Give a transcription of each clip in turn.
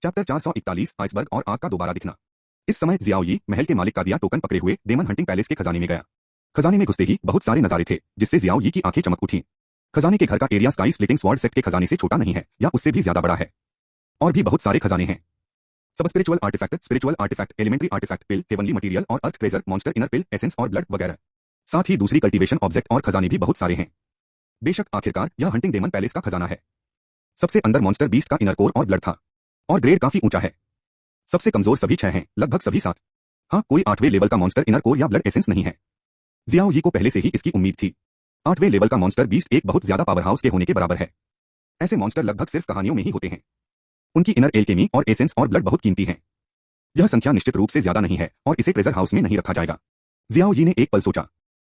Chapter 441 iceberg और आग का दोबारा दिखना। इस समय जियाओ यी महल के मालिक का दिया टोकन पकड़े हुए डेमन हंटिंग पैलेस के खजाने में गया। खजाने में घुसते ही बहुत सारे नजारे थे जिससे जियाओ यी की आंखें चमक उठी। खजाने के घर का area sky splitting sword set के खजाने से छोटा नहीं है या उससे भी ज्यादा बड़ा है। और भी बहुत सारे खजाने हैं। सब स्पिरिचुअल आर्टिफैक्ट, एलिमेंट्री आर्टिफैक्ट, पिल, हेवनली मटेरियल और अर्थ ट्रेजर, मॉन्स्टर इनर पिल, एसेंस और ब्लड वगैरह। साथ ही दूसरी कल्टीवेशन ऑब्जेक्ट और खजाने भी बहुत सारे हैं। बेशक आखिरकार यह हंटिंग डेमन पैलेस का खजाना है। सबसे अंदर मॉन्स्टर बीस्ट का इनर कोर और ब्लड था और ग्रेड काफी ऊंचा है। सबसे कमजोर सभी 6 हैं, लगभग सभी 7। हाँ, कोई 8वें लेवल का मॉन्स्टर इनर कोर या ब्लड एसेंस नहीं है। जियाओ यी को पहले से ही इसकी उम्मीद थी। 8वें लेवल का मॉन्स्टर बीस्ट एक बहुत ज्यादा पावर हाउस के होने के बराबर है। ऐसे मॉन्स्टर लगभग सिर्फ कहानियों में ही होते हैं। उनकी इनर एल्केमी और एसेंस और ब्लड बहुत कीमती हैं। यह संख्या निश्चित रूप से ज्यादा नहीं है और इसे ट्रेजर हाउस में नहीं रखा जाएगा। जियाओ यी ने एक पल सोचा।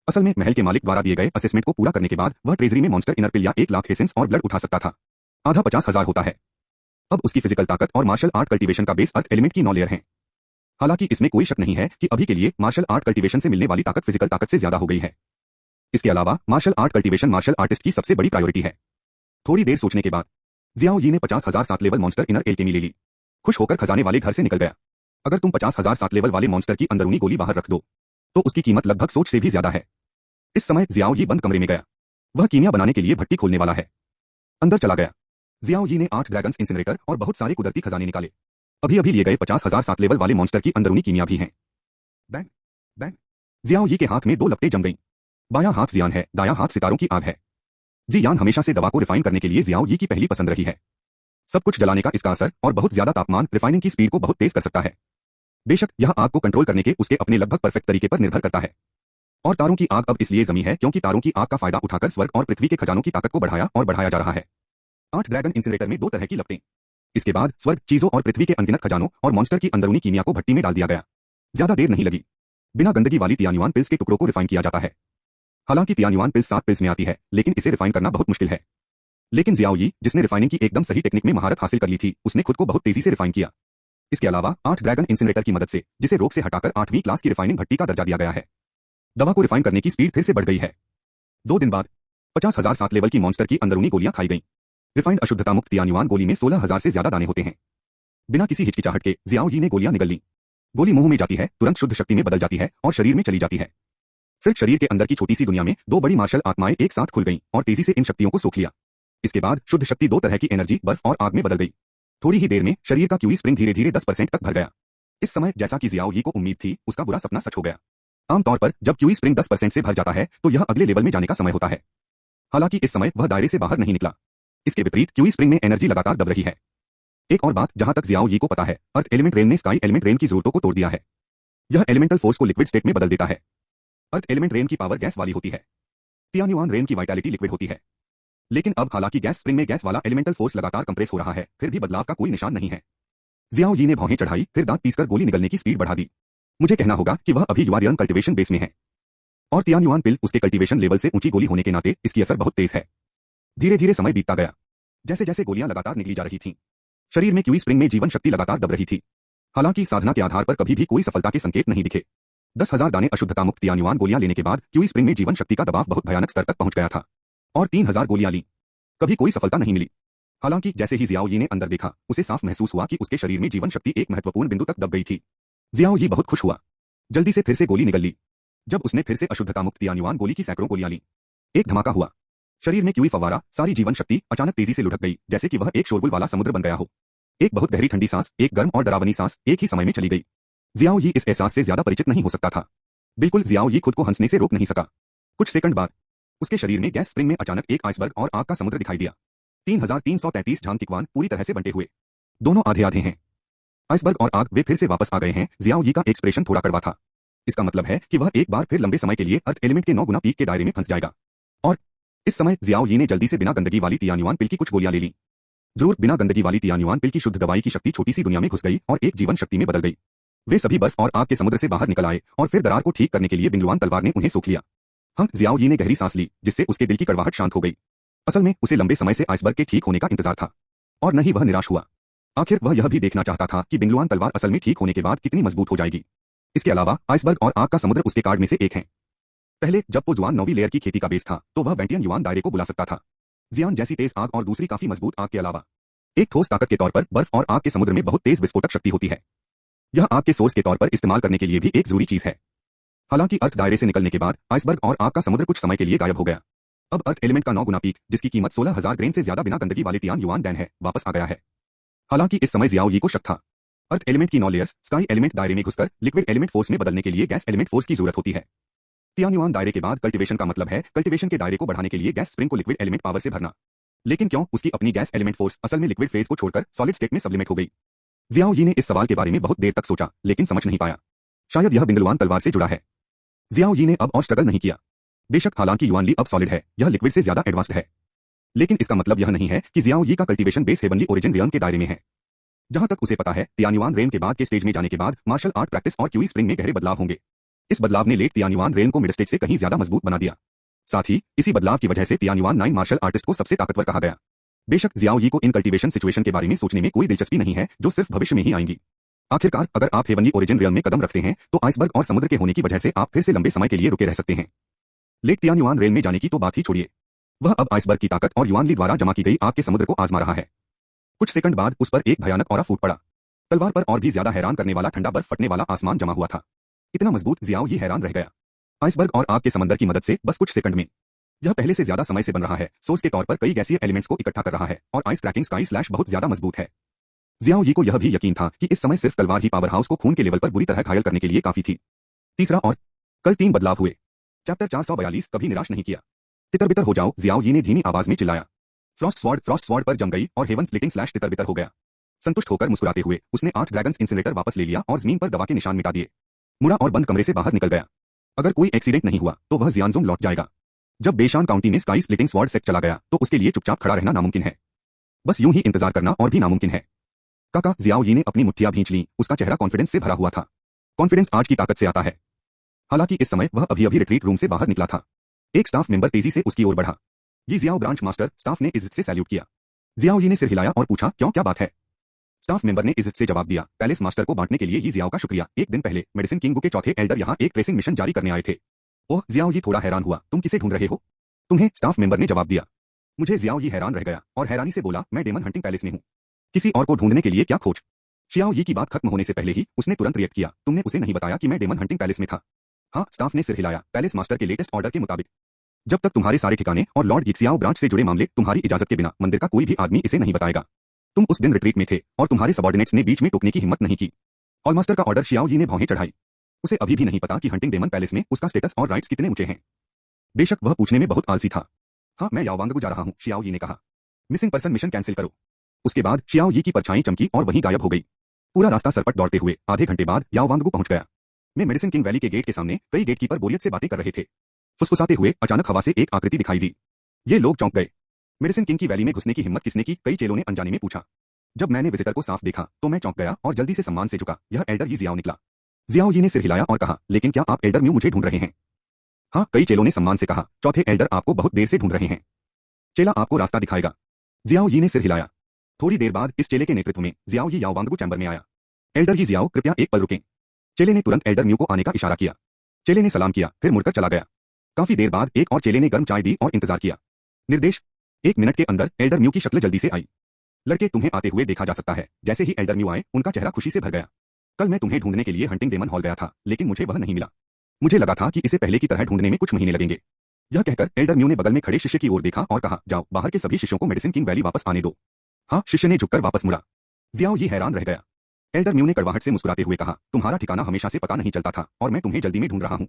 असल में महल के मालिक द्वारा दिए गए असेसमेंट को पूरा करने के बाद वह ट्रेजरी में मॉन्स्टर इनर पिल या 1 लाख एसेंस और ब्लड उठा सकता था। आधा 50,000 होता है। अब उसकी फिजिकल ताकत और मार्शल आर्ट कल्टीवेशन का बेस अर्थ एलिमेंट की 9 लेयर है। हालांकि इसमें कोई शक नहीं है कि अभी के लिए मार्शल आर्ट कल्टीवेशन से मिलने वाली ताकत फिजिकल ताकत से ज्यादा हो गई है। इसके अलावा martial art cultivation martial artist की सबसे बड़ी प्रायोरिटी है। थोड़ी देर सोचने के बाद जियाओ यी ने 50,000 7 लेवल मॉन्स्टर इनर एल्केमी ले ली। खुश होकर खजाने वाले घर से निकल गया। अगर तुम 50,000 7 लेवल वाले मॉन्स्टर की अंदरूनी गोली बाहर रख दो तो उसकी कीमत लगभग सोच से भी ज्यादा है। इस समय जियाओ यी बंद कमरे में गया। वह कीमिया बनाने के लिए भट्टी खोलने वाला है। अंदर चला गया। जियाओ यी ने 8 ड्रैगन्स इंसिनरेटर और बहुत सारे कुदरती खजाने निकाले। अभी अभी लिए गए 50,000 7 लेवल वाले मॉन्स्टर की अंदरूनी कीमिया भी हैं। Bang bang. जियाओ यी के हाथ में 2 लपटें जम गईं। बायां हाथ जियान है, दायां हाथ सितारों की आग है। जियान हमेशा से दवा को रिफाइन करने के लिए जियाओ यी की पहली पसंद रही है। सब कुछ जलाने का इसका असर और बहुत ज्यादा तापमान रिफाइनिंग की स्पीड को बहुत तेज कर सकता है। बेशक यह आग को कंट्रोल करने के उसके अपने लगभग परफेक्ट तरीके पर निर्भर करता है। और तारों की आग अब इसलिए जमी है क्योंकि तारों की आग का फायदा उठाकर स्वर्ग और पृथ्वी के खजानों की ताकत को बढ़ाया और बढ़ाया जा रहा है। 8 ड्रैगन इंसिनरेटर में 2 तरह की लपटें। इसके बाद स्वर्ग, चीजों और पृथ्वी के अनगिनत खजानों और मॉन्स्टर की अंदरूनी कीमिया को भट्टी में डाल दिया गया। ज्यादा देर नहीं लगी। बिना गंदगी वाली तियान्युआन पिल्स के टुकड़ों को रिफाइन किया जाता है। हालांकि तियान्युआन पिल्स 7 पिल्स में आती है, लेकिन इसे रिफाइन करना बहुत मुश्किल है। लेकिन जियाओ यी, जिसने रिफाइनिंग की एकदम सही टेक्निक में महारत हासिल कर ली थी, उसने खुद को बहुत तेजी से रिफाइन किया। इसके अलावा 8 ड्रैगन इंसिनरेटर की मदद से, जिसे रोक से हटाकर 8वीं क्लास की रिफाइनिंग भट्टी का दर्जा दिया गया है, दवा को रिफाइन करने की स्पीड फिर से बढ़ गई है। 2 दिन बाद 50,000 7 लेवल की मॉन्स्टर की अंदरूनी गोलियां खाई गईं। रिफाइंड अशुद्धता मुक्त तियान्युआन गोली में 16,000 से ज्यादा दाने होते हैं। बिना किसी हिचकिचाहट के जियाओ यी ने गोलियां निगल लीं। गोली मुंह में जाती है, तुरंत शुद्ध शक्ति में बदल जाती है और शरीर में चली जाती है। फिर शरीर के अंदर की छोटी सी दुनिया में 2 बड़ी मार्शल आत्माएं एक साथ खुल गईं और तेजी से इन शक्तियों को सोख लिया। इसके बाद शुद्ध शक्ति 2 तरह की एनर्जी, बर्फ और आग में बदल गई। थोड़ी ही देर में शरीर का क्यूई स्प्रिंग धीरे धीरे 10% तक भर गया। इस समय जैसा कि जियाओ यी को उम्मीद थी, उसका बुरा सपना सच हो गया। आमतौर पर जब क्यूई स्प्रिंग 10% से भर जाता है तो यह अगले लेवल में जाने का समय होता है। हालांकि इस समय वह दायरे से बाहर नहीं निकला। इसके विपरीत क्यूई स्प्रिंग में एनर्जी लगातार दब रही है। एक और बात जहां तक जियाओ यी को पता है, अर्थ एलिमेंट रेन ने स्काई एलिमेंट रेन की जरूरतों को तोड़ दिया है। यह एलिमेंटल फोर्स को लिक्विड स्टेट में बदल देता है। अर्थ एलिमेंट रेन की पावर गैस वाली होती है। तियान्युआन रेन की वाइटैलिटी लिक्विड होती है। लेकिन अब हालांकि गैस स्प्रिंग में गैस वाला एलिमेंटल फोर्स लगातार कंप्रेस हो रहा है, फिर भी बदलाव का कोई निशान नहीं है। जियाओ यी ने भौहें चढ़ाई, फिर दांत पीसकर गोली निगलने की स्पीड बढ़ा दी। मुझे कहना होगा कि वह अभी युआरियन कल्टीवेशन बेस में है और तियान्युआन पिल उसके कल्टीवेशन लेवल से ऊंची गोली होने के नाते इसकी असर बहुत तेज है। धीरे धीरे समय बीतता गया। जैसे जैसे गोलियां लगातार निकली जा रही थीं, शरीर में क्यूई स्प्रिंग में जीवन शक्ति लगातार दब रही थी। हालांकि साधना के आधार पर कभी भी कोई सफलता के संकेत नहीं दिखे। 10,000 दाने अशुद्धता मुक्त तियान्युआन गोलियां लेने के बाद क्यूई स्प्रिंग में जीवन शक्ति का दबाव बहुत भयानक स्तर तक पहुंच गया था और 3,000 गोलियां ली। कभी कोई सफलता नहीं मिली। हालांकि जैसे ही जियाओ यी ने अंदर देखा, उसे साफ महसूस हुआ कि उसके शरीर में जीवन शक्ति एक महत्वपूर्ण बिंदु तक दब गई थी। जियाओ यी बहुत खुश हुआ। जल्दी से फिर से गोली निगल ली। जब उसने फिर से अशुद्धता मुक्त तियान्युआन गोली की सैकड़ों गोलियां ली, एक धमाका हुआ। शरीर में क्यूई फव्वारा, सारी जीवन शक्ति अचानक तेजी से लुढ़क गई, जैसे कि वह एक शोरगुल वाला समुद्र बन गया हो। एक बहुत गहरी ठंडी सांस, एक गर्म और डरावनी सांस एक ही समय में चली गई। जियाओ यी इस एहसास से ज्यादा परिचित नहीं हो सकता था। बिल्कुल जियाओ यी खुद को हंसने से रोक नहीं सका। कुछ सेकंड बाद उसके शरीर में गैस स्प्रिंग में अचानक एक आइसबर्ग और आग का समुद्र दिखाई दिया। 3,333 झांकिकवान पूरी तरह से बंटे हुए। दोनों आधे आधे हैं। आइसबर्ग और आग वे फिर से वापस आ गए हैं। जियाओ यी का एक्सप्रेशन थोड़ा कड़वा था। इसका मतलब है कि वह एक बार फिर लंबे समय के लिए अर्थ एलिमेंट के 9 गुना पीक के दायरे में फंस जाएगा। और इस समय जियाओ यी ने जल्दी से बिना गंदगी वाली तियान्युआन पिल की कुछ गोलियां ले ली। जरूर बिना गंदगी वाली तियान्युआन पिल की शुद्ध दवाई की शक्ति छोटी सी दुनिया में घुस गई और एक जीवन शक्ति में बदल गई। वे सभी बर्फ और आग के समुद्र से बाहर निकल आए और फिर दरार को ठीक करने के लिए बिंदुआन तलवार ने उन्हें सोख लिया। जियाओ यी ने गहरी सांस ली, जिससे उसके दिल की कड़वाहट शांत हो गई। असल में उसे लंबे समय से आइसबर्ग के ठीक होने का इंतजार था और न ही वह निराश हुआ। आखिर वह यह भी देखना चाहता था कि बिंदुआन तलवार असल में ठीक होने के बाद कितनी मजबूत हो जाएगी। इसके अलावा आइसबर्ग और आग का समुद्र उसके कार्ड में से एक है। पहले जब वो जुआन 9वीं लेयर की खेती का बेस था तो वह वेंटियन युआन दायरे को बुला सकता था। जियान जैसी तेज आग और दूसरी काफी मजबूत आग के अलावा एक ठोस ताकत के तौर पर बर्फ और आग के समुद्र में बहुत तेज विस्फोटक शक्ति होती है। यह आग के सोर्स के तौर पर इस्तेमाल करने के लिए भी एक जरूरी चीज है। हालांकि अर्थ दायरे से निकलने के बाद आइसबर्ग और आग का समुद्र कुछ समय के लिए गायब हो गया। अब अर्थ एलिमेंट का 9 गुना पीक, जिसकी कीमत 16,000 ग्रेन से ज्यादा बिना गंदगी वाले तियान युआन डैन है, वापस आ गया है। हालांकि इस समय जियाओ यी को शक था। अर्थ एलिमेंट की 9 लेयर्स स्काई एलिमेंट दायरे में घुसकर लिक्विड एलिमेंट फोर्स में बदलने के लिए गैस एलिमेंट फोर्स की जरूरत होती है। तियान युआन दायरे के बाद कल्टीवेशन का मतलब है कल्टीवेशन के दायरे को बढ़ाने के लिए गैस स्प्रिंग को लिक्विड एलिमेंट पावर से भरना। लेकिन क्यों उसकी अपनी गैस एलिमेंट फोर्स असल में लिक्विड फेज को छोड़कर सॉलिड स्टेट में सबलिमेट हो गई? जियाओ यी ने इस सवाल के बारे में बहुत देर तक सोचा, लेकिन समझ नहीं पाया। शायद यह बिंदुवान तलवार से जुड़ा है। जियाओ यी ने अब और स्ट्रगल नहीं किया। बेशक हालांकि युआन ली अब सॉलिड है, यह लिक्विड से ज्यादा एडवांस्ड है, लेकिन इसका मतलब यह नहीं है कि जियाओ यी का cultivation base heavenly origin realm के दायरे में है। जहां तक उसे पता है, तियानुआन रेन के बाद के स्टेज में जाने के बाद मार्शल आर्ट प्रैक्टिस और क्यूई स्प्रिंग में गहरे बदलाव होंगे। इस बदलाव ने लेट तियानुआन रेन को मिड स्टेज से कहीं ज्यादा मजबूत बना दिया। साथ ही इसी बदलाव की वजह से तियानुआन 9 मार्शल आर्टिस्ट को सबसे ताकतवर कहा गया। बेशक जियाओ यी को इन कल्टीवेशन सिचुएशन के बारे में सोचने में कोई दिलचस्पी नहीं है, जो सिर्फ भविष्य में ही आएंगी। आखिरकार अगर आप हेवनली ओरिजिन रियल्म में कदम रखते हैं, तो आइसबर्ग और समुद्र के होने की वजह से आप फिर से लंबे समय के लिए रुके रह सकते हैं। लेट तियानुआन रेन में जाने की तो बात ही छोड़िए, वह अब आइसबर्ग की ताकत और युआन ली द्वारा जमा की गई आग के समुद्र को आजमा रहा है। कुछ सेकंड बाद उस पर एक भयानक ऑरा फूट पड़ा। तलवार पर और भी ज्यादा हैरान करने वाला ठंडा बर्फ फटने वाला आसमान जमा हुआ था। इतना मजबूत जियाओ यी हैरान रह गया। आइसबर्ग और आग के समंदर की मदद से बस कुछ सेकंड में यह पहले से ज्यादा समय से बन रहा है, सोर्स के तौर पर कई गैसीय एलिमेंट्स को इकट्ठा कर रहा है और आइस क्रैकिंग स्काई स्लैश बहुत ज्यादा मजबूत है। जियाओ यी को यह भी यकीन था कि इस समय सिर्फ तलवार ही पावर हाउस को खून के लेवल पर बुरी तरह घायल करने के लिए काफी थी। तीसरा और कल 3 बदलाव हुए। चैप्टर 442 कभी निराश नहीं किया। तितर बितर हो जाओ, जियाओ यी ने धीमी आवाज में चिल्लाया। फ्रॉस्ट स्वॉर्ड पर जम गई और हेवन स्प्लिटिंग स्लैश तितर बितर हो गया। संतुष्ट होकर मुस्कुराते हुए उसने 8 ड्रैगन्स इंसिनरेटर वापस ले लिया और जमीन पर दवा के निशान मिटा दिए। मुड़ा और बंद कमरे से बाहर निकल गया। अगर कोई एक्सीडेंट नहीं हुआ तो वह जियानजोंग लौट जाएगा। जब बेशान काउंटी में स्काई स्प्लिटिंग स्वॉर्ड सेट चला गया तो उसके लिए चुपचाप खड़ा रहना नामुमकिन है। बस यूं ही इंतजार करना और भी नामुमकिन है। काका, जियाओ यी ने अपनी मुट्ठियां भींच लीं, उसका चेहरा कॉन्फिडेंस से भरा हुआ था। कॉन्फिडेंस आज की ताकत से आता है। हालांकि इस समय वह अभी अभी रिट्रीट रूम से बाहर निकला था। एक स्टाफ मेंबर तेजी से उसकी ओर बढ़ा। ये जियाओ ब्रांच मास्टर, स्टाफ ने इज्जत से सैल्यूट किया। जियाओ यी ने सिर हिलाया और पूछा, क्यों, क्या बात है? स्टाफ मेंबर ने इज्जत से जवाब दिया, पैलेस मास्टर को बांटने के लिए ही जियाओ का शुक्रिया। एक दिन पहले मेडिसिन किंग के चौथे एल्डर यहाँ एक ट्रेसिंग मिशन जारी करने आए थे। ओह, जियाओ यी थोड़ा हैरान हुआ, तुम किसे ढूंढ रहे हो? तुम्हें, स्टाफ मेंबर ने जवाब दिया। मुझे, जियाओ यी हैरान रह गया और हैरानी से बोला, मैं डेमन हंटिंग पैलेस में हूँ। किसी और को ढूंढने के लिए क्या खोज? शियाओ यी की बात खत्म होने से पहले ही उसने तुरंत रिएक्ट किया, तुमने उसे नहीं बताया कि मैं डेमन हंटिंग पैलेस में था? हाँ, स्टाफ ने सिर हिलाया, पैलेस मास्टर के लेटेस्ट ऑर्डर के मुताबिक। जब तक तुम्हारे सारे ठिकाने और लॉर्ड गिक्सियाओ ब्रांच से जुड़े मामले तुम्हारी इजाजत के बिना मंदिर का कोई भी आदमी इसे नहीं बताएगा। तुम उस दिन रिट्रीट में थे और तुम्हारे सबॉर्डिनेट्स ने बीच में टोकने की हिम्मत नहीं की। हॉलमास्टर का ऑर्डर शियाओ यी ने भौहें चढ़ाई। उसे अभी भी नहीं पता कि हंटिंग डेमन पैलेस में उसका स्टेटस और राइट्स कितने ऊंचे हैं। बेशक वह पूछने में बहुत आलसी था। हाँ, मैं याओवांगगु जा रहा हूँ, शियाओ यी ने कहा। मिसिंग पर्सन मिशन कैंसिल करो। उसके बाद शियाओ यी की परछाई चमकी और वहीं गायब हो गई। पूरा रास्ता सरपट दौड़ते हुए आधे घंटे बाद याओवांगगु पहुंच गया। मैं मेडिसिन किंग वैली के गेट के सामने कई गेटकीपर बोरियत से बातें कर रहे थे। फुसफुसाते हुए अचानक हवा से एक आकृति दिखाई दी। ये लोग चौंक गए। मेडिसिन किंग की वैली में घुसने की हिम्मत किसने की? कई चेलों ने अनजाने में पूछा। जब मैंने विजिटर को साफ देखा तो मैं चौंक गया और जल्दी से सम्मान से झुका। यह एल्डर यी जियाओ निकला। जियाओ यी ने सिर हिलाया और कहा, लेकिन क्या आप एल्डर म्यू मुझे ढूंढ रहे हैं? हाँ, कई चेलों ने सम्मान से कहा, चौथे एल्डर आपको बहुत देर से ढूंढ रहे हैं। चेला आपको रास्ता दिखाएगा। जियाओ यी ने सिर हिलाया। थोड़ी देर बाद इस चेले के नेतृत्व में जियाओ यी याओवांगगु चैम्बर में आया। एल्डर यी जियाओ, कृपया एक पल रुकें। चेले ने तुरंत एल्डर म्यू को आने का इशारा किया। चेले ने सलाम किया, फिर मुड़कर चला गया। काफी देर बाद एक और चेले ने गर्म चाय दी और इंतजार किया। निर्देश, 1 मिनट के अंदर एल्डर म्यू की शक्ल जल्दी से आई। लड़के, तुम्हें आते हुए देखा जा सकता है। जैसे ही एल्डर म्यू आए, उनका चेहरा खुशी से भर गया। कल मैं तुम्हें ढूंढने के लिए हंटिंग डेमन हॉल गया था, लेकिन मुझे वह नहीं मिला। मुझे लगा था कि इसे पहले की तरह ढूंढने में कुछ महीने लगेंगे। यह कहकर एल्डर म्यू ने बगल में खड़े शिष्य की ओर देखा और कहा, जाओ, बाहर के सभी शिष्यों को मेडिसिन किंग वैली वापस आने दो। हाँ, शिष्य ने झुककर वापस मुड़ा। जियाओ यी हैरान रह गया। एल्डर म्यू ने कड़वाहट से मुस्कुराते हुए कहा, तुम्हारा ठिकाना हमेशा से पता नहीं चलता था और मैं तुम्हें जल्दी में ढूंढ रहा हूँ।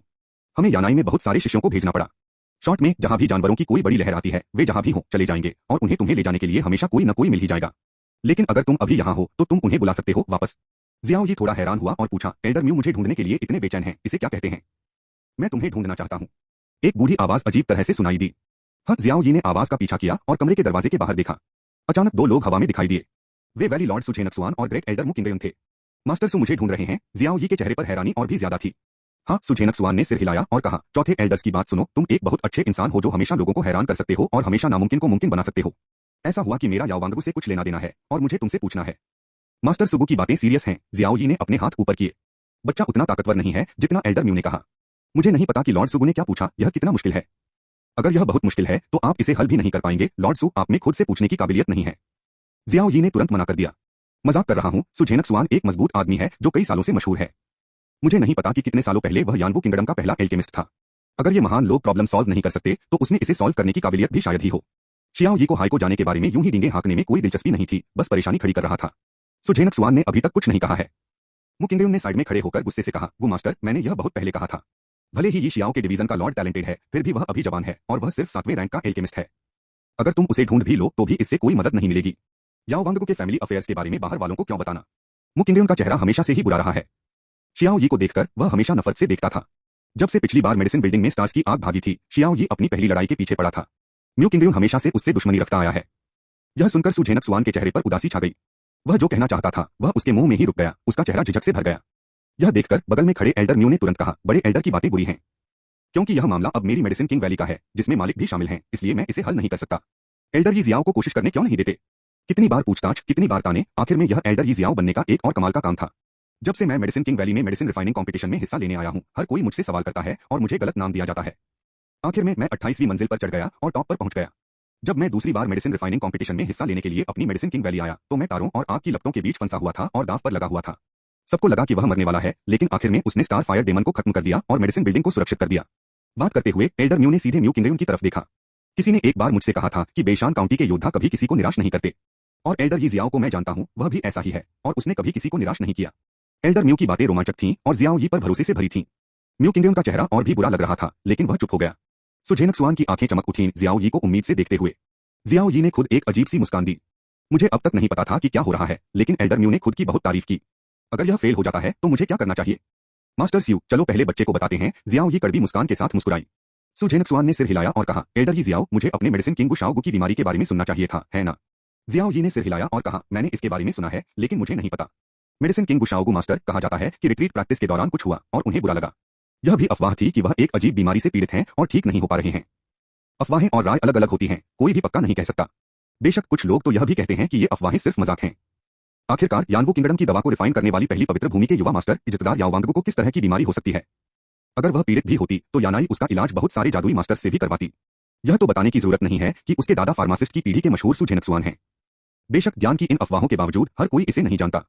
हमें यानाई में बहुत सारे शिष्यों को भेजना पड़ा। शॉर्ट में, जहां भी जानवरों की कोई बड़ी लहर आती है, वे जहां भी हो चले जाएंगे और उन्हें तुम्हें ले जाने के लिए हमेशा कोई न कोई मिल ही जाएगा। लेकिन अगर तुम अभी यहाँ हो तो तुम उन्हें बुला सकते हो वापस। जियाओ यी थोड़ा हैरान हुआ और पूछा, एल्डर म्यू मुझे ढूंढने के लिए इतने बेचैन हैं, इसे क्या कहते हैं? मैं तुम्हें ढूंढना चाहता हूँ। एक बूढ़ी आवाज अजीब तरह से सुनाई दी। हाँ, जियाओ यी ने आवाज का पीछा किया और कमरे के दरवाजे के बाहर देखा। अचानक 2 लोग हवा में दिखाई दिए। वे वैली लॉर्ड सुझेनक्सुआन और ग्रेट एल्डर मुकिंगयन थे। मास्टर सु मुझे ढूंढ रहे हैं? जियाओ यी के चेहरे पर हैरानी और भी ज्यादा थी। हाँ, सुझेनक्सुआन ने सिर हिलाया और कहा, चौथे एल्डर्स की बात सुनो, तुम एक बहुत अच्छे इंसान हो जो हमेशा लोगों को हैरान कर सकते हो और हमेशा नामुमकिन को मुमकिन बना सकते हो। ऐसा हुआ कि मेरा याओवांगगु से कुछ लेना देना है और मुझे तुमसे पूछना है। मास्टर सुगु की बातें सीरियस हैं। जियाओ यी ने अपने हाथ ऊपर किए। बच्चा उतना ताकतवर नहीं है जितना एल्डर म्यू ने कहा। मुझे नहीं पता कि लॉर्ड सुगु ने क्या पूछा, यह कितना मुश्किल है। अगर यह बहुत मुश्किल है तो आप इसे हल भी नहीं कर पाएंगे। लॉर्ड सु, आप में खुद से पूछने की काबिलियत नहीं है। जियाओ यी ने तुरंत मना कर दिया। मजाक कर रहा हूँ, सु झेनक्सुआन एक मजबूत आदमी है जो कई सालों से मशहूर है। मुझे नहीं पता कि कितने सालों पहले वह यानवू किंगडम का पहला एल्केमिस्ट था। अगर ये महान लोग प्रॉब्लम सॉल्व नहीं कर सकते तो उसने इसे सॉल्व करने की काबिलियत भी शायद ही हो। शियाओ यी को हाई को जाने के बारे में यूं ही डींगे हाँकने में कोई दिलचस्पी नहीं थी, बस परेशानी खड़ी कर रहा था। सु झेनक्सुआन ने अभी तक कुछ नहीं कहा है। मु किंगडम ने साइड में खड़े होकर गुस्से से कहा, वो मास्टर, मैंने यह बहुत पहले कहा था। भले ही ये शियाओ के डिवीजन का लॉर्ड टैलेंटेड है, फिर भी वह अभी जवान है और वह सिर्फ 7वें रैंक का एल्केमिस्ट है। अगर तुम उसे ढूंढ भी लो तो भी इससे कोई मदद नहीं मिलेगी। याओ वांगगु के फैमिली अफेयर्स के बारे में बाहर वालों को क्यों बताना। मु किंगडम का चेहरा हमेशा से ही बुरा रहा है। शियाओ यी को देखकर वह हमेशा नफरत से देखता था। जब से पिछली बार मेडिसिन बिल्डिंग में स्टार्स की आग भागी थी, शियाओ यी अपनी पहली लड़ाई के पीछे पड़ा था। म्यू किंगडम हमेशा से उससे दुश्मनी रखता आया है। यह सुनकर सु झेनक्सुआन के चेहरे पर उदासी छा गई। वह जो कहना चाहता था वह उसके मुंह में ही रुक गया, उसका चेहरा झिझक से भर गया। यह देखकर बगल में खड़े एल्डर म्यू ने तुरंत कहा, बड़े एल्डर की बातें बुरी हैं। क्योंकि यह मामला अब मेरी मेडिसिन किंग वैली का है, जिसमें मालिक भी शामिल हैं, इसलिए मैं इसे हल नहीं कर सकता। एल्डर यी जियाओ को कोशिश करने क्यों नहीं देते? कितनी बार पूछताछ, कितनी बार ताने, आखिर में यह एल्डर यी जियाओ बनने का एक और कमाल का काम था। जब से मैं मेडिसिन किंग वैली में मेडिसिन रिफाइनिंग कंपटीशन में हिस्सा लेने आया हूं, हर कोई मुझसे सवाल करता है और मुझे गलत नाम दिया जाता है। आखिर में मैं 28वीं मंजिल पर चढ़ गया और टॉप पर पहुंच गया। जब मैं दूसरी बार मेडिसिन रिफाइनिंग कंपटीशन में हिस्सा लेने के लिए अपनी मेडिसिन किंग वैली आया तो मैं तारों और आग की लपटों के बीच फंसा हुआ था और दांव पर लगा हुआ था। सबको लगा कि वह मरने वाला है, लेकिन आखिर में उसने स्टार फायर डेमन को खत्म कर दिया और मेडिसिन बिल्डिंग को सुरक्षित कर दिया। बात करते हुए एल्डर म्यू ने सीधे म्यू किंगडम की तरफ देखा। किसी ने एक बार मुझसे कहा था कि बेशान काउंटी के योद्धा कभी किसी को निराश नहीं करते, और एल्डर यी जियाओ को मैं जानता हूं, वह भी ऐसा ही है और उसने कभी किसी को निराश नहीं किया। एल्डर म्यू की बातें रोमांचक थीं और जियाओ यी पर भरोसे से भरी थीं। म्यू किंगडम का चेहरा और भी बुरा लग रहा था, लेकिन वह चुप हो गया। सु झेनक्सुआन की आंखें चमक उठीं जियाओ यी को उम्मीद से देखते हुए। जियाओ यी ने खुद एक अजीब सी मुस्कान दी। मुझे अब तक नहीं पता था कि क्या हो रहा है, लेकिन एल्डर म्यू ने खुद की बहुत तारीफ की। अगर यह फेल हो जाता है तो मुझे क्या करना चाहिए? मास्टर स्यू, चलो पहले बच्चे को बताते हैं। जियाओ यी कड़वी मुस्कान के साथ मुस्कुराई। सु झेनक्सुआन ने सिर हिलाया और कहा, एल्डर यी जियाओ, मुझे अपने मेडिसिन किंग गुशाओगु की बीमारी के बारे में सुनना चाहिए था, है ना? जियाओ यी ने सिर हिलाया और कहा, मैंने इसके बारे में सुना है, लेकिन मुझे नहीं पता। मेडिसिन किंग गुशाओगु मास्टर, कहा जाता है कि रिट्रीट प्रैक्टिस के दौरान कुछ हुआ और उन्हें बुरा लगा। यह भी अफवाह थी कि वह एक अजीब बीमारी से पीड़ित हैं और ठीक नहीं हो पा रहे हैं। अफवाहें और राय अलग अलग होती हैं, कोई भी पक्का नहीं कह सकता। बेशक कुछ लोग तो यह भी कहते हैं कि ये अफवाहें सिर्फ मजाक हैं। आखिरकार यानवू किंगडम की दवा को रिफाइन करने वाली पहली पवित्र भूमि के युवा मास्टर इज्जतदार याओ वांगगु को किस तरह की बीमारी हो सकती है? अगर वह पीड़ित भी होती तो यानाई उसका इलाज बहुत सारे जादुई मास्टर से भी करवाती। यह तो बताने की जरूरत नहीं है कि उसके दादा फार्मासिस्ट की पीढ़ी के मशहूर सु झेनक्सुआन हैं। बेशक ज्ञान की इन अफवाहों के बावजूद हर कोई इसे नहीं जानता।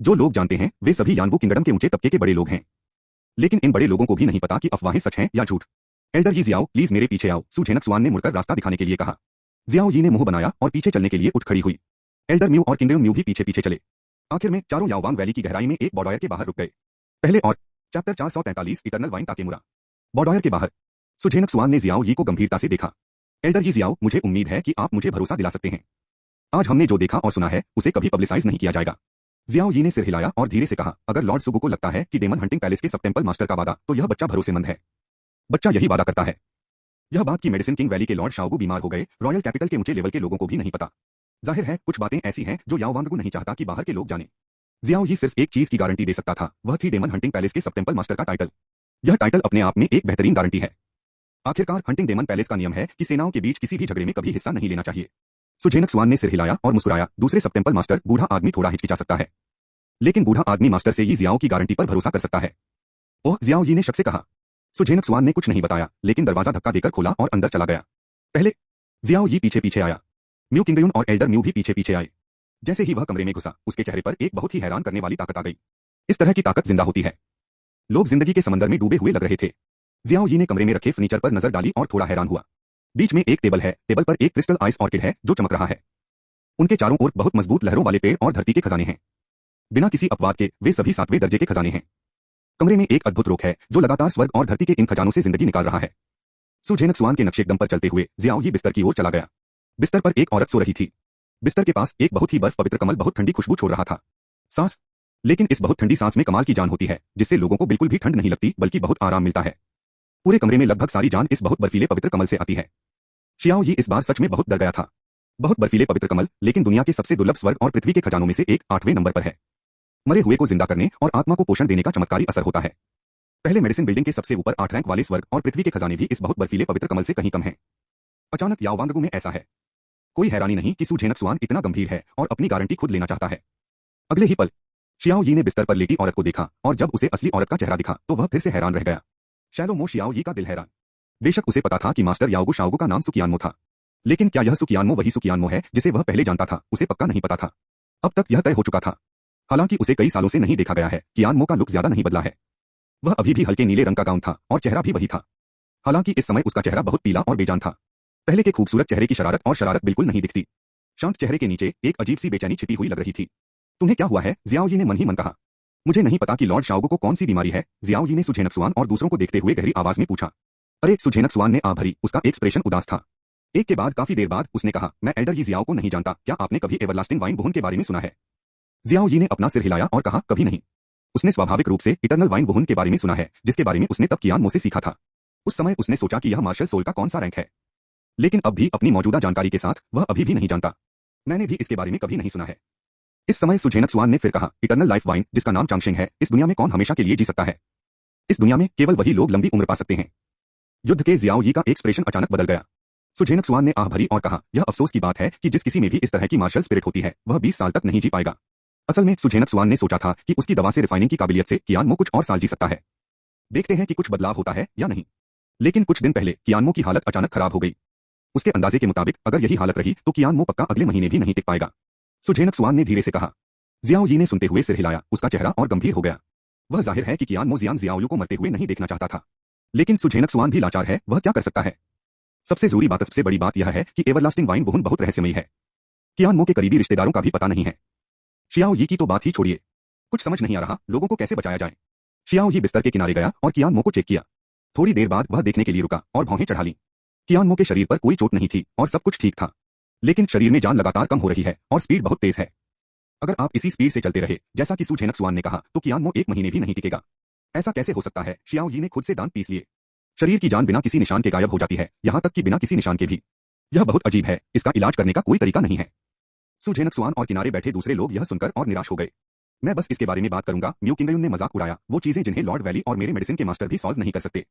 जो लोग जानते हैं वे सभी यानवू किंगडम के ऊंचे तबके के बड़े लोग हैं। लेकिन इन बड़े लोगों को भी नहीं पता कि अफवाहें सच हैं या झूठ। एल्डर यी जियाओ, प्लीज मेरे पीछे आओ, सु झेनक्सुआन ने मुड़कर रास्ता दिखाने के लिए कहा। जियाओ यी ने मुंह बनाया और पीछे चलने के लिए उठ खड़ी हुई। एल्डर म्यू और किंगडम म्यू भी पीछे पीछे चले। आखिर में चारों याओवांग वैली की गहराई में एक बॉर्डर के बाहर रुक गए। पहले और चैप्टर 443 इटरनल वाइन ताकेमुरा। बॉर्डर के बाहर सु झेनक्सुआन ने जियाओ यी को गंभीरता से देखा। एल्डर यी जियाओ, मुझे उम्मीद है कि आप मुझे भरोसा दिला सकते हैं। आज हमने जो देखा और सुना है उसे कभी पब्लिसाइज नहीं किया जाएगा। जियाओ यी ने सिर हिलाया और धीरे से कहा, अगर लॉर्ड सुगु को लगता है कि डेमन हंटिंग पैलेस के सब टेंपल मास्टर का वादा, तो यह बच्चा भरोसेमंद है। बच्चा यही वादा करता है। यह बात कि मेडिसिन किंग वैली के लॉर्ड शाओगु बीमार हो गए, रॉयल कैपिटल के ऊंचे लेवल के लोगों को भी नहीं पता। जाहिर है कुछ बातें ऐसी हैं जो याओ वांगगु नहीं चाहता कि बाहर के लोग जाने। जियाओ यी सिर्फ एक चीज की गारंटी दे सकता था, वह थी डेमन हंटिंग पैलेस के सब टेंपल मास्टर का टाइटल। यह टाइटल अपने आप में एक बेहतरीन गारंटी है। आखिरकार हंटिंग डेमन पैलेस का नियम है कि सेनाओं के बीच किसी भी झगड़े में कभी हिस्सा नहीं लेना चाहिए। सु झेनक्सुआन ने सिर हिलाया और मुस्कुराया। दूसरे सब टेंपल मास्टर बूढ़ा आदमी थोड़ा हिचकिचा सकता है, लेकिन बूढ़ा आदमी मास्टर से यी जियाओ की गारंटी पर भरोसा कर सकता है। ओह, जियाओ यी ने शक से कहा। सु झेनक्सुआन ने कुछ नहीं बताया, लेकिन दरवाजा धक्का देकर खोला और अंदर चला गया। पहले जियाओ यी पीछे पीछे आया। म्यू किंगडम और एल्डर म्यू भी पीछे पीछे आए। जैसे ही वह कमरे में घुसा, उसके चेहरे पर एक बहुत ही हैरान करने वाली ताकत आ गई। इस तरह की ताकत जिंदा होती है। लोग जिंदगी के समंदर में डूबे हुए लग रहे थे। जियाओ यी ने कमरे में रखे फर्नीचर पर नजर डाली और थोड़ा हैरान हुआ। बीच में एक टेबल है, टेबल पर एक क्रिस्टल आइस ऑर्किड है जो चमक रहा है। उनके चारों ओर बहुत मजबूत लहरों वाले पेड़ और धरती के खजाने हैं। बिना किसी अपवाद के वे सभी 7वें दर्जे के खजाने हैं। कमरे में एक अद्भुत रोक है जो लगातार स्वर्ग और धरती के इन खजानों से जिंदगी निकाल रहा है। सु झेनक्सुआन के नक्शे कदम पर चलते हुए जियाओ यी बिस्तर की ओर चला गया। बिस्तर पर एक औरत सो रही थी। बिस्तर के पास एक बहुत ही बर्फ पवित्र कमल बहुत ठंडी खुशबू छोड़ रहा था। सांस, लेकिन इस बहुत ठंडी सांस में कमाल की जान होती है, जिससे लोगों को बिल्कुल भी ठंड नहीं लगती बल्कि बहुत आराम मिलता है। पूरे कमरे में लगभग सारी जान इस बहुत बर्फीले पवित्र कमल से आती है। शियाओ यी इस बार सच में बहुत डर गया था। बहुत बर्फीले पवित्र कमल, लेकिन दुनिया के सबसे दुर्लभ स्वर्ग और पृथ्वी के खजानों में से एक 8वें नंबर पर है। मरे हुए को जिंदा करने और आत्मा को पोषण देने का चमत्कारी असर होता है। पहले मेडिसिन बिल्डिंग के सबसे ऊपर 8 रैंक वाले स्वर्ग और पृथ्वी के खजाने भी इस बहुत बर्फीले पवित्र कमल से कहीं कम हैं। अचानक याओ वांगगु में ऐसा है। कोई हैरानी नहीं कि सु झेनक्सुआन इतना गंभीर है और अपनी गारंटी खुद लेना चाहता है। अगले ही पल शियाओ यी ने बिस्तर पर लेटी औरत को देखा और जब उसे असली औरत का चेहरा दिखा तो वह फिर से हैरान रह गया। शैलो मो शियाओ यी का दिल हैरान। बेशक उसे पता था कि मास्टर याओगु शाओगु का नाम सुकियानमो था, लेकिन क्या यह सुकियानमो वही सुकियानमो है जिसे वह पहले जानता था? उसे पक्का नहीं पता था। अब तक यह तय हो चुका था, हालांकि उसे कई सालों से नहीं देखा गया है, कियानमो का लुक ज्यादा नहीं बदला है। वह अभी भी हल्के नीले रंग का गाउन था और चेहरा भी वही था। हालांकि इस समय उसका चेहरा बहुत पीला और बेजान था। पहले के खूबसूरत चेहरे की शरारत बिल्कुल नहीं दिखती। शांत चेहरे के नीचे एक अजीब सी बेचैनी छिपी हुई लग रही थी। तुम्हें क्या हुआ है? जियाओ यी ने मन ही मन कहा। मुझे नहीं पता कि लॉर्ड शाओगो को कौन सी बीमारी है, जियाओ यी ने सुझेनक्सुआन और दूसरों को देखते हुए गहरी आवाज में पूछा। अरे, सुझेनक्सुआन ने भरी, उसका एक्सप्रेशन उदास था। एक के बाद काफी देर बाद उसने कहा, मैं एल्डर यी जियाओ को नहीं जानता, क्या आपने कभी एवरलास्टिंग वाइन बुहुन के बारे में सुना है? जियाओ यी ने अपना सिर हिलाया और कहा, कभी नहीं। उसने स्वाभाविक रूप से इटर्नल वाइन बुहुन के बारे में सुना है, जिसके बारे में उसने तब कियानमो से सीखा था। उस समय उसने सोचा कि यह मार्शल सोल का कौन सा रैंक है, लेकिन अब भी अपनी मौजूदा जानकारी के साथ वह अभी भी नहीं जानता। मैंने भी इसके बारे में कभी नहीं सुना है। इस समय सुझेनक्सुआन ने फिर कहा, इटर्नल लाइफ वाइन, जिसका नाम चांगशेंग है, इस दुनिया में कौन हमेशा के लिए जी सकता है? इस दुनिया में केवल वही लोग लंबी उम्र पा सकते हैं। युद्ध के जियाओ यी का एक्सप्रेशन अचानक बदल गया। सुझेनक्सुआन ने आह भरी और कहा, यह अफसोस की बात है कि जिस किसी में भी इस तरह की मार्शल स्पिरिट होती है, वह 20 साल तक नहीं जी पाएगा। असल में सुझेनक्सुआन ने सोचा था कि उसकी दवा से रिफाइनिंग की काबिलियत से कियानमो कुछ और साल जी सकता है। देखते हैं कि कुछ बदलाव होता है या नहीं। लेकिन कुछ दिन पहले कियानमो की हालत अचानक खराब हो गई। उसके अंदाजे के मुताबिक अगर यही हालत रही तो कियानमो पक्का अगले महीने भी नहीं टिक पाएगा। सुझेनक्सुआन ने धीरे से कहा। जियाओ यी ने सुनते हुए सिर हिलाया, उसका चेहरा और गंभीर हो गया। वह जाहिर है कि कियानमो जियाओ को मरते हुए नहीं देखना चाहता था। लेकिन सुझेनक्सुआन भी लाचार है, वह क्या कर सकता है? सबसे बड़ी बात यह है कि एवरलास्टिंग वाइन बुहुन बहुत रहस्यमयी है। कियानमो के करीबी रिश्तेदारों का भी पता नहीं है। शियाओ यी की तो बात ही छोड़िए। कुछ समझ नहीं आ रहा, लोगों को कैसे बचाया जाए। शियाओ यी बिस्तर के किनारे गया और कियानमो को चेक किया। थोड़ी देर बाद वह देखने के लिए रुका और भौहें चढ़ा ली। कियानमो के शरीर पर कोई चोट नहीं थी और सब कुछ ठीक था। लेकिन शरीर में जान लगातार कम हो रही है और स्पीड बहुत तेज है। अगर आप इसी स्पीड से चलते रहे, जैसा कि सुझेनक्सुआन ने कहा, तो कियानमो 1 महीने भी नहीं टिकेगा। ऐसा कैसे हो सकता है? शियाओ यी ने खुद से दांत पीस लिए। शरीर की जान बिना किसी निशान के गायब हो जाती है, यहाँ तक कि बिना किसी निशान के भी। यह बहुत अजीब है, इसका इलाज करने का कोई तरीका नहीं है। सुझेनक्सुआन और किनारे बैठे दूसरे लोग यह सुनकर और निराश हो गए। मैं बस इसके बारे में बात करूंगा, म्यू किंगयुन ने मजाक उड़ाया, वो चीजें जिन्हें लॉर्ड वैली और मेरे मेडिसिन के मास्टर भी सॉल्व नहीं कर सकते।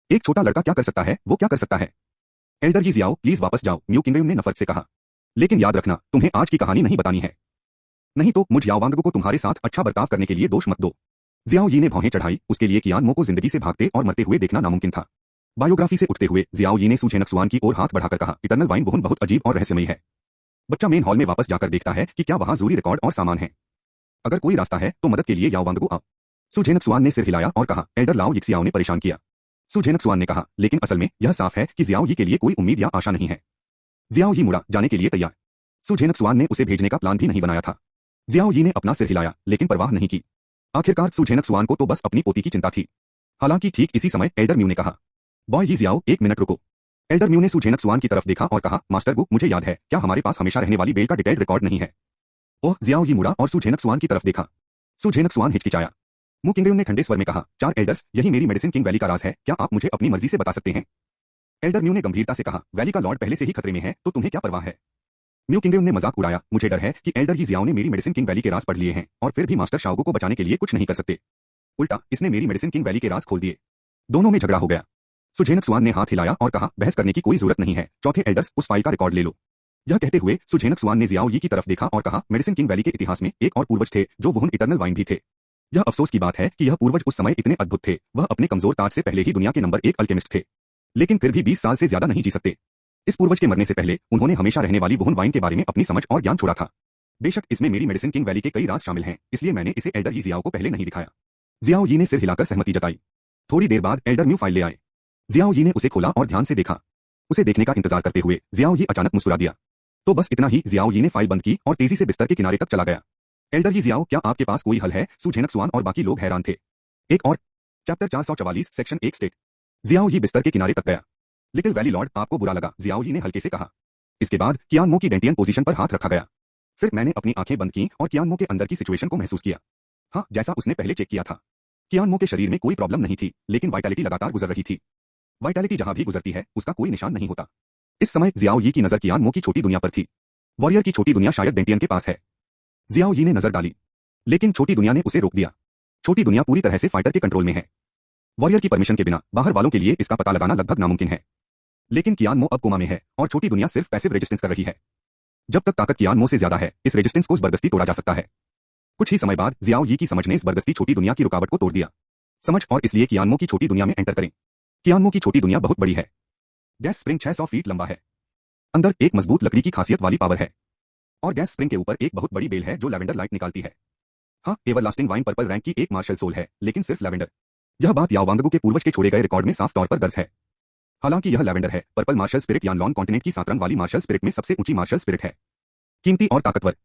एक छोटा लड़का क्या कर सकता है? वो क्या कर सकता है? एल्डर यी जियाओ, प्लीज वापस जाओ, म्यू किंगयुन ने नफरत से कहा। लेकिन याद रखना, तुम्हें आज की कहानी नहीं बतानी है, नहीं तो मुझ याओवांग को तुम्हारे साथ अच्छा बर्ताव करने के लिए दोष मत दो। जियाओ यी ने भौहें चढ़ाई, उसके लिए कियानमो को जिंदगी से भागते और मरते हुए देखना नामुमकिन था। बायोग्राफी से उठते हुए जियाओ यी ने सुझेनक्सुआन की ओर हाथ बढ़ाकर कहा, इटर्नल वाइन बुहुन बहुत अजीब और रहस्यमयी है। बच्चा मेन हॉल में वापस जाकर देखता है कि क्या वहां जरूरी रिकॉर्ड और सामान है। अगर कोई रास्ता है तो मदद के लिए याओवांग आओ। सुझेनक्सुआन ने सिर हिलाया और कहा, एल्डर लाओ यिक्सियाओ ने परेशान किया। सुझेनक्सुआन ने कहा, लेकिन असल में यह साफ है कि जियाओ यी के लिए कोई उम्मीद या आशा नहीं है। जियाओ यी मुड़ा जाने के लिए तैयार। सुझेनक्सुआन ने उसे भेजने का प्लान भी नहीं बनाया था। जियाओ यी ने अपना सिर हिलाया, लेकिन परवाह नहीं की। आखिरकार सुझेनक्सुआन को तो बस अपनी पोती की चिंता थी। हालांकि ठीक इसी समय एल्डर म्यू ने कहा, बॉय यी जियाओ, 1 मिनट रुको। एल्डर म्यू ने सुझेनक्सुआन की तरफ देखा और कहा, मास्टर गु, मुझे याद है, क्या हमारे पास हमेशा रहने वाली बेल का डिटेल्ड रिकॉर्ड नहीं है? ओह, जियाओ यी मुड़ा और सुझेनक्सुआन की तरफ देखा। सुझेनक्सुआन हिचकिचाया। मु किंगयुन ने ठंडे स्वर में कहा, 4 एल्डर्स, यही मेरी मेडिसिन किंग वैली का राज है, क्या आप मुझे अपनी मर्जी से बता सकते हैं? एल्डर म्यू ने गंभीरता से कहा, वैली का लॉर्ड पहले से ही खतरे में है, तो तुम्हें क्या परवाह है? म्यू किंगयुन ने मजाक उड़ाया, मुझे डर है कि एल्डर यी जियाओ ने मेरी मेडिसिन किंग वैली के राज पढ़ लिए हैं और फिर भी मास्टर शाओगो को बचाने के लिए कुछ नहीं कर सकते। उल्टा इसने मेरी मेडिसिन किंग वैली के राज खोल दिए। दोनों में झगड़ा हो गया। सुझेनक्सुआन ने हाथ हिलाया और कहा, बहस करने की कोई जरूरत नहीं है, चौथे एल्डर्स, उस फाइल का रिकॉर्ड ले लो। यह कहते हुए सुझेनक्सुआन ने जियाओ यी की तरफ देखा और कहा, मेडिसिन किंग वैली के इतिहास में एक और पूर्वज थे जो वुहुन इटर्नल वाइन भी थे। यह अफसोस की बात है कि यह पूर्वज उस समय इतने अद्भुत थे, वह अपने कमजोर ताज से पहले ही दुनिया के नंबर 1 अल्केमिस्ट थे, लेकिन फिर भी 20 साल से ज्यादा नहीं जी सकते। इस पूर्वज के मरने से पहले उन्होंने हमेशा रहने वाली वुहुन वाइन के बारे में अपनी समझ और ज्ञान छोड़ा था। बेशक इसमें मेरी मेडिसिन किंग वैली के कई राज शामिल हैं, इसलिए मैंने इसे एल्डर यी जियाओ को पहले नहीं दिखाया। जियाओ यी ने सिर हिलाकर सहमति जताई। थोड़ी देर बाद एल्डर म्यू फाइल ले आए। जियाओ यी ने उसे खोला और ध्यान से देखा। उसे देखने का इंतजार करते हुए जियाओ यी अचानक मुस्कुरा दिया। तो बस इतना ही, जियाओ यी ने फाइल बंद की और तेजी से बिस्तर के किनारे तक चला गया। एल्डर यी जियाओ, क्या आपके पास कोई हल है? सुझेनक्सुआन और बाकी लोग हैरान थे। एक और चैप्टर 444 सेक्शन 1 स्टेट। जियाओ यी बिस्तर के किनारे तक गया। लिटिल वैली लॉर्ड, आपको बुरा लगा? जियाओ यी ने हल्के से कहा। इसके बाद कियानमो की डेंटियन पोजीशन पर हाथ रखा गया। फिर मैंने अपनी आंखें बंद की और कियानमो के अंदर की सिचुएशन को महसूस किया। हाँ, जैसा उसने पहले चेक किया था। कियानमो के शरीर में कोई प्रॉब्लम नहीं थी, लेकिन वाइटैलिटी लगातार गुजर रही थी। वाइटैलिटी जहां भी गुजरती है, उसका कोई निशान नहीं होता। इस समय जियाओ यी की नजर कियानमो की छोटी दुनिया पर थी। वॉरियर की छोटी दुनिया शायद डेंटियन के पास है। जियाओ यी ने नजर डाली, लेकिन छोटी दुनिया ने उसे रोक दिया। छोटी दुनिया पूरी तरह से फाइटर के कंट्रोल में है। वॉरियर की परमिशन के बिना बाहर वालों के लिए इसका पता लगाना लगभग नामुमकिन है। लेकिन कियानमो अब कोमा में है और छोटी दुनिया सिर्फ पैसिव रेजिस्टेंस कर रही है। जब तक ताकत कियानमो से ज्यादा है, इस रेजिस्टेंस को जबरदस्ती तोड़ा जा सकता है। कुछ ही समय बाद जियाओ यी की समझ ने जबरदस्ती छोटी दुनिया की रुकावट को तोड़ दिया। समझ, और इसलिए कियानमो की छोटी दुनिया में एंटर करें। कियानमो की छोटी दुनिया बहुत बड़ी है। गैस स्प्रिंग 600 फीट लंबा है। अंदर एक मजबूत लकड़ी की खासियत वाली पावर है और गैस स्प्रिंग के ऊपर एक बहुत बड़ी बेल है जो लैवेंडर लाइट निकालती है। हाँ, एवरलास्टिंग वाइन पर्पल रैंक की एक मार्शल सोल है, लेकिन सिर्फ लैवेंडर। यह बात याओ वांगगु के पूर्वज के छोड़े गए रिकॉर्ड में साफ तौर पर दर्ज है। हालांकि यह लैवेंडर है, पर्पल मार्शल स्पिरिट यानलॉन कॉन्टिनेंट की 7 रंग वाली मार्शल स्पिरिट में सबसे ऊंची मार्शल स्पिरिट है। कीमती और ताकतवर।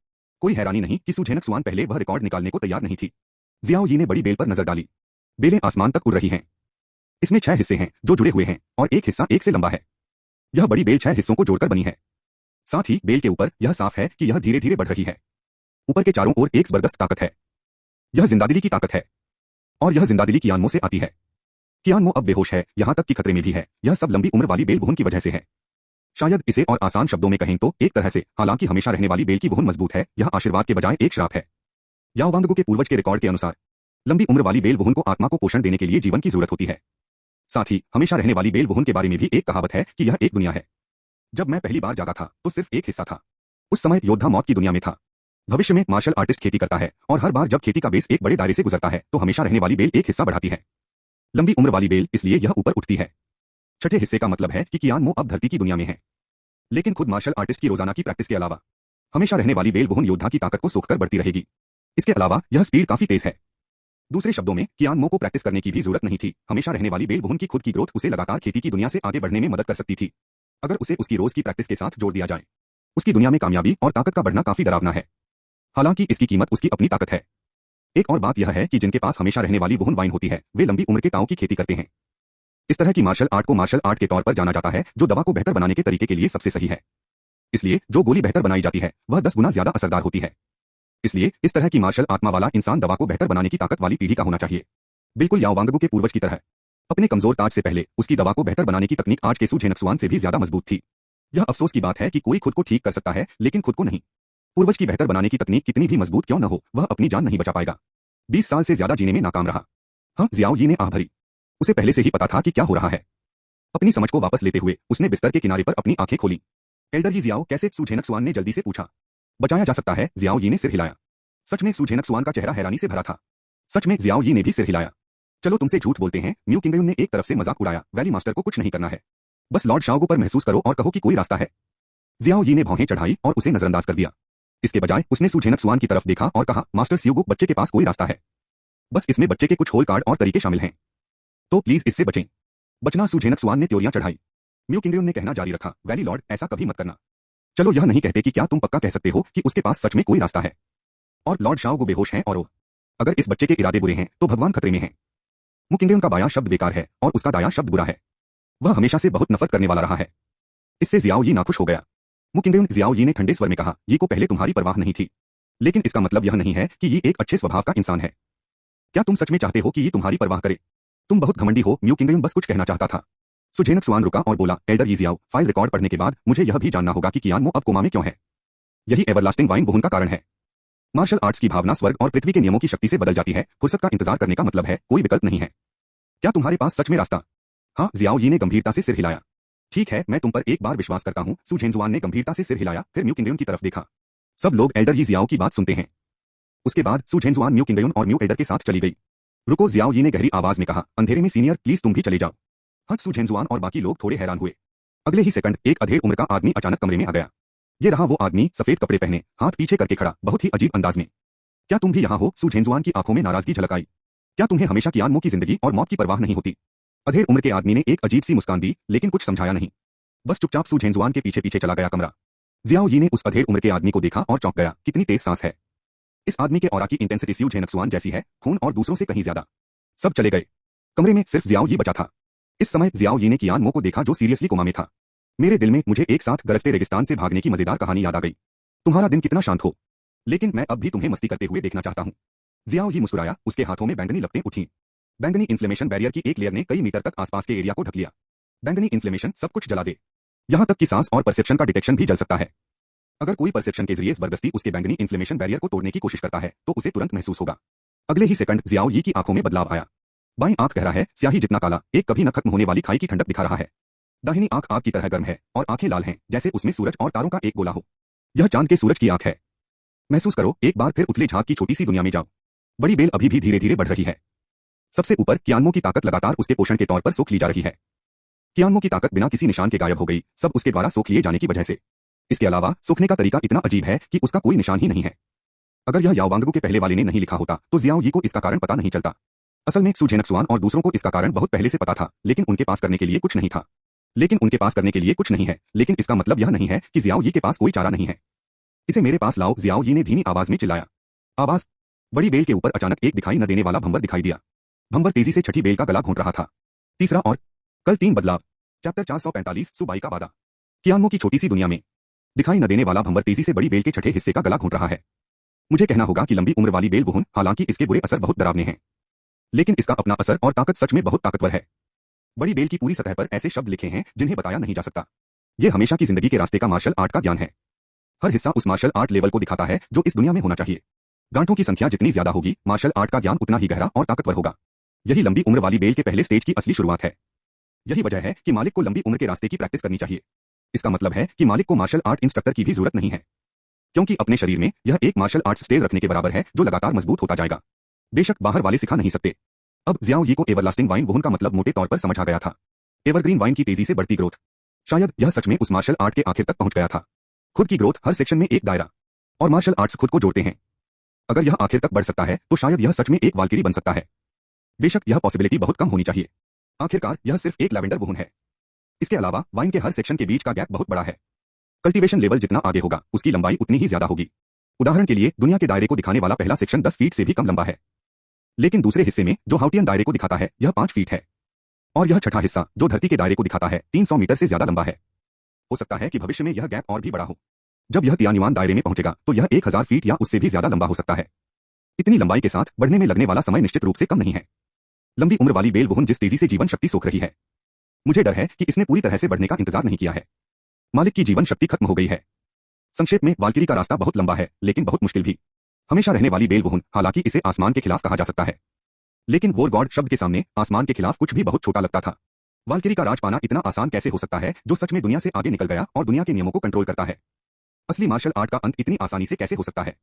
कोई हैरानी नहीं कि सु झेनक्सुआन पहले वह रिकॉर्ड निकालने को तैयार नहीं थी। जियाओ यी ने बड़ी बेल पर नजर डाली। बेलें आसमान तक उड़ रही हैं। इसमें 6 हिस्से हैं जो जुड़े हुए हैं और एक हिस्सा एक से लंबा है। यह बड़ी बेल 6 हिस्सों को जोड़कर बनी है। साथ ही बेल के ऊपर यह साफ है कि यह धीरे धीरे बढ़ रही है। ऊपर के चारों ओर एक जबरदस्त ताकत है। यह जिंदादिली की ताकत है और यह जिंदादिली कियानमो से आती है। कियानमो अब बेहोश है, यहां तक कि खतरे में भी है। यह सब लंबी उम्र वाली बेल वुहुन की वजह से है। शायद इसे और आसान शब्दों में कहें तो एक तरह से, हालांकि हमेशा रहने वाली बेल की वुहुन मजबूत है, यह आशीर्वाद के बजाय एक श्राप है। याओ वांगगु के पूर्वज के रिकॉर्ड के अनुसार लंबी उम्र वाली बेल वुहुन को आत्मा को पोषण देने के लिए जीवन की जरूरत होती है। साथ ही हमेशा रहने वाली बेल वुहुन के बारे में भी एक कहावत है कि यह एक दुनिया है। जब मैं पहली बार जागा था तो सिर्फ एक हिस्सा था। उस समय योद्धा मौत की दुनिया में था। भविष्य में मार्शल आर्टिस्ट खेती करता है और हर बार जब खेती का बेस एक बड़े दायरे से गुजरता है तो हमेशा रहने वाली बेल एक हिस्सा बढ़ाती है। लंबी उम्र वाली बेल इसलिए यह ऊपर उठती है। छठे हिस्से का मतलब है कि कियानमो अब धरती की दुनिया में है, लेकिन खुद मार्शल आर्टिस्ट की रोजाना की प्रैक्टिस के अलावा हमेशा रहने वाली बेल वुहुन योद्धा की ताकत को सोखकर बढ़ती रहेगी। इसके अलावा यह स्पीड काफी तेज है। दूसरे शब्दों में कियानमो को प्रैक्टिस करने की भी जरूरत नहीं थी। हमेशा रहने वाली बेल वुहुन की खुद की ग्रोथ उसे लगातार खेती की दुनिया से आगे बढ़ने में मदद कर सकती थी, अगर उसे उसकी रोज की प्रैक्टिस के साथ जोड़ दिया जाए। उसकी दुनिया में कामयाबी और ताकत का बढ़ना काफी डरावना है, हालांकि इसकी कीमत उसकी अपनी ताकत है। एक और बात यह है कि जिनके पास हमेशा रहने वाली वुहुन वाइन होती है वे लंबी उम्र के ताओ की खेती करते हैं। इस तरह की मार्शल आर्ट को मार्शल आर्ट के तौर पर जाना जाता है जो दवा को बेहतर बनाने के तरीके के लिए सबसे सही है। इसलिए जो गोली बेहतर बनाई जाती है वह 10 गुना ज्यादा असरदार होती है। इसलिए इस तरह की मार्शल आत्मा वाला इंसान दवा को बेहतर बनाने की ताकत वाली पीढ़ी का होना चाहिए, बिल्कुल याओ वांगगु के पूर्वज की तरह। अपने कमजोर ताज से पहले उसकी दवा को बेहतर बनाने की तकनीक आज के सु झेनक्सुआन से भी ज्यादा मजबूत थी। यह अफसोस की बात है कि कोई खुद को ठीक कर सकता है लेकिन खुद को नहीं। पूर्वज की बेहतर बनाने की तकनीक कितनी भी मजबूत क्यों न हो, वह अपनी जान नहीं बचा पाएगा। 20 साल से ज्यादा जीने में नाकाम रहा। हाँ, जियाओ यी ने आह भरी। उसे पहले से ही पता था कि क्या हो रहा है। अपनी समझ को वापस लेते हुए उसने बिस्तर के किनारे पर अपनी आंखें खोली। एल्डर यी जियाओ कैसे, सु झेनक्सुआन ने जल्दी से पूछा। बचाया जा सकता है, जियाओ यी ने सिर हिलाया। सच में सु झेनक्सुआन का चेहरा हैरानी से भरा था। सच में, जियाओ यी ने भी सिर हिलाया। चलो तुमसे झूठ बोलते हैं, म्यू किंगयुन ने एक तरफ से मजाक उड़ाया। वैली मास्टर को कुछ नहीं करना है, बस लॉर्ड शाओगु पर महसूस करो और कहो कि कोई रास्ता है। जियाओ यी ने भौहें चढ़ाई और उसे नजरअंदाज कर दिया। इसके बजाय उसने सु झेनक्सुआन की तरफ देखा और कहा, मास्टर स्यूगु, बच्चे के पास कोई रास्ता है, बस इसमें बच्चे के कुछ होल कार्ड और तरीके शामिल हैं, तो प्लीज इससे बचें। बचना, सु झेनक्सुआन ने त्योरियां चढ़ाई। म्यू किंगयुन ने कहना जारी रखा, वैली लॉर्ड, ऐसा कभी मत करना। चलो यह नहीं कहते कि क्या तुम पक्का कह सकते हो कि उसके पास सच में कोई रास्ता है? और लॉर्ड शाओगु बेहोश हैं और अगर इस बच्चे के इरादे बुरे हैं तो भगवान खतरे में हैं। म्यू किंगयुन का बायां शब्द बेकार है और उसका दायां शब्द बुरा है। वह हमेशा से बहुत नफरत करने वाला रहा है। इससे जियाओ यी नाखुश हो गया। म्यू किंगयुन, जियाओ यी ने ठंडे स्वर में कहा, यी को पहले तुम्हारी परवाह नहीं थी, लेकिन इसका मतलब यह नहीं है कि यी एक अच्छे स्वभाव का इंसान है। क्या तुम सच में चाहते हो कि यी तुम्हारी परवाह करे? तुम बहुत घमंडी हो। म्यू किंगयुन बस कुछ कहना चाहता था। सु झेनक्सुआन रुका और बोला, एल्डर यी जियाओ, फाइल रिकॉर्ड पढ़ने के बाद मुझे यह भी जानना होगा कि कियानमो अब कोमा में क्यों है। यही एवरलास्टिंग वाइन वुहुन का कारण है। मार्शल आर्ट्स की भावना स्वर्ग और पृथ्वी के नियमों की शक्ति से बदल जाती है। फुर्सत का इंतजार करने का मतलब है कोई विकल्प नहीं है। क्या तुम्हारे पास सच में रास्ता? हाँ, जियाओ यी ने गंभीरता से सिर हिलाया। ठीक है, मैं तुम पर एक बार विश्वास करता हूँ। सु झेनजुआन ने गंभीरता से सिर हिलाया, फिर म्यू किंगयुन की तरफ देखा। सब लोग एल्डर यी जियाओ की बात सुनते हैं। उसके बाद सु झेनजुआन म्यू किंगयुन और म्यू एल्डर के साथ चली गई। रुको, जियाओ यी ने गहरी आवाज में कहा, अंधेरे में सीनियर, प्लीज तुम भी चले जाओ। हट, सु झेनजुआन और बाकी लोग थोड़े हैरान हुए। अगले ही सेकंड एक अधेड़ उम्र का आदमी अचानक कमरे में आ गया। ये रहा वो आदमी, सफेद कपड़े पहने, हाथ पीछे करके खड़ा, बहुत ही अजीब अंदाज में। क्या तुम भी यहाँ हो? सु झेनजुआन की आंखों में नाराजगी झलक आई। क्या तुम्हें हमेशा कियानमो की जिंदगी और मौत की परवाह नहीं होती? अधेड़ उम्र के आदमी ने एक अजीब सी मुस्कान दी, लेकिन कुछ समझाया नहीं। बस चुपचाप सु झेनजुआन के पीछे पीछे चला गया कमरा। जियाओ यी ने उस अधेड़ उम्र के आदमी को देखा और चौंक गया। कितनी तेज सांस है। इस आदमी के ऑरा की इंटेंसिटी सु झेनक्सुआन जैसी है, खून और दूसरों से कहीं ज्यादा। सब चले गए। कमरे में सिर्फ जियाओ यी बचा था। इस समय जियाओ यी ने कियानमो को देखा जो सीरियसली कोमा में था। मेरे दिल में मुझे एक साथ गरजते रेगिस्तान से भागने की मजेदार कहानी याद आ गई। तुम्हारा दिन कितना शांत हो, लेकिन मैं अब भी तुम्हें मस्ती करते हुए देखना चाहता हूँ। जियाओ यी मुस्कुराया, उसके हाथों में बैंगनी लपटें उठी। बैंगनी इन्फ्लेमेशन बैरियर की एक लेयर ने कई मीटर तक आसपास के एरिया को ढक लिया। बैंगनी इन्फ्लेमेशन सब कुछ जला दे, यहां तक कि सांस और परसेप्शन का डिटेक्शन भी जल सकता है। अगर कोई परसेप्शन के जरिए जबरदस्ती उसके बैंगनी इन्फ्लेमेशन बैरियर को तोड़ने की कोशिश करता है तो उसे तुरंत महसूस होगा। अगले ही सेकंड जियाओ यी की आंखों में बदलाव आया। बाईं आंख गहरा है, स्याही जितना काला, एक कभी न खत्म होने वाली खाई की ठंडक दिखा रहा है। दाहिनी आंख आग की तरह गर्म है और आंखें लाल हैं, जैसे उसमें सूरज और तारों का एक गोला हो। यह चांद के सूरज की आंख है। महसूस करो, एक बार फिर उथले झाग की छोटी सी दुनिया में जाओ। बड़ी बेल अभी भी धीरे धीरे बढ़ रही है। सबसे ऊपर कियानमो की ताकत लगातार उसके पोषण के तौर पर सोख ली जा रही है। कियानमो की ताकत बिना किसी निशान के गायब हो गई, सब उसके द्वारा सोख लिए जाने की वजह से। इसके अलावा सोखने का तरीका इतना अजीब है कि उसका कोई निशान ही नहीं है। अगर यह याओ वांगगु के पहले वाले ने नहीं लिखा होता तो जियाओ यी को इसका कारण पता नहीं चलता। असल में सु झेनक्सुआन और दूसरों को इसका कारण बहुत पहले से पता था, लेकिन उनके पास करने के लिए कुछ नहीं था। लेकिन उनके पास करने के लिए कुछ नहीं है, लेकिन इसका मतलब यह नहीं है कि जियाओ यी के पास कोई चारा नहीं है। इसे मेरे पास लाओ, जियाओ यी ने धीमी आवाज में चिल्लाया। आवाज। बड़ी बेल के ऊपर अचानक एक दिखाई न देने वाला भंवर दिखाई दिया। भंवर तेजी से छठी बेल का गला घोंट रहा था। तीसरा और कल 3 बदलाव। चैप्टर 445 सुबाई का वादा। कियानमो की छोटी सी दुनिया में दिखाई न देने वाला भंवर तेजी से बड़ी बेल के छठे हिस्से का गला घोंट रहा है। मुझे कहना होगा कि लंबी उम्र वाली बेल बुहुन, हालांकि इसके बुरे असर बहुत डरावने हैं, लेकिन इसका अपना असर और ताकत सच में बहुत ताकतवर है। बड़ी बेल की पूरी सतह पर ऐसे शब्द लिखे हैं जिन्हें बताया नहीं जा सकता। यह हमेशा की जिंदगी के रास्ते का मार्शल आर्ट का ज्ञान है। हर हिस्सा उस मार्शल आर्ट लेवल को दिखाता है जो इस दुनिया में होना चाहिए। गांठों की संख्या जितनी ज्यादा होगी, मार्शल आर्ट का ज्ञान उतना ही गहरा और ताकतवर होगा। यही लंबी उम्र वाली बेल के पहले स्टेज की असली शुरुआत है। यही वजह है कि मालिक को लंबी उम्र के रास्ते की प्रैक्टिस करनी चाहिए। इसका मतलब है कि मालिक को मार्शल आर्ट इंस्ट्रक्टर की भी जरूरत नहीं है, क्योंकि अपने शरीर में यह एक मार्शल आर्ट्स स्टेल रखने के बराबर है जो लगातार मजबूत होता जाएगा। बेशक बाहर वाले सिखा नहीं सकते। अब जियाओ यी को एवरलास्टिंग वाइन बुहुन का मतलब मोटे तौर पर समझ आ गया था। एवरग्रीन वाइन की तेजी से बढ़ती ग्रोथ। शायद यह सच में उस मार्शल आर्ट के आखिर तक पहुंच गया था। खुद की ग्रोथ, हर सेक्शन में एक दायरा, और मार्शल आर्ट्स खुद को जोड़ते हैं। अगर यह आखिर तक बढ़ सकता है तो शायद यह सच में एक वाल्किरी बन सकता है। बेशक यह पॉसिबिलिटी बहुत कम होनी चाहिए। आखिरकार यह सिर्फ एक लैवेंडर बुहुन है। इसके अलावा वाइन के हर सेक्शन के बीच का गैप बहुत बड़ा है। कल्टीवेशन लेवल जितना आगे होगा, उसकी लंबाई उतनी ही ज्यादा होगी। उदाहरण के लिए दुनिया के दायरे को दिखाने वाला पहला सेक्शन 10 फीट से भी कम लंबा है, लेकिन दूसरे हिस्से में जो हाउटियन दायरे को दिखाता है यह 5 फीट है, और यह छठा हिस्सा जो धरती के दायरे को दिखाता है 300 मीटर से ज्यादा लंबा है। हो सकता है कि भविष्य में यह गैप और भी बड़ा हो। जब यह तियानिवान दायरे में पहुंचेगा तो यह 1000 फीट या उससे भी ज्यादा लंबा हो सकता है। इतनी लंबाई के साथ बढ़ने में लगने वाला समय निश्चित रूप से कम नहीं है। लंबी उम्र वाली बेल बुहुन जिस तेजी से जीवन शक्ति सोख रही है, मुझे डर है कि इसने पूरी तरह से बढ़ने का इंतजार नहीं किया है। मालिक की जीवन शक्ति खत्म हो गई है। संक्षेप में, वाल्किरी का रास्ता बहुत लंबा है, लेकिन बहुत मुश्किल भी। हमेशा रहने वाली बेल बुहुन, हालांकि इसे आसमान के खिलाफ कहा जा सकता है, लेकिन वॉर गॉड शब्द के सामने आसमान के खिलाफ कुछ भी बहुत छोटा लगता था। वाल्किरी का राज पाना इतना आसान कैसे हो सकता है जो सच में दुनिया से आगे निकल गया और दुनिया के नियमों को कंट्रोल करता है? असली मार्शल आर्ट का अंत इतनी आसानी से कैसे हो सकता है?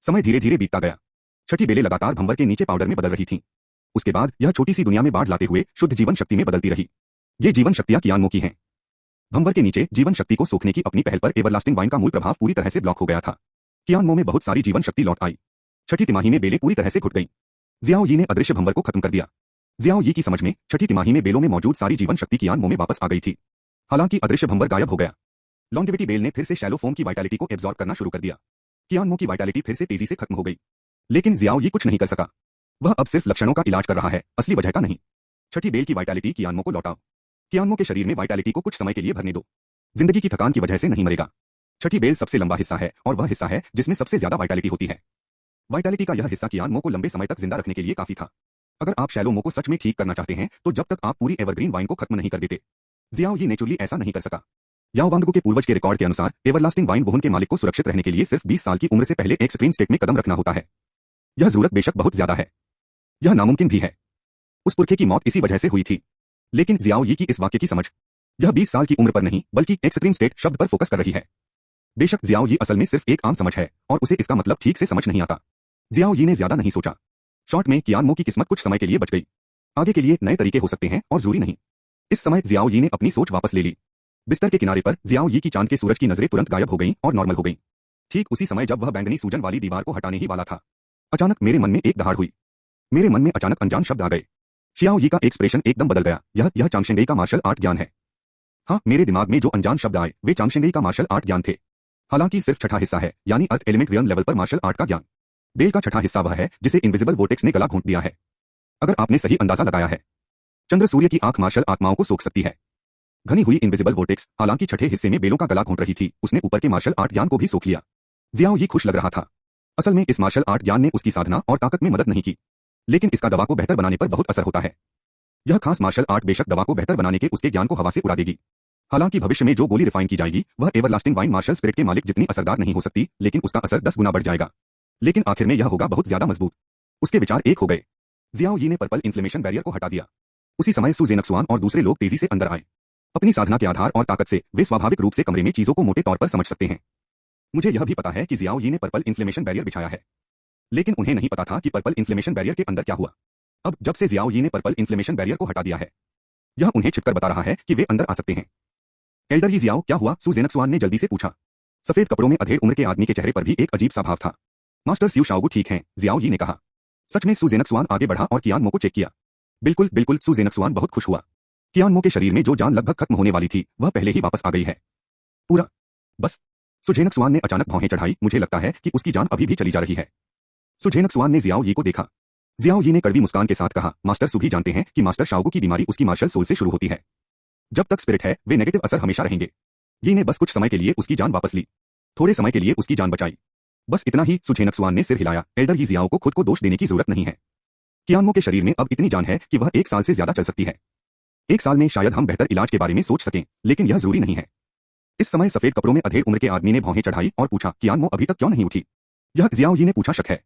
समय धीरे धीरे बीतता गया। छठी बेलें लगातार भंवर के नीचे पाउडर में बदल रही थीं। उसके बाद यह छोटी सी दुनिया में बाढ़ लाते हुए शुद्ध जीवन शक्ति में बदलती रही। ये जीवन शक्तियां कियानमो की हैं। भंवर के नीचे जीवन शक्ति को सोखने की अपनी पहल पर एवरलास्टिंग वाइन का मूल प्रभाव पूरी तरह से ब्लॉक हो गया था। कियानमो में बहुत सारी जीवन शक्ति लौट आई। छठी तिमाही में बेलें पूरी तरह से घुट गईं। जियाओ यी ने अदृश्य भंवर को खत्म कर दिया। जियाओ यी की समझ में छठी तिमाही में बेलों में मौजूद सारी जीवन शक्ति कियानमो में वापस आ गई थी। हालांकि अदृश्य भंवर गायब हो गया। लॉन्जेविटी बेल ने फिर से शैलो फोम की वाइटैलिटी को एब्जॉर्ब करना शुरू कर दिया। कियानमो की वाइटैलिटी फिर से तेजी से खत्म हो गई, लेकिन जियाओ यी कुछ नहीं कर सका। वह अब सिर्फ लक्षणों का इलाज कर रहा है, असली वजह का नहीं। छठी बेल की वाइटैलिटी कियानमो को लौटाओ। कियानमो के शरीर में वाइटैलिटी को कुछ समय के लिए भरने दो। जिंदगी की थकान की वजह से नहीं मरेगा। छठी बेल सबसे लंबा हिस्सा है और वह हिस्सा है जिसमें सबसे ज्यादा वाइटैलिटी होती है। वाइटैलिटी का यह हिस्सा कियानमो को लंबे समय तक जिंदा रखने के लिए काफी था। अगर आप शैलो मो को सच में ठीक करना चाहते हैं तो जब तक आप पूरी एवरग्रीन वाइन को खत्म नहीं कर देते। जियाओ यी नेचुरली ऐसा नहीं कर सका। याओ वांगगु के पूर्वज के रिकॉर्ड के अनुसार एवरलास्टिंग वाइन बुहुन के मालिक को सुरक्षित रहने के लिए सिर्फ 20 साल की उम्र से पहले एक स्प्रीन स्टेट में कदम रखना होता है। यह जरूरत बेशक बहुत ज्यादा है, यह नामुमकिन भी है। उस पुरखे की मौत इसी वजह से हुई थी। लेकिन जियाओ यी की इस वाक्य की समझ, यह 20 साल की उम्र पर नहीं बल्कि एक्सट्रीम स्टेट शब्द पर फोकस कर रही है। बेशक जियाओ यी असल में सिर्फ एक आम समझ है और उसे इसका मतलब ठीक से समझ नहीं आता। जियाओ यी ने ज्यादा नहीं सोचा। शॉर्ट में कियानमो की किस्मत कुछ समय के लिए बच गई। आगे के लिए नए तरीके हो सकते हैं और जरूरी नहीं। इस समय जियाओ यी ने अपनी सोच वापस ले ली। बिस्तर के किनारे पर जियाओ यी की चांद के सूरज की नजरें तुरंत गायब हो गईं और नॉर्मल हो गईं। ठीक उसी समय जब वह बैंगनी सूजन वाली दीवार को हटाने ही वाला था, अचानक मेरे मन में एक दहाड़ हुई। मेरे मन में अचानक अनजान शब्द आ गए। शियाओ यी का एक्सप्रेशन एकदम बदल गया। यह चांगशेंगई का मार्शल आर्ट ज्ञान है। हाँ, मेरे दिमाग में जो अनजान शब्द आए वे चांगशेंगई का मार्शल आर्ट ज्ञान थे। हालांकि सिर्फ छठा हिस्सा है, यानी अर्थ एलिमेंट रियम लेवल पर मार्शल आर्ट का ज्ञान। बेल का छठा हिस्सा वह है जिसे इनविजिबल वोर्टेक्स ने गला घोंट दिया है। अगर आपने सही अंदाजा लगाया है, चंद्र सूर्य की आंख मार्शल आत्माओं को सोख सकती है। घनी हुई इनविजिबल वोर्टेक्स हालांकि छठे हिस्से में बेलों का गला घोंट रही थी, उसने ऊपर के मार्शल आर्ट ज्ञान को भी सोख लिया। जियाओ यी खुश लग रहा था। असल में इस मार्शल आर्ट ज्ञान ने उसकी साधना और ताकत में मदद नहीं की, लेकिन इसका दवा को बेहतर बनाने पर बहुत असर होता है। यह खास मार्शल आर्ट बेशक दवा को बेहतर बनाने के उसके ज्ञान को हवा से उड़ा देगी। हालांकि भविष्य में जो गोली रिफाइन की जाएगी वह एवरलास्टिंग वाइन मार्शल स्पिरिट के मालिक जितनी असरदार नहीं हो सकती, लेकिन उसका असर 10 गुना बढ़ जाएगा। लेकिन आखिर में यह होगा बहुत ज्यादा मजबूत। उसके विचार एक हो गए। जियाओ यी ने पर्पल इन्फ्लेमेशन बैरियर को हटा दिया। उसी समय सु जेनक्सुआन और दूसरे लोग तेजी से अंदर आए। अपनी साधना के आधार और ताकत से वे स्वाभाविक रूप से कमरे में चीजों को मोटे तौर पर समझ सकते हैं। मुझे यह भी पता है कि जियाओ यी ने पर्पल इन्फ्लेमेशन बैरियर बिछाया है, लेकिन उन्हें नहीं पता था कि पर्पल इन्फ्लेमेशन बैरियर के अंदर क्या हुआ। अब जब से जियाओ यी ने पर्पल इन्फ्लेमेशन बैरियर को हटा दिया है, यह उन्हें छिपकर बता रहा है कि वे अंदर आ सकते हैं। एल्डर ही जियाओ, क्या हुआ? सु जेनक्सुआन ने जल्दी से पूछा। सफेद कपड़ों में अधेड़ उम्र के आदमी के चेहरे पर भी एक अजीब सा भाव था। मास्टर स्यू शाओगु ठीक हैं, जियाओ यी ने कहा। सच में? सु जेनक्सुआन आगे बढ़ा और कियान मो को चेक किया। बिल्कुल बिल्कुल, सु जेनक्सुआन बहुत खुश हुआ। कियान मो के शरीर में जो जान लगभग खत्म होने वाली थी वह पहले ही वापस आ गई है। पूरा बस। सुझेनक्सुआन ने अचानक भौहें चढ़ाई। मुझे लगता है कि उसकी जान अभी भी चली जा रही है। सुझेनक्सुआन ने जियाओ यी को देखा। जियाओ यी ने कड़वी मुस्कान के साथ कहा, मास्टर सु भी जानते हैं कि मास्टर शाओगु की बीमारी उसकी मार्शल सोल से शुरू होती है। जब तक स्पिरिट है वे नेगेटिव असर हमेशा रहेंगे। यी ने बस कुछ समय के लिए उसकी जान वापस ली, थोड़े समय के लिए उसकी जान बचाई। बस इतना ही। सुझेनक्सुआन ने सिर हिलाया। एल्डर ही जियाओ को खुद को दोष देने की जरूरत नहीं है। कियानमो के शरीर में अब इतनी जान है कि वह 1 साल से ज्यादा चल सकती है। 1 साल में शायद हम बेहतर इलाज के बारे में सोच सकें, लेकिन यह जरूरी नहीं है। इस समय सफेद कपड़ों में अधेड़ उम्र के आदमी ने भौहें चढ़ाई और पूछा, कियानमो अभी तक क्यों नहीं उठी? यह जियाओ यी ने पूछा। शक है?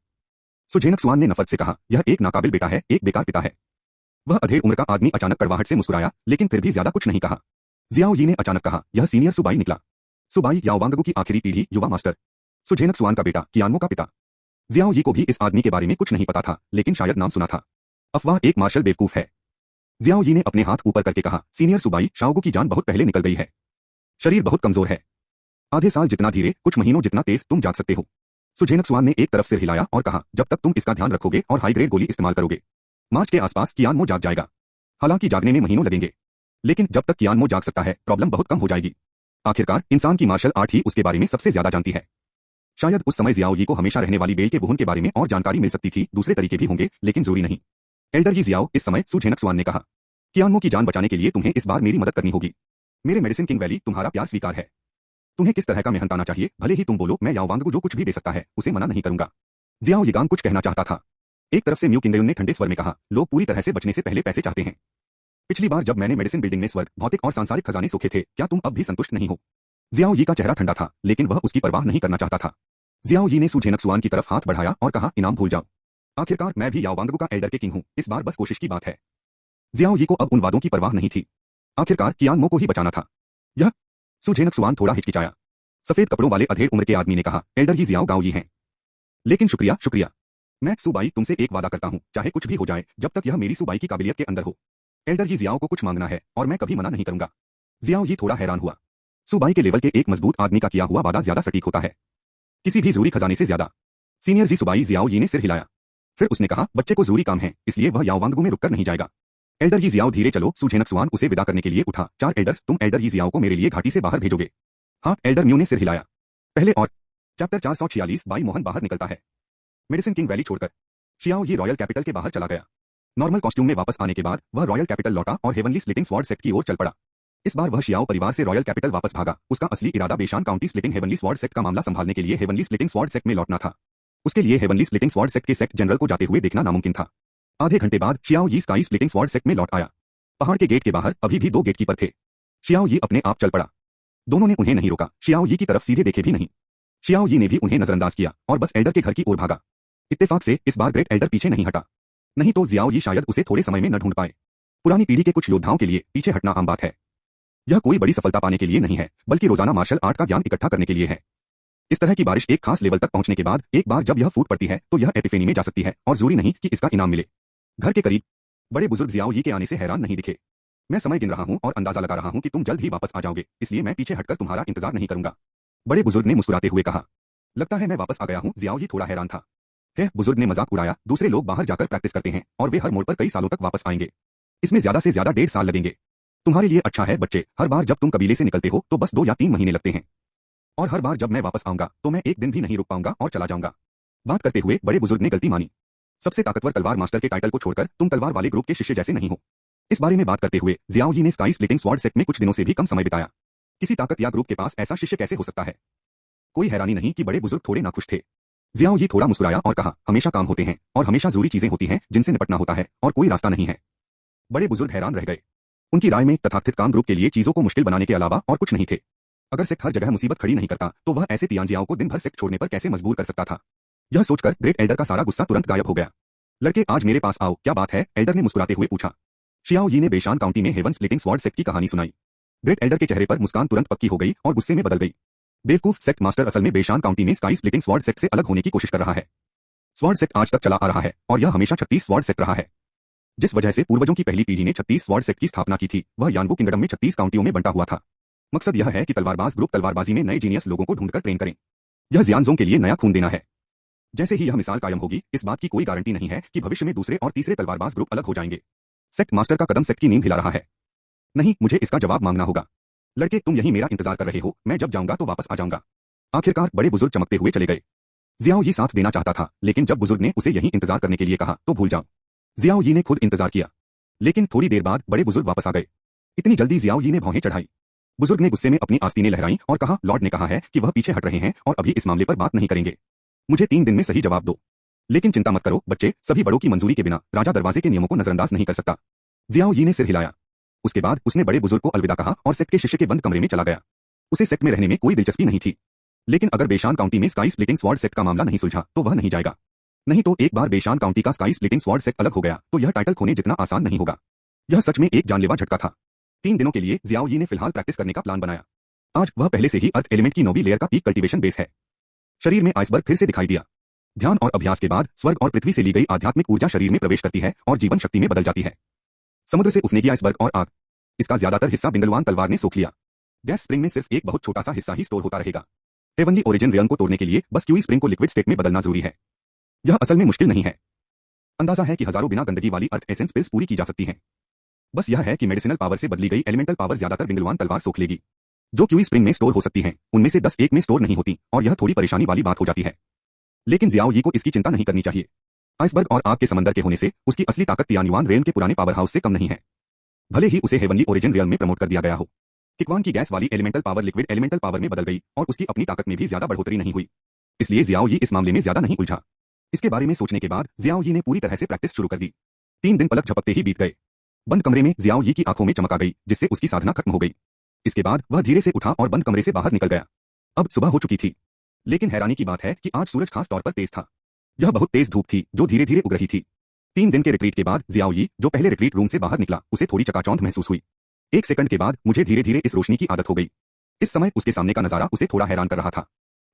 सुझेनक्सुआन ने नफरत से कहा, यह एक नाकाबिल बेटा है, एक बेकार पिता है। वह अधेड़ उम्र का आदमी अचानक कड़वाहट से मुस्कुराया, लेकिन फिर भी ज्यादा कुछ नहीं कहा। जियाओ यी ने अचानक कहा, यह सीनियर सुबाई निकला। सुबाई याओवांगगु की आखिरी पीढ़ी, युवा मास्टर। सुझेनक्सुआन का बेटा, कियानमो का पिता। जियाओ यी को भी इस आदमी के बारे में कुछ नहीं पता था, लेकिन शायद नाम सुना था। अफवाह एक मार्शल बेवकूफ है। जियाओ यी ने अपने हाथ ऊपर करके कहा, सीनियर सुबाई, शाओगु की जान बहुत पहले निकल गई है। शरीर बहुत कमजोर है। आधे साल जितना धीरे, कुछ महीनों जितना तेज तुम जाग सकते हो। सुझेनक्सुआन ने एक तरफ सिर हिलाया और कहा, जब तक तुम इसका ध्यान रखोगे और हाई ग्रेड गोली इस्तेमाल करोगे, मार्च के आसपास कियानमो जाग जाएगा। हालांकि जागने में महीनों लगेंगे, लेकिन जब तक कियानमो जाग सकता है प्रॉब्लम बहुत कम हो जाएगी। आखिरकार इंसान की मार्शल आर्ट ही उसके बारे में सबसे ज्यादा जानती है। शायद उस समय जियाओ यी को हमेशा रहने वाली बेल के बुहुन के बारे में और जानकारी मिल सकती थी। दूसरे तरीके भी होंगे, लेकिन जरूरी नहीं। एल्डर ही जियाओ, इस समय सुझेनक्सुआन ने कहा, कियानमो की जान बचाने के लिए तुम्हें इस बार मेरी मदद करनी होगी। मेरे मेडिसिन किंग वैली तुम्हारा प्यार स्वीकार है। तुम्हें किस तरह का मेहनताना चाहिए? भले ही तुम बोलो, मैं याओवांगगु जो कुछ भी दे सकता है उसे मना नहीं करूंगा। जियाओ यिगांग कुछ कहना चाहता था। एक तरफ से म्यू किंगयुन ने ठंडे स्वर में कहा, लोग पूरी तरह से बचने से पहले पैसे चाहते हैं। पिछली बार जब मैंने मेडिसिन बिल्डिंग में स्वर्ग, भौतिक और सांसारिक खजाने सोखे थे, क्या तुम अब भी संतुष्ट नहीं हो? जियाओ यी का चेहरा ठंडा था, लेकिन वह उसकी परवाह नहीं करना चाहता था। जियाओ यी ने सुझेनक्सुआन की तरफ हाथ बढ़ाया और कहा, इनाम भूल जाओ। आखिरकार मैं भी याओवांगगु का एल्डर के किंग हूं, इस बार बस कोशिश की बात है। जियाओ यी को अब उन वादों की परवाह नहीं थी। आखिरकार कियानमो को ही बचाना था। यह सुझेनक्सुआन थोड़ा हिचकिचाया। सफेद कपड़ों वाले अधेड़ उम्र के आदमी ने कहा, एल्डर ही जियाओ गाओ यी हैं। लेकिन शुक्रिया शुक्रिया। मैं सुबाई तुमसे एक वादा करता हूं, चाहे कुछ भी हो जाए, जब तक यह मेरी सुबाई की काबिलियत के अंदर हो। एल्डर ही जियाओ को कुछ मांगना है और मैं कभी मना नहीं करूंगा। जियाओ यी थोड़ा हैरान हुआ। सुबाई के लेवल के एक मजबूत आदमी का किया हुआ वादा ज्यादा सटीक होता है, किसी भी जरूरी खजाने से ज्यादा। सीनियर जी सुबाई, जियाओ यी ने सिर हिलाया। फिर उसने कहा, बच्चे को जरूरी काम है, इसलिए वह याओवांगगु में रुककर नहीं जाएगा। एल्डर ही जियाओ, धीरे चलो। सुझेनक्सुआन उसे विदा करने के लिए उठा। 4 एल्डर्स, तुम एल्डर ही जियाओ को मेरे लिए घाटी से बाहर भेजोगे? हाँ, एल्डर म्यू ने सिर हिलाया। पहले और चैप्टर 446 बाई मोहन बाहर निकलता है। मेडिसिन किंग वैली छोड़कर शियाओ यी रॉयल कैपिटल के बाहर चला गया। नॉर्मल कॉस्ट्यूम में वापस आने के बाद वह रॉयल कैपिटल लौटा और हेवनली स्प्लिटिंग स्वॉर्ड सेक्ट की ओर चल पड़ा। इस बार वह शियाओ परिवार से रॉयल कैपिटल वापस भागा। उसका असली इरादा Beishan county splitting heavenly sword sect का मामला संभालने के लिए हेवनली स्प्लिटिंग स्वॉर्ड सेक्ट में लौटना था। उसके लिए हेवनली स्प्लिटिंग स्वॉर्ड सेक्ट के सेक्ट जनरल को जाते हुए देखना नामुमकिन था। आधे घंटे बाद शियाओ यी स्काई स्प्लिटिंग स्वॉर्ड सेक्ट में लौट आया। पहाड़ के गेट के बाहर अभी भी 2 गेटकीपर थे। शियाओ यी अपने आप चल पड़ा। दोनों ने उन्हें नहीं रोका, शियाओ यी की तरफ सीधे देखे भी नहीं। शियाओ यी ने भी उन्हें नजरअंदाज किया और बस एल्डर के घर की ओर भागा। इत्तेफाक से इस बार ग्रेट एल्डर पीछे नहीं हटा, नहीं तो जियाओ यी शायद उसे थोड़े समय में न ढूंढ पाए। पुरानी पीढ़ी के कुछ योद्धाओं के लिए पीछे हटना आम बात है। यह कोई बड़ी सफलता पाने के लिए नहीं है, बल्कि रोजाना मार्शल आर्ट का ज्ञान इकट्ठा करने के लिए है। इस तरह की बारिश एक खास लेवल तक पहुंचने के बाद एक बार जब यह फूट पड़ती है तो यह एपिफेनी में जा सकती है और जरूरी नहीं कि इसका इनाम मिले। घर के करीब बड़े बुजुर्ग जियाओ यी के आने से हैरान नहीं दिखे। मैं समय गिन रहा हूं और अंदाजा लगा रहा हूं कि तुम जल्द ही वापस आ जाओगे, इसलिए मैं पीछे हटकर तुम्हारा इंतजार नहीं करूंगा। बड़े बुजुर्ग ने मुस्कुराते हुए कहा। लगता है मैं वापस आ गया हूं। जियाओ यी थोड़ा हैरान था। बुजुर्ग ने मजाक उड़ाया, दूसरे लोग बाहर जाकर प्रैक्टिस करते हैं और वे हर मोड़ पर कई सालों तक वापस आएंगे। इसमें ज्यादा से ज्यादा 1.5 साल लगेंगे। तुम्हारे लिए अच्छा है बच्चे, हर बार जब तुम कबीले से निकलते हो तो बस 2 या 3 महीने लगते हैं, और हर बार जब मैं वापस आऊंगा तो मैं एक दिन भी नहीं रुक पाऊंगा और चला जाऊंगा। बात करते हुए बड़े बुजुर्ग ने गलती मानी। सबसे ताकतवर तलवार मास्टर के टाइटल को छोड़कर तुम तलवार वाले ग्रुप के शिष्य जैसे नहीं हो। इस बारे में बात करते हुए जियाओ यी ने स्काई स्प्लिटिंग स्वॉर्ड सेक्ट में कुछ दिनों से भी कम समय बिताया। किसी ताकत या ग्रुप के पास ऐसा शिष्य कैसे हो सकता है? कोई हैरानी नहीं कि बड़े बुजुर्ग थोड़े नाखुश थे। जियाओ यी थोड़ा मुस्कुराया और कहा, हमेशा काम होते हैं और हमेशा जरूरी चीजें होती हैं जिनसे निपटना होता है और कोई रास्ता नहीं है। बड़े बुजुर्ग हैरान रह गए। उनकी राय में तथाकथित काम ग्रुप के लिए चीजों को मुश्किल बनाने के अलावा और कुछ नहीं थे। अगर सेक्ट हर जगह मुसीबत खड़ी नहीं करता तो वह ऐसे तियानजियाओ को दिन भर सेक्ट छोड़ने पर कैसे मजबूर कर सकता था? यह सोचकर ग्रेट एल्डर का सारा गुस्सा तुरंत गायब हो गया। लड़के, आज मेरे पास आओ, क्या बात है? एल्डर ने मुस्कुराते हुए पूछा। शियाओ यी ने बेशान काउंटी में हेवन स्प्लिटिंग स्वॉर्ड सेक्ट की कहानी सुनाई। ग्रेट एल्डर के चेहरे पर मुस्कान तुरंत पक्की हो गई और गुस्से में बदल गई। बेवकूफ, सेक्ट मास्टर असल में बेशान काउंटी में स्काई स्प्लिटिंग स्वॉर्ड सेक्ट से अलग होने की कोशिश कर रहा है। स्वॉर्ड सेक्ट आज तक चला आ रहा है और यह हमेशा 36 स्वॉर्ड सेक्ट रहा है। जिस वजह से पूर्वजों की पहली पीढ़ी ने 36 स्वॉर्ड सेट की स्थापना की थी, वह यानबू किंगडम में 36 काउंटियों में बंटा हुआ था। मकसद यह है कि तलवारबाज ग्रुप तलवारबाजी में नए जीनियस लोगों को ढूंढकर ट्रेन करें। यह जियांगजोंग के लिए नया खून देना है। जैसे ही यह मिसाल कायम होगी, इस बात की कोई गारंटी नहीं है कि भविष्य में दूसरे और तीसरे तलवारबाज ग्रुप अलग हो जाएंगे। सेक्ट मास्टर का कदम सेक्ट की नींव हिला रहा है। नहीं, मुझे इसका जवाब मांगना होगा। लड़के, तुम यहीं मेरा इंतजार कर रहे हो, मैं जब जाऊंगा तो वापस आ जाऊंगा। आखिरकार बड़े बुजुर्ग चमकते हुए चले गए। जियाओ यी साथ देना चाहता था, लेकिन जब बुजुर्ग ने उसे यहीं इंतजार करने के लिए कहा तो भूल जाओ। जियाओ यी ने खुद इंतजार किया, लेकिन थोड़ी देर बाद बड़े बुजुर्ग वापस आ गए। इतनी जल्दी जियाओ यी ने भौहें चढ़ाई। बुजुर्ग ने गुस्से में अपनी आस्तीनें लहराई और कहा, लॉर्ड ने कहा है कि वह पीछे हट रहे हैं और अभी इस मामले पर बात नहीं करेंगे। मुझे 3 दिन में सही जवाब दो। लेकिन चिंता मत करो बच्चे, सभी बड़ों की मंजूरी के बिना राजा दरवाजे के नियमों को नजरअंदाज नहीं कर सकता। जियाओ यी ने सिर हिलाया। उसके बाद उसने बड़े बुजुर्ग को अलविदा कहा और सेक्ट के शिष्य के बंद कमरे में चला गया। उसे सेक्ट में रहने में कोई दिलचस्पी नहीं थी, लेकिन अगर बेशान काउंटी में स्काई स्प्लिटिंग स्वॉर्ड सेक्ट का मामला नहीं सुलझा तो वह नहीं जाएगा। नहीं तो एक बार बेशान काउंटी का स्काई स्प्लिटिंग स्वॉर्ड सेक्ट अलग हो गया तो यह टाइटल खोने जितना आसान नहीं होगा। यह सच में एक जानलेवा झटका था। 3 दिनों के लिए जियाओ यी ने फिलहाल प्रैक्टिस करने का प्लान बनाया। आज वह पहले से ही अर्थ एलिमेंट की 9वीं लेयर का पीक कल्टीवेशन बेस है। शरीर में आइसबर्ग फिर से दिखाई दिया। ध्यान और अभ्यास के बाद स्वर्ग और पृथ्वी से ली गई आध्यात्मिक ऊर्जा शरीर में प्रवेश करती है और जीवन शक्ति में बदल जाती है। समुद्र से उठने की आइसबर्ग और आग, इसका ज्यादातर हिस्सा बिंगलवान तलवार ने सोख लिया। गैस स्प्रिंग में सिर्फ एक बहुत छोटा सा हिस्सा ही स्टोर होता रहेगा। हेवनली ओरिजिन रेयन को तोड़ने के लिए बस क्यूई स्प्रिंग को लिक्विड स्टेट में बदलना जरूरी है। यह असल में मुश्किल नहीं है। अंदाजा है कि हजारों बिना गंदगी वाली अर्थ एसेंस पिल्स पूरी की जा सकती हैं। बस यह है कि मेडिसिनल पावर से बदली गई एलिमेंटल पावर ज्यादातर बिंगलवान तलवार सोख लेगी। जो क्यूई स्प्रिंग में स्टोर हो सकती हैं, उनमें से 10 एक में स्टोर नहीं होती और यह थोड़ी परेशानी वाली बात हो जाती है। लेकिन जियाओ यी को इसकी चिंता नहीं करनी चाहिए। आइसबर्ग और आग के समंदर के होने से उसकी असली ताकत तियान्युआन रेलम के पुराने पावर हाउस से कम नहीं है। भले ही उसे हेवनली ओरिजिन रियल में प्रमोट कर दिया गया हो। किकवान की गैस वाली elemental power liquid elemental power में बदल गई और उसकी अपनी ताकत में भी ज्यादा बढ़ोतरी नहीं हुई। इसलिए जियाओ यी इस मामले में ज्यादा नहीं उलझा। इसके बारे में सोचने के बाद जियाओ यी ने पूरी तरह से प्रैक्टिस शुरू कर दी। 3 दिन पलक झपकते ही बीत गए। बंद कमरे में जियाओ यी की आंखों में चमक आ गई, जिससे उसकी साधना खत्म हो गई। इसके बाद वह धीरे से उठा और बंद कमरे से बाहर निकल गया। अब सुबह हो चुकी थी, लेकिन हैरानी की बात है कि आज सूरज खास तौर पर तेज था। यह बहुत तेज धूप थी जो धीरे धीरे उग रही थी। 3 दिन के रिट्रीट के बाद जियाओ यी, जो पहले रिट्रीट रूम से बाहर निकला, उसे थोड़ी चकाचौंध महसूस हुई। 1 सेकंड के बाद मुझे धीरे धीरे इस रोशनी की आदत हो गई। इस समय उसके सामने का नजारा उसे थोड़ा हैरान कर रहा था,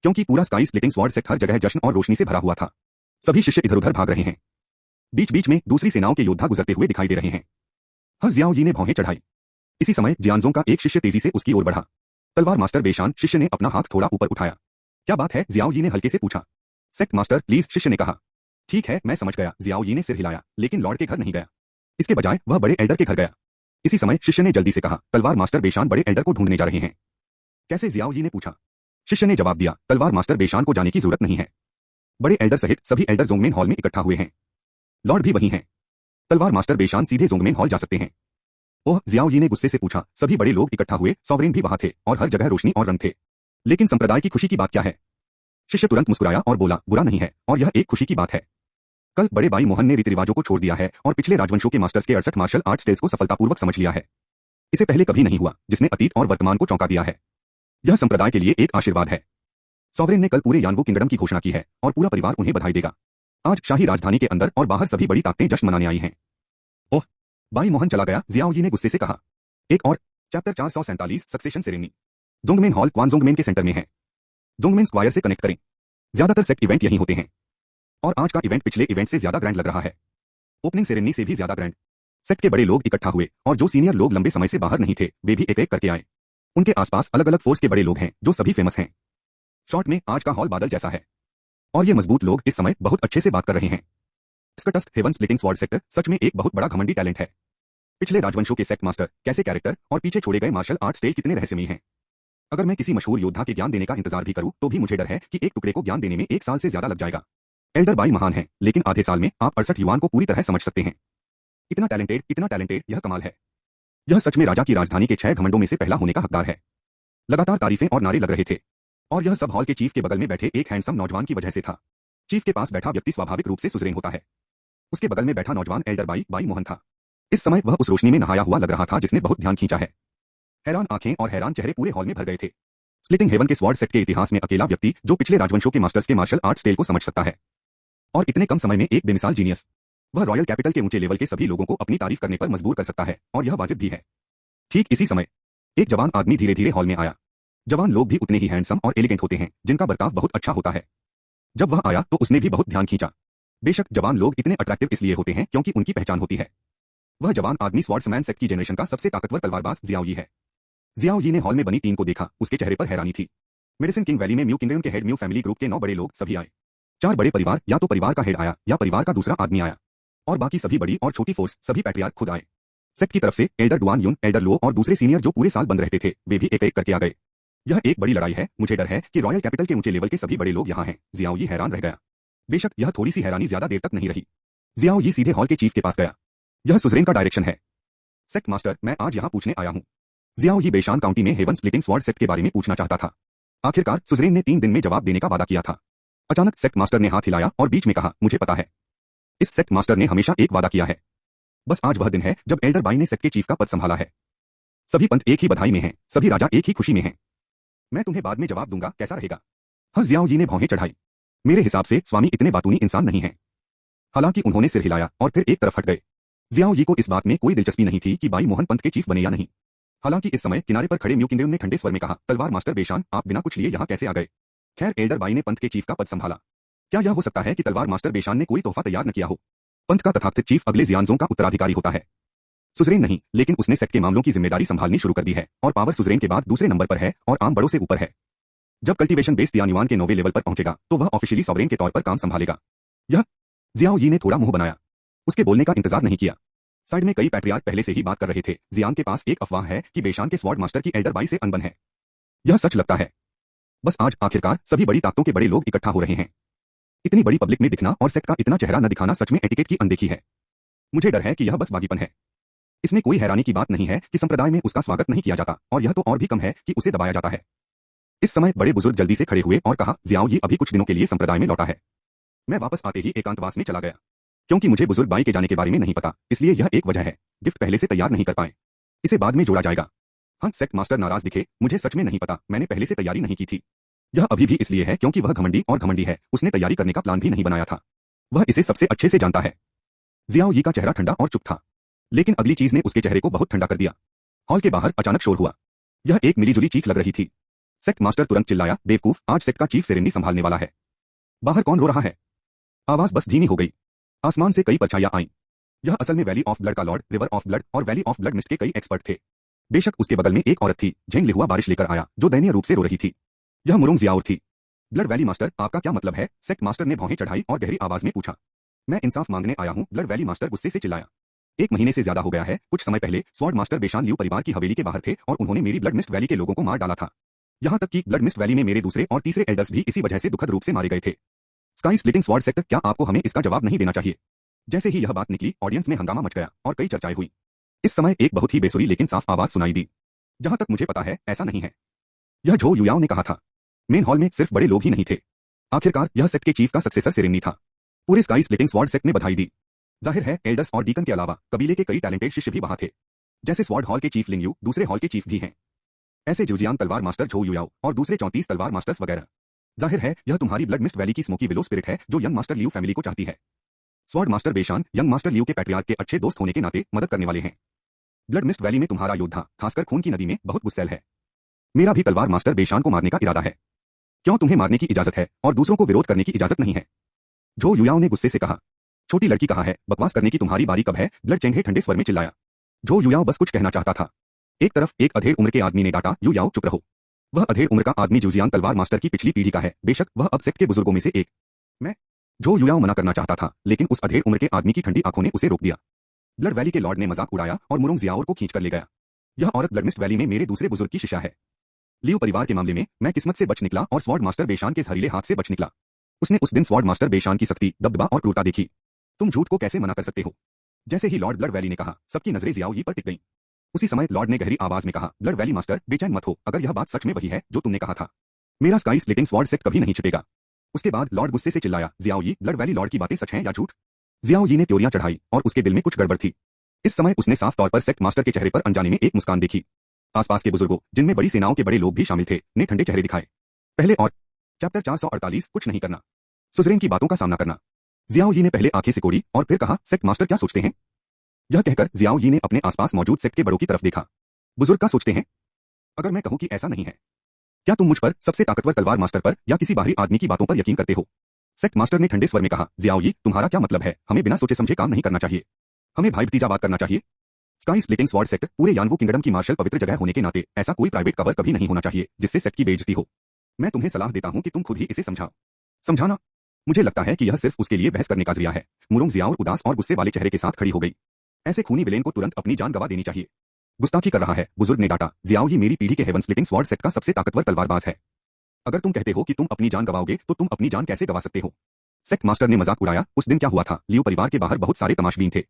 क्योंकि पूरा स्काई स्प्लिटिंग स्वॉर्ड सेक्ट हर जगह जश्न और रोशनी से भरा हुआ था। सभी शिष्य इधर उधर भाग रहे हैं। बीच बीच में दूसरी सेनाओं के योद्धा गुजरते हुए दिखाई दे रहे हैं। हर जियाओ यी ने भौहें चढ़ाई। इसी समय जियांगजोंग का एक शिष्य तेजी से उसकी ओर बढ़ा। तलवार मास्टर बेशान शिष्य ने अपना हाथ थोड़ा ऊपर उठाया। क्या बात है? जियाओ यी ने हल्के से पूछा। सेक्ट मास्टर प्लीज, शिष्य ने कहा। ठीक है, मैं समझ गया। जियाओ यी ने सिर हिलाया, लेकिन लॉर्ड के घर नहीं गया। इसके बजाय वह बड़े एल्डर के घर गया। इसी समय शिष्य ने जल्दी से कहा, तलवार मास्टर बेशान बड़े एल्डर को ढूंढने जा रहे हैं। कैसे? जियाओ यी ने पूछा। शिष्य ने जवाब दिया, तलवार मास्टर बेशान को जाने की जरूरत नहीं है। बड़े एल्डर सहित सभी एल्डर जोंगमेन हॉल में इकट्ठा हुए हैं। लॉर्ड भी वहीं हैं। तलवार मास्टर बेशान सीधे जोंगमेन हॉल जा सकते हैं। ओह, जियाओ यी ने गुस्से से पूछा। सभी बड़े लोग इकट्ठा हुए, सॉवरेन भी वहां थे और हर जगह रोशनी और रंग थे। लेकिन संप्रदाय की खुशी की बात क्या है? शिष्य तुरंत मुस्कुराया और बोला, बुरा नहीं है, और यह एक खुशी की बात है। कल बड़े भाई मोहन ने रीति रिवाजों को छोड़ दिया है और पिछले राजवंशों के मास्टर्स के 68 मार्शल आर्ट स्टेल्स को सफलतापूर्वक समझ लिया है। इसे पहले कभी नहीं हुआ, जिसने अतीत और वर्तमान को चौंका दिया है। यह संप्रदाय के लिए एक आशीर्वाद है। सॉवरेन ने कल पूरे यानबू किंगडम की घोषणा की है और पूरा परिवार उन्हें बधाई देगा। आज शाही राजधानी के अंदर और बाहर सभी बड़ी ताकतें जश्न मनाने आई हैं। ओह, भाई मोहन चला गया, जियाओ यी ने गुस्से से कहा। एक और चैप्टर 447 सक्सेशन सेरेमनी। जोंगमेन हॉल क्वानजोंगमेन के सेंटर में है। जोंगमेन स्क्वायर से कनेक्ट करें। ज्यादातर सेक्ट इवेंट यहीं होते हैं और आज का इवेंट पिछले इवेंट से ज्यादा ग्रैंड लग रहा है। ओपनिंग सेरेमनी से भी ज्यादा ग्रैंड। सेक्ट के बड़े लोग इकट्ठा हुए और जो सीनियर लोग लंबे समय से बाहर नहीं थे, वे भी एक एक करके आए। उनके आसपास अलग अलग फोर्स के बड़े लोग हैं जो सभी फेमस हैं। शॉर्ट में आज का हॉल बादल जैसा है और ये मजबूत लोग इस समय बहुत अच्छे से बात कर रहे हैं। स्कटस्ट हेवन स्प्लिटिंग स्वॉर्ड सेक्टर सच में एक बहुत बड़ा घमंडी टैलेंट है। पिछले राजवंशों के सेक्ट मास्टर कैसे कैरेक्टर और पीछे छोड़े गए मार्शल आर्ट स्टाइल कितने रहस्यमयी हैं। अगर मैं किसी मशहूर योद्धा के ज्ञान देने का इंतजार भी करूं तो भी मुझे डर है कि एक टुकड़े को ज्ञान देने में 1 साल से ज्यादा लग जाएगा। एल्डर बाई महान है, लेकिन आधे साल में आप 68 युवान को पूरी तरह समझ सकते हैं। इतना टैलेंटेड, यह कमाल है। यह सच में राजा की राजधानी के 6 घमंडों में से पहला होने का हकदार है। लगातार तारीफें और नारे लग रहे थे और यह सब हॉल के चीफ के बगल में बैठे एक हैंडसम नौजवान की वजह से था। चीफ के पास बैठा व्यक्ति स्वाभाविक रूप से सुजरेन होता है। उसके बगल में बैठा नौजवान एल्डर बाई मोहन था। इस समय वह उस रोशनी में नहाया हुआ लग रहा था जिसने बहुत ध्यान खींचा है। हैरान आंखें और हैरान चेहरे पूरे हॉल में भर गए थे। स्प्लिटिंग हेवन के स्वॉर्ड सेक्ट के इतिहास में अकेला व्यक्ति जो पिछले राजवंशों के मास्टर्स के मार्शल आर्ट स्टाइल को समझ सकता है और इतने कम समय में एक बेमिसाल जीनियस। वह रॉयल कैपिटल के ऊंचे लेवल के सभी लोगों को अपनी तारीफ करने पर मजबूर कर सकता है और यह वाजिब भी है। ठीक इसी समय एक जवान आदमी धीरे धीरे हॉल में आया। जवान लोग भी उतने ही हैंडसम और एलिगेंट होते हैं जिनका बर्ताव बहुत अच्छा होता है। जब वह आया तो उसने भी बहुत ध्यान खींचा। बेशक जवान लोग इतने अट्रैक्टिव इसलिए होते हैं क्योंकि उनकी पहचान होती है। वह जवान आदमी स्वॉर्ड्समैन सेक्ट की जनरेशन का सबसे ताकतवर तलवारबाज जियाओ यी है। जियाओ यी ने हॉल में बनी टीम को देखा, उसके चेहरे पर हैरानी थी। मेडिसिन किंग वैली में म्यू किंगडम के हेड म्यू फैमिली ग्रुप के 9 बड़े लोग सभी आए। 4 बड़े परिवार, या तो परिवार का हेड आया या परिवार का दूसरा आदमी आया, और बाकी सभी बड़ी और छोटी फोर्स सभी पैट्रियार्क खुद आए। सेक्ट की तरफ से एल्डर डुआन युन, एल्डर लो और दूसरे सीनियर जो पूरे साल बंद रहते थे, वे भी एक एक करके आ गए। यह एक बड़ी लड़ाई है। मुझे डर है कि रॉयल कैपिटल के ऊंचे लेवल के सभी बड़े लोग यहाँ हैं। जियाओ यी हैरान रह गया। बेशक यह थोड़ी सी हैरानी ज्यादा देर तक नहीं रही। जियाओ यी सीधे हॉल के चीफ के पास गया। यह सुजरेन का डायरेक्शन है। सेक्ट मास्टर, मैं आज यहाँ पूछने आया हूँ। जियाओ यी बेशान काउंटी में हेवन स्प्लिटिंग स्वॉर्ड सेक्ट के बारे में पूछना चाहता था। आखिरकार सुजरेन ने 3 दिन में जवाब देने का वादा किया था। अचानक सेक्ट मास्टर ने हाथ हिलाया और बीच में कहा, मुझे पता है। इस सेक्ट मास्टर ने हमेशा एक वादा किया है। बस आज वह दिन है जब एल्डर बाई ने सेक्ट के चीफ का पद संभाला है। सभी पंथ एक ही बधाई में हैं, सभी राजा एक ही खुशी में हैं। मैं तुम्हें बाद में जवाब दूंगा, कैसा रहेगा? हाँ, जियाओ यी ने भौहें चढ़ाई। मेरे हिसाब से स्वामी इतने बातूनी इंसान नहीं है। हालांकि उन्होंने सिर हिलाया और फिर एक तरफ हट गए। जियाओ यी को इस बात में कोई दिलचस्पी नहीं थी कि बाई मोहन पंथ के चीफ बने या नहीं। हालांकि इस समय किनारे पर खड़े म्यू किंगडम ने ठंडे स्वर में कहा, तलवार मास्टर बेशान, आप बिना कुछ लिए यहाँ कैसे आ गए? खैर, एल्डर बाई ने पंथ के चीफ का पद संभाला। क्या यह हो सकता है कि तलवार मास्टर बेशान ने कोई तोहफा तैयार न किया हो? पंथ का तथाकथित चीफ अगले जियानजों का उत्तराधिकारी होता है। सुजरेन नहीं, लेकिन उसने सेक्ट के मामलों की जिम्मेदारी संभालनी शुरू कर दी है और पावर सुजरेन के बाद दूसरे नंबर पर है और आम बड़ों से ऊपर है। जब कल्टीवेशन बेस्ड तियान्युआन के 9वें लेवल पर पहुंचेगा तो वह ऑफिशियली सॉवरेन के तौर पर काम संभालेगा। यह जियाओ यी ने थोड़ा मुंह बनाया। उसके बोलने का इंतजार नहीं किया। साइड में कई पैट्रियार्क पहले से ही बात कर रहे थे। जियान के पास एक अफवाह है कि बेशान के स्वॉर्ड मास्टर की एल्डर बाई से अनबन है। यह सच लगता है। बस आज आखिरकार सभी बड़ी ताकतों के बड़े लोग इकट्ठा हो रहे हैं। इतनी बड़ी पब्लिक में दिखना और सेक्ट का इतना चेहरा न दिखाना सच में एटिकेट की अनदेखी है। मुझे डर है कि यह बस बागीपन है। इसमें कोई हैरानी की बात नहीं है कि संप्रदाय में उसका स्वागत नहीं किया जाता, और यह तो और भी कम है कि उसे दबाया जाता है। इस समय बड़े बुजुर्ग जल्दी से खड़े हुए और कहा, जियाओ यी अभी कुछ दिनों के लिए संप्रदाय में लौटा है। मैं वापस आते ही एकांतवास में चला गया। क्योंकि मुझे बुजुर्ग बाई के जाने के बारे में नहीं पता, इसलिए यह एक वजह है। गिफ्ट पहले से तैयार नहीं कर पाए, इसे बाद में जोड़ा जाएगा। हाँ, सेक्ट मास्टर नाराज दिखे। मुझे सच में नहीं पता, मैंने पहले से तैयारी नहीं की थी। यह अभी भी इसलिए है क्योंकि वह घमंडी और घमंडी है। उसने तैयारी करने का प्लान भी नहीं बनाया था। वह इसे सबसे अच्छे से जानता है। जियाओ यी का चेहरा ठंडा और चुप था, लेकिन अगली चीज ने उसके चेहरे को बहुत ठंडा कर दिया। हॉल के बाहर अचानक शोर हुआ। यह एक मिलीजुली चीख लग रही थी। सेक्ट मास्टर तुरंत चिल्लाया, बेवकूफ, आज सेक्ट का चीफ सेरेमनी संभालने वाला है। बाहर कौन रो रहा है? आवाज बस धीमी हो गई। आसमान से कई परछाइयां आईं। यह असल में वैली ऑफ ब्लड का लॉर्ड, रिवर ऑफ ब्लड और वैली ऑफ ब्लड मिस्ट के कई एक्सपर्ट थे। बेशक उसके बगल में एक औरत थी, झेंग लिहुआ बारिश लेकर आया, जो दयनीय रूप से रो रही थी। यह मुरोंग जियाओ थी। ब्लड वैली मास्टर, आपका क्या मतलब है? सेक्ट मास्टर ने भौहें चढ़ाई और गहरी आवाज में पूछा। मैं इंसाफ मांगने आया हूँ, ब्लड वैली मास्टर गुस्से से चिल्लाया। 1 महीने से ज्यादा हो गया है। कुछ समय पहले स्वॉर्ड मास्टर बेशान लियू परिवार की हवेली के बाहर थे और उन्होंने मेरी ब्लड मिस्ट वैली के लोगों को मार डाला था। यहाँ तक कि ब्लड मिस्ट वैली में मेरे दूसरे और तीसरे एल्डर्स भी इसी वजह से दुखद रूप से मारे गए थे। स्काई स्प्लिटिंग स्वॉर्ड सेक्ट, क्या आपको हमें इसका जवाब नहीं देना चाहिए? जैसे ही यह बात निकली, ऑडियंस में हंगामा मच गया और कई चर्चाएं हुई। इस समय एक बहुत ही बेसुरी लेकिन साफ आवाज सुनाई दी। जहां तक मुझे पता है, ऐसा नहीं है। यह झो युयाओ ने कहा था। मेन हॉल में सिर्फ बड़े लोग ही नहीं थे। आखिरकार यह सेक्ट के चीफ का सक्सेसर सेरेमनी था। पूरे स्काई स्प्लिटिंग स्वॉर्ड सेक्ट ने बधाई दी। जाहिर है, एल्डर्स और डीकन के अलावा कबीले के कई टैलेंटेड शिष्य भी वहां थे। जैसे स्वॉर्ड हॉल के चीफ लिंगयू दूसरे हॉल के चीफ भी हैं। ऐसे जुजियान तलवार मास्टर झो युयाओ और दूसरे 34 तलवार मास्टर्स वगैरह। जाहिर है, यह तुम्हारी ब्लड मिस्ट वैली की स्मोकी विलो स्पिरिट है जो यंग मास्टर लियू फैमिली को चाहती है। Sword master Beishan young master Liu के पैट्रियार्क के अच्छे दोस्त होने के नाते मदद करने वाले हैं। ब्लड मिस्ट वैली में तुम्हारा योद्धा, खासकर खून की नदी में, बहुत गुस्सैल है। मेरा भी तलवार मास्टर बेशान को मारने का इरादा है। क्यों तुम्हें मारने की इजाजत है और दूसरों को विरोध करने की इजाजत नहीं है? झो युयाओ ने गुस्से से कहा। छोटी लड़की कहा है, बकवास करने की तुम्हारी बारी कब है? ब्लड चेंगे ठंडे स्वर में चिल्लाया। झो युयाओ बस कुछ कहना चाहता था। एक तरफ एक अधेड़ उम्र के आदमी ने डांटा, युयाओ चुप रहो। वह अधेड़ उम्र का आदमी जुजियान तलवार मास्टर की पिछली पीढ़ी का है। बेशक वह अब सेक्ट के बुजुर्गों में से एक। मैं झो युयाओ मना करना चाहता था, लेकिन उस अधेड़ उम्र के आदमी की ठंडी आंखों ने उसे रोक दिया। ब्लड वैली के लॉर्ड ने मजाक उड़ाया और मुरोंग जियाओ को खींच कर ले गया। यह औरत ब्लड मिस्ट वैली में मेरे दूसरे बुजुर्ग की शिष्या है। लियू परिवार के मामले में मैं किस्मत से बच निकला और स्वॉर्ड मास्टर बेशान के जहरीले हाथ से बच निकला। उसने उस दिन स्वॉर्ड मास्टर बेशान की सख्ती, दबदबा और क्रूरता देखी। तुम झूठ को कैसे मना कर सकते हो? जैसे ही लॉर्ड ब्लड वैली ने कहा, सबकी नजरें जियाओ यी पर टिक गईं। उसी समय लॉर्ड ने गहरी आवाज में कहा, ब्लड वैली मास्टर, बेचैन मत हो, अगर यह बात सच में वही है जो तुमने कहा था, मेरा स्काई स्प्लिटिंग स्वॉर्ड सेक्ट कभी नहीं छिपेगा। उसके बाद लॉर्ड गुस्से से चिल्लाया, जियाओ यी, ब्लड वैली लॉर्ड की बातें सच हैं या झूठ? जियाओ यी ने त्योरियां चढ़ाई और उसके दिल में कुछ गड़बड़ थी। इस समय उसने साफ तौर पर सेक्ट मास्टर के चेहरे पर अनजाने में एक मुस्कान देखी। आसपास के बुजुर्गों, जिनमें बड़ी सेनाओं के बड़े लोग भी शामिल थे, ने ठंडे चेहरे दिखाए। पहले और चैप्टर 448, कुछ नहीं करना, सुजरेन की बातों का सामना करना। जियाओ यी ने पहले आंखें सिकोड़ी और फिर कहा, सेक्ट मास्टर क्या सोचते हैं? यह कहकर जियाओ यी ने अपने आसपास मौजूद सेक्ट के बड़ों की तरफ देखा। बुजुर्ग क्या सोचते हैं? अगर मैं कहूं कि ऐसा नहीं है, क्या तुम मुझ पर, सबसे ताकतवर तलवार मास्टर पर, या किसी बाहरी आदमी की बातों पर यकीन करते हो? सेक्ट मास्टर ने ठंडे स्वर में कहा, जियाओ यी, तुम्हारा क्या मतलब है? हमें बिना सोचे समझे काम नहीं करना चाहिए। हमें भाई भतीजा बात करना चाहिए। स्काई स्प्लिटिंग स्वॉर्ड सेक्ट पूरे यानवू किंगडम की मार्शल पवित्र जगह होने के नाते ऐसा कोई प्राइवेट कवर कभी नहीं होना चाहिए जिससे सेक्ट की बेइज्जती हो। मैं तुम्हें सलाह देता हूं कि तुम खुद ही इसे समझाओ। समझाना? मुझे लगता है कि यह सिर्फ उसके लिए बहस करने का जरिया है। मुरुंग जियाओ उदास और गुस्से वाले चेहरे के साथ खड़ी हो गई। ऐसे खूनी विलेन को तुरंत अपनी जान गवा देनी चाहिए। गुस्ताखी कर रहा है, बुजुर्ग ने डांटा। जियाओ ही मेरी पीढ़ी के हेवन स्प्लिटिंग स्वॉर्ड सेक्ट का सबसे ताकतवर तलवारबाज है। अगर तुम कहते हो कि तुम अपनी जान गवाओगे तो तुम अपनी जान कैसे गवा सकते हो? सेक्ट मास्टर ने मजाक उड़ाया। उस दिन क्या हुआ था? लियू परिवार के बाहर बहुत सारे तमाशबीन थे।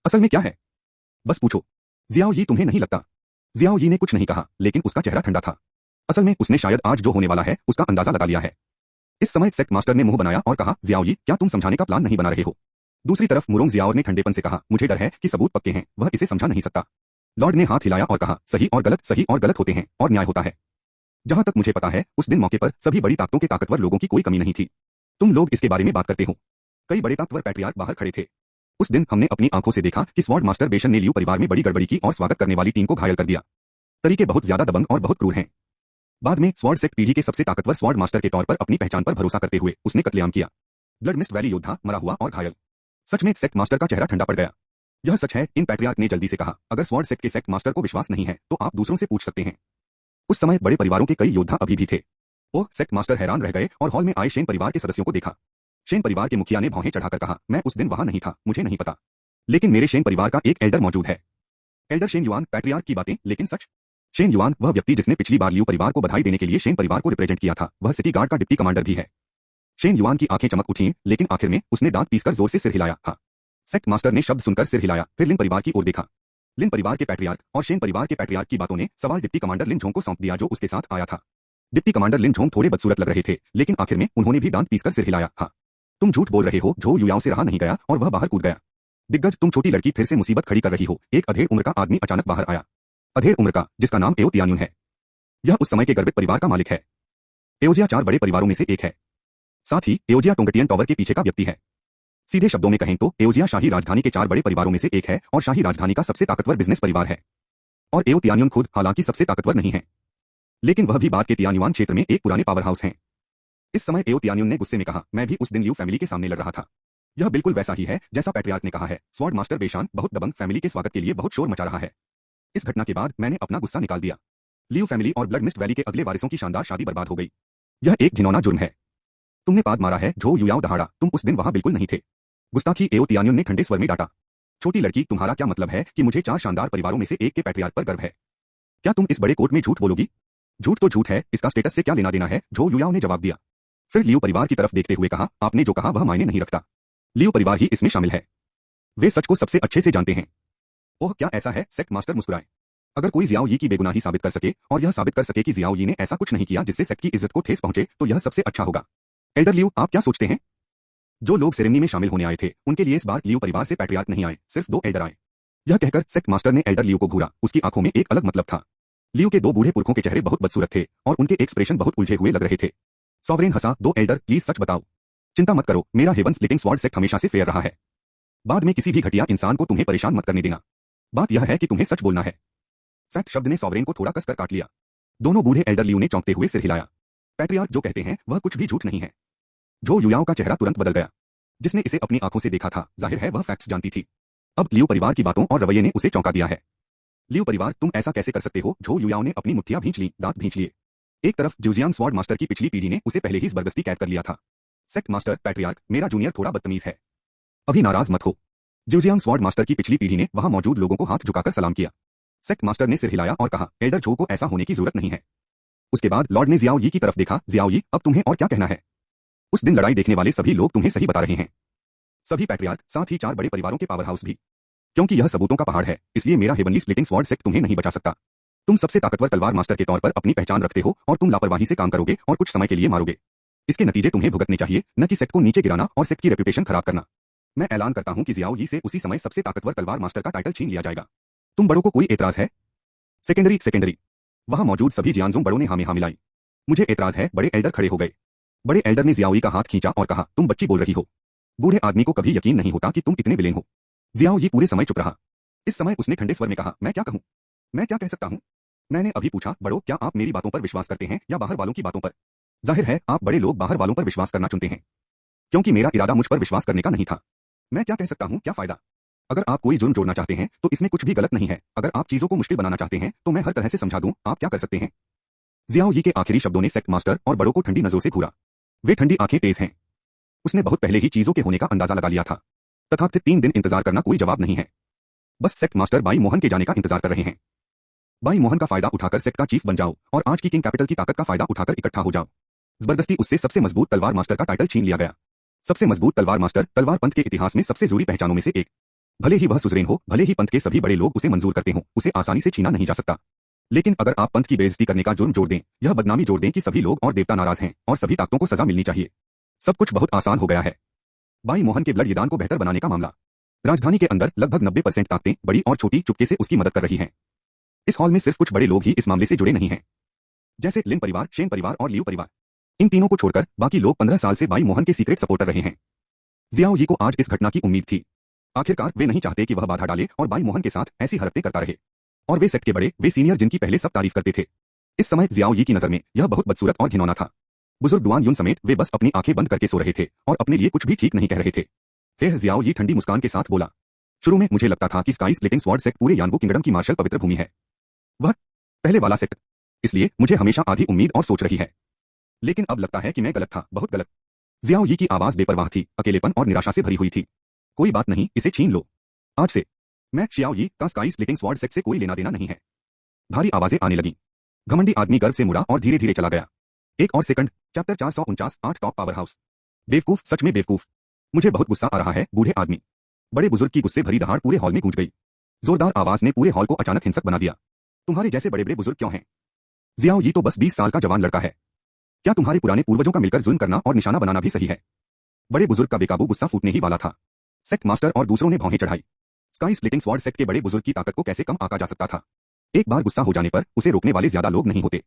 असल में क्या है? बस पूछो। जियाओ यी तुम्हें नहीं लगता? जियाओ यी ने कुछ नहीं कहा, लेकिन उसका चेहरा ठंडा था। असल में उसने शायद आज जो होने वाला है उसका अंदाजा लगा लिया है। इस समय सेक्ट मास्टर ने मुंह बनाया और कहा, जियाओ यी, क्या तुम समझाने का प्लान नहीं बना रहे हो? दूसरी तरफ मुरोंग जियाओ ने ठंडेपन से कहा, मुझे डर है कि सबूत पक्के हैं, वह इसे समझा नहीं सकता। लॉर्ड ने हाथ हिलाया और कहा, सही और गलत होते हैं और न्याय होता है। जहां तक मुझे पता है उस दिन मौके पर सभी बड़ी ताकतों के ताकतवर लोगों की कोई कमी नहीं थी। तुम लोग इसके बारे में बात करते हो। कई बड़े ताकतवर पैट्रियार्क बाहर खड़े थे। उस दिन हमने अपनी आंखों से देखा कि स्वॉर्ड मास्टर बेशन ने लियू परिवार में बड़ी गड़बड़ी की और स्वागत करने वाली टीम को घायल कर दिया। तरीके बहुत ज्यादा दबंग और बहुत क्रूर हैं। बाद में स्वॉर्ड सेक्ट पीढ़ी के सबसे ताकतवर स्वॉर्ड मास्टर के तौर पर अपनी पहचान पर भरोसा करते हुए उसने कत्लेआम किया। ब्लड मिस्ट वैली योद्धा मरा हुआ और घायल। सच में सेक्ट मास्टर का चेहरा ठंडा पड़ गया। यह सच है, इन पैट्रियार्क ने जल्दी से कहा। अगर स्वॉर्ड सेक्ट के सेक्ट मास्टर को विश्वास नहीं है तो आप दूसरों से पूछ सकते हैं। उस समय बड़े परिवारों के कई योद्धा अभी भी थे। ओह, सेक्ट मास्टर हैरान रह गए और हॉल में आए शेन परिवार के सदस्यों को देखा। शेन परिवार के मुखिया ने भौहें चढ़ाकर कहा, मैं उस दिन वहां नहीं था, मुझे नहीं पता, लेकिन मेरे शेन परिवार का एक एल्डर मौजूद है। एल्डर शेन युआन, पैट्रियार्क की बातें, लेकिन सच? शेन युआन वह व्यक्ति जिसने पिछली बार लियू परिवार को बधाई देने के लिए शेन परिवार को रिप्रेजेंट किया था, वह सिटी गार्ड का डिप्टी कमांडर भी है। शेन युआन की आंखें चमक उठीं, लेकिन आखिर में उसने दांत पीसकर जोर से सिर हिलाया। हाँ। सेक्ट मास्टर ने शब्द सुनकर सिर हिलाया, फिर लिन परिवार की ओर देखा। लिन परिवार के पैट्रियार्क और शेन परिवार के पैट्रियार्क की बातों ने सवाल डिप्टी कमांडर लिन झोंग को सौंप दिया जो उसके साथ आया था। डिप्टी कमांडर लिन झोंग थोड़े बदसूरत लग रहे थे, लेकिन आखिर में उन्होंने भी दांत पीसकर सिर हिलाया। हाँ। तुम झूठ बोल रहे हो। झो युयाओ से रहा नहीं गया और वह बाहर कूद गया। दिग्गज, तुम छोटी लड़की फिर से मुसीबत खड़ी कर रही हो। एक अधेड़ उम्र का आदमी अचानक बाहर आया। अधेड़ उम्र का, जिसका नाम एओ तियान्युन है। यह उस समय के गर्वित परिवार का मालिक है। एओजिया 4 बड़े परिवारों में से एक है। साथ ही एओजिया टोंगटियन टॉवर के पीछे का व्यक्ति है। सीधे शब्दों में कहें तो एओजिया शाही राजधानी के 4 बड़े परिवारों में से एक है और शाही राजधानी का सबसे ताकतवर बिजनेस परिवार है। और एओ तियान्युन खुद हालांकि सबसे ताकतवर नहीं है, लेकिन वह भी बाद के तियान्युआन क्षेत्र में एक पुराने पावर हाउस हैं। इस समय एओ तियान्युन ने गुस्से में कहा, मैं भी उस दिन लियू फैमिली के सामने लड़ रहा था। यह बिल्कुल वैसा ही है जैसा पैट्रियार्क ने कहा है। स्वॉर्ड मास्टर बेशान बहुत दबंग फैमिली के स्वागत के लिए बहुत शोर मचा रहा है। इस घटना के बाद मैंने अपना गुस्सा निकाल दिया। लियू फैमिली और ब्लड मिस्ट वैली के अगले वारिसों की शानदार शादी बर्बाद हो गई। यह एक घिनौना जुर्म है। तुमने पाद मारा है। झो युयाओ दहाड़ा, तुम उस दिन वहां बिल्कुल नहीं थे। गुस्ताखी, एओ तियान्युन ने ठंडे स्वर में डांटा। छोटी लड़की, तुम्हारा क्या मतलब है कि मुझे 4 शानदार परिवारों में से एक के पैट्रियार्क पर गर्व है? क्या तुम इस बड़े कोर्ट में झूठ बोलोगी? झूठ तो झूठ है, इसका स्टेटस से क्या लेना देना है? झो युयाओ ने जवाब दिया। फिर लियू परिवार की तरफ देखते हुए कहा, आपने जो कहा वह मायने नहीं रखता। लियू परिवार ही इसमें शामिल है। वे सच को सबसे अच्छे से जानते हैं। ओह, क्या ऐसा है? सेक्ट मास्टर मुस्कुराए। अगर कोई जियाओ यी की बेगुनाही साबित कर सके और यह साबित कर सके कि जियाओ यी ने ऐसा कुछ नहीं किया जिससे सेक्ट की इज्जत को ठेस पहुंचे, तो यह सबसे अच्छा होगा। एल्डर लियू, आप क्या सोचते हैं? जो लोग सेरेमनी में शामिल होने आए थे उनके लिए इस बार लियू परिवार से पैट्रियार्क नहीं आए, सिर्फ 2 एल्डर आए। यह कहकर सेक्ट मास्टर ने एल्डर लियू को घूरा। उसकी आंखों में एक अलग मतलब था। लियू के 2 बूढ़े पुरखों के चेहरे बहुत बदसूरत थे और उनके एक्सप्रेशन बहुत उलझे हुए लग रहे थे। सॉवरेन हंसा, 2 एल्डर, प्लीज सच बताओ। चिंता मत करो, मेरा हेवन स्प्लिटिंग स्वॉर्ड सेक्ट हमेशा से फेयर रहा है। बाद में किसी भी घटिया इंसान को तुम्हें परेशान मत करने देना। बात यह है कि तुम्हें सच बोलना है। फैक्ट शब्द ने सॉवरेन को थोड़ा कसकर काट लिया। दोनों बूढ़े एल्डर लियू ने चौंकते हुए सिर हिलाया। पैट्रियार्क जो कहते हैं वह कुछ भी झूठ नहीं है। झो युयाओ का चेहरा तुरंत बदल गया। जिसने इसे अपनी आंखों से देखा था, जाहिर है वह फैक्ट्स जानती थी। अब लियू परिवार की बातों और रवैये ने उसे चौंका दिया है। लियू परिवार, तुम ऐसा कैसे कर सकते हो? झो युयाओ ने अपनी मुट्ठियां भींच ली, दांत भींच लिए। एक तरफ जुजियांग स्वॉर्ड मास्टर की पिछली पीढ़ी ने उसे पहले ही जबरदस्ती कैद कर लिया था। सेक्ट मास्टर, पैट्रियार्क, मेरा जूनियर थोड़ा बदतमीज है। अभी नाराज मत हो। जुजियांग स्वॉर्ड मास्टर की पिछली पीढ़ी ने वहां मौजूद लोगों को हाथ झुकाकर सलाम किया। सेक्ट मास्टर ने सिर हिलाया और कहा, एल्डर झो को ऐसा होने की जरूरत नहीं है। उसके बाद लॉर्ड ने जियाओ यी की तरफ देखा। जियाओ यी, अब तुम्हें और क्या कहना है? उस दिन लड़ाई देखने वाले सभी लोग तुम्हें सही बता रहे हैं। सभी पैट्रियार्क, साथ ही 4 बड़े परिवारों के पावर हाउस भी। क्योंकि यह सबूतों का पहाड़ है, इसलिए मेरा हेवनली स्प्लिटिंग स्वॉर्ड सेक्ट तुम्हें नहीं बचा सकता। तुम सबसे ताकतवर तलवार मास्टर के तौर पर अपनी पहचान रखते हो और तुम लापरवाही से काम करोगे और कुछ समय के लिए मारोगे। इसके नतीजे तुम्हें भुगतने चाहिए, न कि सेक्ट को नीचे गिराना और सेक्ट की रेपुटेशन खराब करना। मैं ऐलान करता हूं कि जियाओ यी से उसी समय सबसे ताकतवर तलवार मास्टर का टाइटल छीन लिया जाएगा। तुम बड़ों को कोई एतराज है? सेकेंडरी। वहां मौजूद सभी जियांजोंग बड़ों ने हामी हामी लाई। मुझे एतराज है। बड़े एल्डर खड़े हो गए। बड़े एल्डर ने जियाओ यी का हाथ खींचा और कहा, तुम बच्ची बोल रही हो। बूढ़े आदमी को कभी यकीन नहीं होता कि तुम इतने विलेन हो। जियाओ यी पूरे समय चुप रहा। इस समय उसने ठंडे स्वर में कहा, मैं क्या कहूं? मैं क्या कह सकता हूं? मैंने अभी पूछा, बड़ों, क्या आप मेरी बातों पर विश्वास करते हैं या बाहर वालों की बातों पर? जाहिर है आप बड़े लोग बाहर वालों पर विश्वास करना चुनते हैं, क्योंकि मेरा इरादा मुझ पर विश्वास करने का नहीं था। मैं क्या कह सकता हूं? क्या फायदा? अगर आप कोई जुर्म जोड़ना चाहते हैं तो इसमें कुछ भी गलत नहीं है। अगर आप चीजों को मुश्किल बनाना चाहते हैं तो मैं हर तरह से समझा दूं, आप क्या कर सकते हैं। जियाओ यी के आखिरी शब्दों ने सेक्ट मास्टर और बड़ों को ठंडी नजरों से घूरा। वे ठंडी आंखें तेज हैं। उसने बहुत पहले ही चीजों के होने का अंदाजा लगा लिया था। तथाकथित 3 दिन इंतजार करना कोई जवाब नहीं है। बस सेक्ट मास्टर बाई मोहन के जाने का इंतजार कर रहे हैं। बाई मोहन का फायदा उठाकर सेक्ट का चीफ बन जाओ और आज की किंग कैपिटल की ताकत का फायदा उठाकर इकट्ठा हो जाओ। जबरदस्ती उससे सबसे मजबूत तलवार मास्टर का टाइटल छीन लिया गया। सबसे मजबूत तलवार मास्टर तलवार पंथ के इतिहास में सबसे जोड़ी पहचानों में से एक। भले ही वह सुजरेन हो, भले ही पंथ के सभी बड़े लोग उसे मंजूर करते हों, उसे आसानी से छीना नहीं जा सकता। लेकिन अगर आप पंथ की बेइज्जती करने का जुर्म जोड़ दें, यह बदनामी जोड़ दें कि सभी लोग और देवता नाराज हैं और सभी ताकतों को सजा मिलनी चाहिए, सब कुछ बहुत आसान हो गया है। बाई मोहन के ब्लड यदान को बेहतर बनाने का मामला। राजधानी के अंदर लगभग 90% ताकतें बड़ी और छोटी चुपके से उसकी मदद कर रही हैं। इस हॉल में सिर्फ कुछ बड़े लोग ही इस मामले से जुड़े नहीं हैं, जैसे लिन परिवार, शेन परिवार और लियू परिवार। इन तीनों को छोड़कर बाकी लोग 15 साल से बाई मोहन के सीक्रेट सपोर्टर रहे हैं। जियाओ यी को आज इस घटना की उम्मीद थी। आखिरकार वे नहीं चाहते कि वह बाधा डाले और बाई मोहन के साथ ऐसी हरकतें करता रहे। और वे सेक्ट के बड़े, वे सीनियर जिनकी पहले सब तारीफ करते थे। इस समय जियाओ यी की नजर में यह बहुत बदसूरत और घिनौना था। बुजुर्ग डुआन युन समेत वे बस अपनी आंखें बंद करके सो रहे थे और अपने लिए कुछ भी ठीक नहीं कह रहे थे। जियाओ यी ठंडी मुस्कान के साथ बोला, शुरू में मुझे लगता था कि स्काई स्प्लिटिंग स्वॉर्ड सेक्ट पूरे यानबू किंगडम की मार्शल पवित्र भूमि है, वह पहले वाला सेक्ट। इसलिए मुझे हमेशा आधी उम्मीद और सोच रही है। लेकिन अब लगता है कि मैं गलत था, बहुत गलत। जियाओ यी की आवाज बेपरवाह थी, अकेलेपन और निराशा से भरी हुई थी। कोई बात नहीं, इसे छीन लो। आज से मैं जियाओ यी का स्काई स्प्लिटिंग स्वॉर्ड सेक्ट से कोई लेना देना नहीं है। भारी आवाजें आने लगी। घमंडी आदमी गर्व से मुड़ा और धीरे धीरे चला गया। एक और second. Chapter 449 8 top power house. बेवकूफ, सच में बेवकूफ। मुझे बहुत गुस्सा आ रहा है, बूढ़े आदमी। बड़े बुजुर्ग की गुस्से भरी दहाड़ पूरे हॉल में गूंज गई। जोरदार आवाज ने पूरे हॉल को अचानक हिंसक बना दिया। तुम्हारे जैसे बड़े बड़े बुजुर्ग क्यों हैं? जियाओ यी तो बस 20 साल का जवान लड़का है। क्या तुम्हारे पुराने पूर्वजों का मिलकर जुल्म करना और निशाना बनाना भी सही है? बड़े बुजुर्ग का बेकाबू गुस्सा फूटने ही वाला था। सेक्ट मास्टर और दूसरों ने भौहें चढ़ाई। स्काई स्प्लिटिंग स्वॉर्ड सेक्ट के बड़े बुजुर्ग की ताकत को कैसे कम आंका जा सकता था? एक बार गुस्सा हो जाने पर उसे रोकने वाले ज्यादा लोग नहीं होते।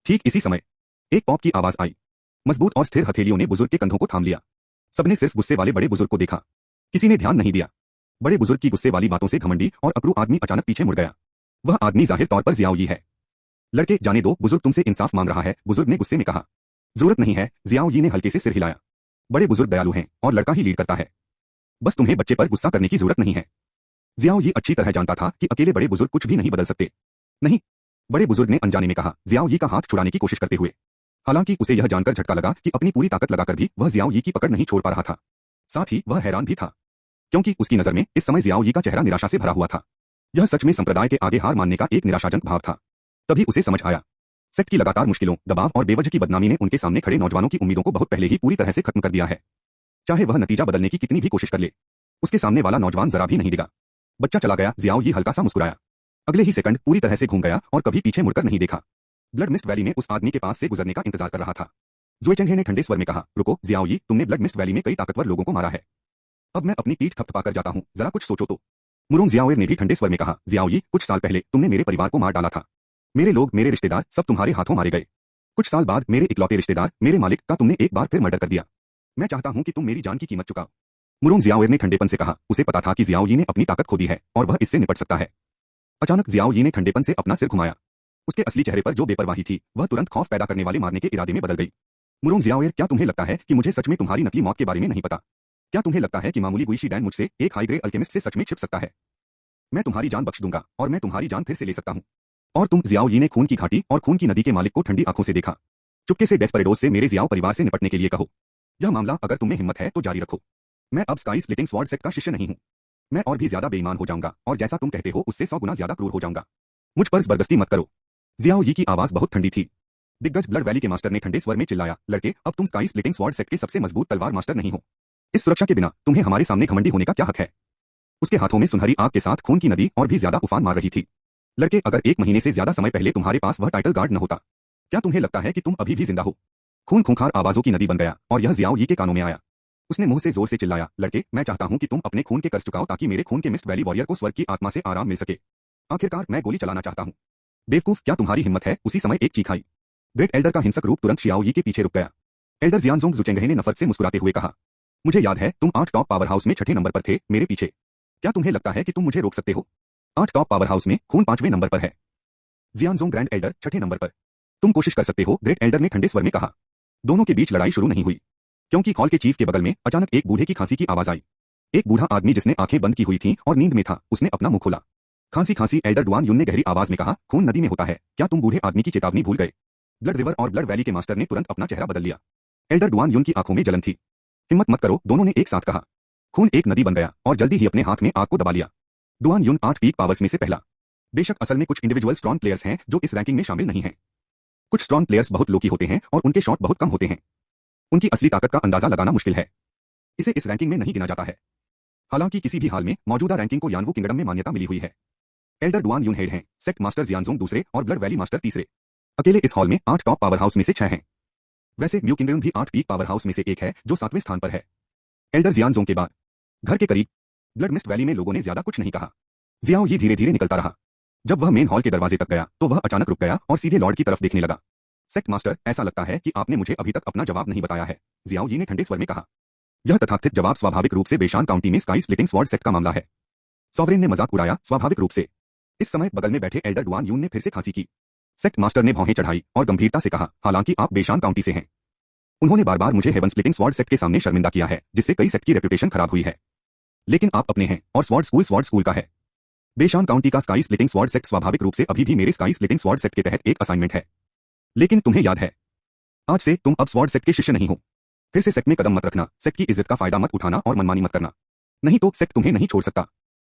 ठीक इसी समय एक पॉप की आवाज आई। मजबूत और स्थिर हथेलियों ने बुजुर्ग के कंधों को थाम लिया। सबने सिर्फ गुस्से वाले बड़े बुजुर्ग को देखा। किसी ने ध्यान नहीं दिया। बड़े बुजुर्ग की गुस्से वाली बातों से घमंडी और अकड़ू आदमी अचानक पीछे मुड़ गया। वह आदमी जाहिर तौर पर जियाओ यी है। लड़के, जाने दो, बुजुर्ग तुमसे इंसाफ मांग रहा है, बुजुर्ग ने गुस्से में कहा। जरूरत नहीं है, जियाओ यी ने हल्के से सिर हिलाया। बड़े बुजुर्ग दयालु हैं और लड़का ही लीड करता है। बस तुम्हें बच्चे पर गुस्सा करने की जरूरत नहीं है। जियाओ यी अच्छी तरह जानता था कि अकेले बड़े बुजुर्ग कुछ भी नहीं बदल सकते। नहीं, बड़े बुजुर्ग ने अनजाने में कहा, जियाओ यी का हाथ छुड़ाने की कोशिश करते हुए। हालांकि उसे यह जानकर झटका लगा कि अपनी पूरी ताकत लगाकर भी वह जियाओ यी की पकड़ नहीं छोड़ पा रहा था। साथ ही वह हैरान भी था, क्योंकि उसकी नजर में इस समय जियाओ यी का चेहरा निराशा से भरा हुआ था। यह सच में संप्रदाय के आगे हार मानने का एक निराशाजनक भाव था। तभी उसे समझ आया, सेक्ट की लगातार मुश्किलों, दबाव और बेवजह की बदनामी ने उनके सामने खड़े नौजवानों की उम्मीदों को बहुत पहले ही पूरी तरह से खत्म कर दिया है। चाहे वह नतीजा बदलने की कितनी भी कोशिश कर ले, उसके सामने वाला नौजवान जरा भी नहीं डिगा। बच्चा चला गया, जियाओ यी हल्का सा मुस्कुराया। अगले ही सेकंड पूरी तरह से घूम गया और कभी पीछे मुड़कर नहीं देखा। ब्लड मिस्ट वैली में उस आदमी के पास से गुजरने का इंतजार कर रहा था। जुएचेंग हे ने ठंडे स्वर में कहा, रुको जियाओ यी, तुमने ब्लड मिस्ट वैली में कई ताकतवर लोगों को मारा है। अब मैं अपनी पीठ थपथपाकर जाता हूँ, जरा कुछ सोचो तो। मुरोंग जियाओ ने भी ठंडे स्वर में कहा, जियाओ यी, कुछ साल पहले तुमने मेरे परिवार को मार डाला था। मेरे लोग, मेरे रिश्तेदार सब तुम्हारे हाथों मारे गए। कुछ साल बाद मेरे इकलौते रिश्तेदार, मेरे मालिक का तुमने एक बार फिर मर्डर कर दिया। मैं चाहता हूं कि तुम मेरी जान की कीमत चुकाओ। मुरोंग जियाओ ने ठंडेपन से कहा। उसे पता था कि जियाओ यी ने अपनी ताकत खो दी है और वह इससे निपट सकता है। अचानक जियाओ यी ने ठंडेपन से अपना सिर घुमाया। उसके असली चेहरे पर जो बेपरवाही थी, वह तुरंत खौफ पैदा करने वाले मारने के इरादे में बदल गई। मुरोंग जियाओ, क्या तुम्हें लगता है कि मुझे सच में तुम्हारी नकली मौत के बारे में नहीं पता? क्या तुम्हें लगता है कि मामूली गुइशी डैन मुझसे, एक हाई ग्रेड अल्केमिस्ट से, सच में छिप सकता है? मैं तुम्हारी जान बख्श दूंगा और मैं तुम्हारी जान फिर से ले सकता हूं। और तुम, जियाओ यी ने खून की घाटी और खून की नदी के मालिक को ठंडी आंखों से देखा। चुपके से डेस्परेडोस से मेरे जियाओ परिवार से निपटने के लिए कहो। यह मामला अगर तुम्हें हिम्मत है तो जारी रखो। मैं अब स्काई स्प्लिटिंग स्वॉर्ड सेक्ट का शिष्य नहीं हूं। मैं और भी ज्यादा बेईमान हो जाऊंगा और जैसा तुम कहते हो उससे 100 गुना ज्यादा क्रूर हो जाऊंगा। मुझ पर जबरदस्ती मत करो। जियाओ यी की आवाज बहुत ठंडी थी। दिग्गज ब्लड वैली के मास्टर ने ठंडे स्वर में चिल्लाया, लड़के, अब तुम स्काई स्प्लिटिंग स्वॉर्ड सेक्ट के सबसे मजबूत तलवार मास्टर नहीं हो। इस सुरक्षा के बिना तुम्हें हमारे सामने घमंडी होने का क्या हक है? उसके हाथों में सुनहरी आग के साथ खून की नदी और भी ज्यादा उफान मार रही थी। लड़के, अगर 1 महीने से ज्यादा समय पहले तुम्हारे पास वह टाइटल गार्ड न होता, क्या तुम्हें लगता है कि तुम अभी भी जिंदा हो? खून खूंखार आवाजों की नदी बन गया और यह जियाओ यी के कानों में आया। उसने मुंह से जोर से चिल्लाया, लड़के, मैं चाहता हूं कि तुम अपने खून के कर्ज चुकाओ ताकि मेरे खून के मिस्ट वैली वॉरियर को स्वर्ग की आत्मा से आराम मिल सके। आखिरकार मैं गोली चलाना चाहता हूं। बेवकूफ, क्या तुम्हारी हिम्मत है? उसी समय एक चीख आई। ग्रेट एल्डर का हिंसक रूप तुरंत जियाओ यी के पीछे रुक गया। एल्डर जियानजोंग जुचेंगहे ने नफरत से मुस्कुराते हुए कहा, मुझे याद है तुम 8 टॉप पावर हाउस में 6ठे नंबर पर थे, मेरे पीछे। क्या तुम्हें लगता है कि तुम मुझे रोक सकते हो? 8 टॉप पावर हाउस में खून 5वें नंबर पर है। जियानजोंग ग्रैंड एल्डर 6ठे नंबर पर। तुम कोशिश कर सकते हो, ग्रेट एल्डर ने ठंडे स्वर में कहा। दोनों के बीच लड़ाई शुरू नहीं हुई, क्योंकि हॉल के चीफ के बगल में अचानक एक बूढ़े की खांसी की आवाज आई। एक बूढ़ा आदमी जिसने आंखें बंद की हुई थीं और नींद में था, उसने अपना मुंह खोला। खांसी खांसी एल्डर डुआन युन ने गहरी आवाज में कहा, खून नदी में होता है, क्या तुम बूढ़े आदमी की चेतावनी भूल गए? ब्लड रिवर और ब्लड वैली के मास्टर ने तुरंत अपना चेहरा बदल लिया। एल्डर डुआन युन की आंखों में जलन थी। हिम्मत मत करो, दोनों ने एक साथ कहा। खून एक नदी बन गया और जल्दी ही अपने हाथ में आग को दबा लिया। डुआन युन 8 पीक पावर्स में से पहला। बेशक असल में कुछ इंडिविजुअल स्ट्रॉन्ग प्लेयर्स हैं जो इस रैंकिंग में शामिल नहीं हैं। कुछ स्ट्रॉन्ग प्लेयर्स बहुत लो की होते हैं और उनके शॉट बहुत कम होते हैं। उनकी असली ताकत का अंदाजा लगाना मुश्किल है। इसे इस रैंकिंग में नहीं गिना जाता है। हालांकि किसी भी हाल में मौजूदा रैंकिंग को यानवू किंगडम में मान्यता मिली हुई है। एल्डर डुआन युन हेड हैं, सेक्ट मास्टर जियानजोंग दूसरे और ब्लड वैली मास्टर तीसरे। अकेले इस हॉल में 8 टॉप पावर हाउस में से 6 हैं। वैसे म्यू किंगडम भी 8 पीक पावर हाउस में से एक है जो 7वें स्थान पर है। एल्डर जियानजोंग के बाद घर के करीब ब्लड मिस्ट वैली में लोगों ने ज्यादा कुछ नहीं कहा। जियाओ यी धीरे धीरे निकलता रहा। जब वह मेन हॉल के दरवाजे तक गया तो वह अचानक रुक गया और सीधे लॉर्ड की तरफ देखने लगा। सेक्ट मास्टर, ऐसा लगता है कि आपने मुझे अभी तक अपना जवाब नहीं बताया है, जियाओ यी ने ठंडे स्वर में कहा। यह तथाकथित जवाब स्वाभाविक रूप से बेशान काउंटी में स्काई स्प्लिटिंग स्वॉर्ड सेक्ट का मामला है। सॉवरेन ने मजाक उड़ाया, स्वाभाविक रूप से। इस समय बगल में बैठे एल्डर डुआन यून ने फिर से खांसी की। सेक्ट मास्टर ने भौहें चढ़ाई और गंभीरता से कहा, हालांकि आप बेशान काउंटी से हैं। उन्होंने बार बार मुझे हेवन स्प्लिटिंग स्वॉर्ड सेक्ट के सामने शर्मिंदा किया है, जिससे कई सेक्ट की रेपुटेशन खराब हुई है। लेकिन आप अपने हैं और स्वॉर्ड स्कूल का है। बेशान काउंटी का स्काई स्प्लिटिंग स्वॉर्ड सेक्ट स्वाभाविक रूप से अभी भी मेरे स्काई स्प्लिटिंग स्वॉर्ड सेक्ट के तहत एक असाइनमेंट है। लेकिन तुम्हें याद है, आज से तुम अब स्वॉर्ड सेक्ट के शिष्य नहीं हो। फिर से सेक्ट में कदम मत रखना, सेक्ट की इज्जत का फायदा मत उठाना और मनमानी मत करना, नहीं तो सेक्ट तुम्हें नहीं छोड़ सकता।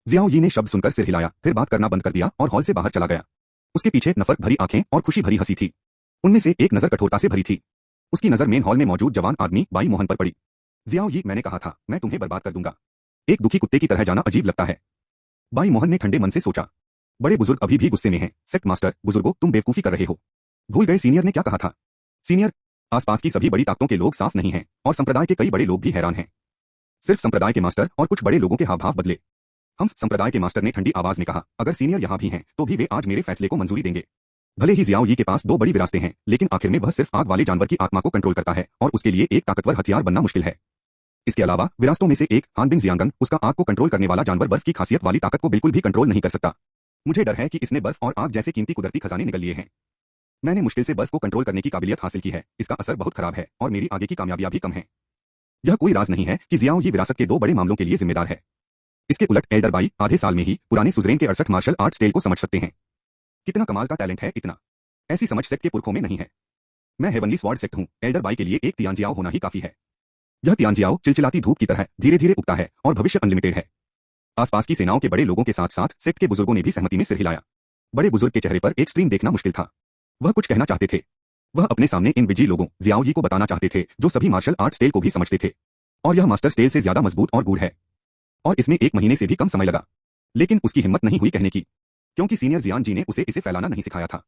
जियाओ यी ने शब्द सुनकर सिर हिलाया, फिर बात करना बंद कर दिया और हॉल से बाहर चला गया। उसके पीछे नफरत भरी आंखें और खुशी भरी हंसी थी। उनमें से एक नजर कठोरता से भरी थी। उसकी नजर मेन हॉल में मौजूद जवान आदमी बाई मोहन पर पड़ी। जियाओ यी, मैंने कहा था, मैं तुम्हें बर्बाद कर दूंगा। एक दुखी कुत्ते की तरह जाना अजीब लगता है। बाई मोहन ने ठंडे मन से सोचा। बड़े बुजुर्ग अभी भी गुस्से में हैं। सेक्ट मास्टर, बुजुर्गों, तुम बेवकूफी कर रहे हो। भूल गए सीनियर ने क्या कहा था? सीनियर, आसपास की सभी बड़ी ताकतों के लोग साफ नहीं हैं और संप्रदाय के कई बड़े लोग भी हैरान हैं। सिर्फ संप्रदाय के मास्टर और कुछ बड़े लोगों के हाव भाव बदले। हम संप्रदाय के मास्टर ने ठंडी आवाज में कहा, अगर सीनियर यहाँ भी हैं तो भी वे आज मेरे फैसले को मंजूरी देंगे। भले ही जियाओ यी के पास 2 बड़ी विरासतें हैं, लेकिन आखिर में वह सिर्फ आग वाले जानवर की आत्मा को कंट्रोल करता है और उसके लिए एक ताकतवर हथियार बनना मुश्किल है। इसके अलावा विरासतों में से एक हानबिन जियांगन, उसका आग को कंट्रोल करने वाला जानवर बर्फ की खासियत वाली ताकत को बिल्कुल भी कंट्रोल नहीं कर सकता। मुझे डर है कि इसने बर्फ और आग जैसे कीमती कुदरती खजाने निगल लिए हैं। मैंने मुश्किल से बर्फ को कंट्रोल करने की काबिलियत हासिल की है, इसका असर बहुत खराब है और मेरी आगे की कामयाबियां भी कम है। यह कोई राज नहीं है कि जियाओ यी विरासत के 2 बड़े मामलों के लिए जिम्मेदार है। इसके उलट एल्डर बाई आधे साल में ही पुराने सुजरेन के 68 मार्शल आर्ट्स टेल को समझ सकते हैं। कितना कमाल का टैलेंट है, इतना ऐसी समझ सेक्ट के पुरखों में नहीं है। मैं हेवनली स्वॉर्ड सेक्ट हूँ, एल्डर बाई के लिए एक तियानजियाओ होना ही काफी है। यह तियानजियाओ चिलचिलाती धूप की तरह धीरे धीरे उगता है और भविष्य अनलिमिटेड है। आसपास की सेनाओं के बड़े लोगों के साथ साथ सेक्ट के बुजुर्गों ने भी सहमति में सिर हिलाया। बड़े बुजुर्ग के चेहरे पर एक स्ट्रीम देखना मुश्किल था। वह कुछ कहना चाहते थे। वह अपने सामने इन विजी लोगों जियाओ यी को बताना चाहते थे जो सभी मार्शल आर्ट्स टेल को भी समझते थे। और यह मास्टर टेल से ज्यादा मजबूत और गूढ़ है। और इसमें 1 महीने से भी कम समय लगा। लेकिन उसकी हिम्मत नहीं हुई कहने की, क्योंकि सीनियर जियान जी ने उसे इसे फैलाना नहीं सिखाया था।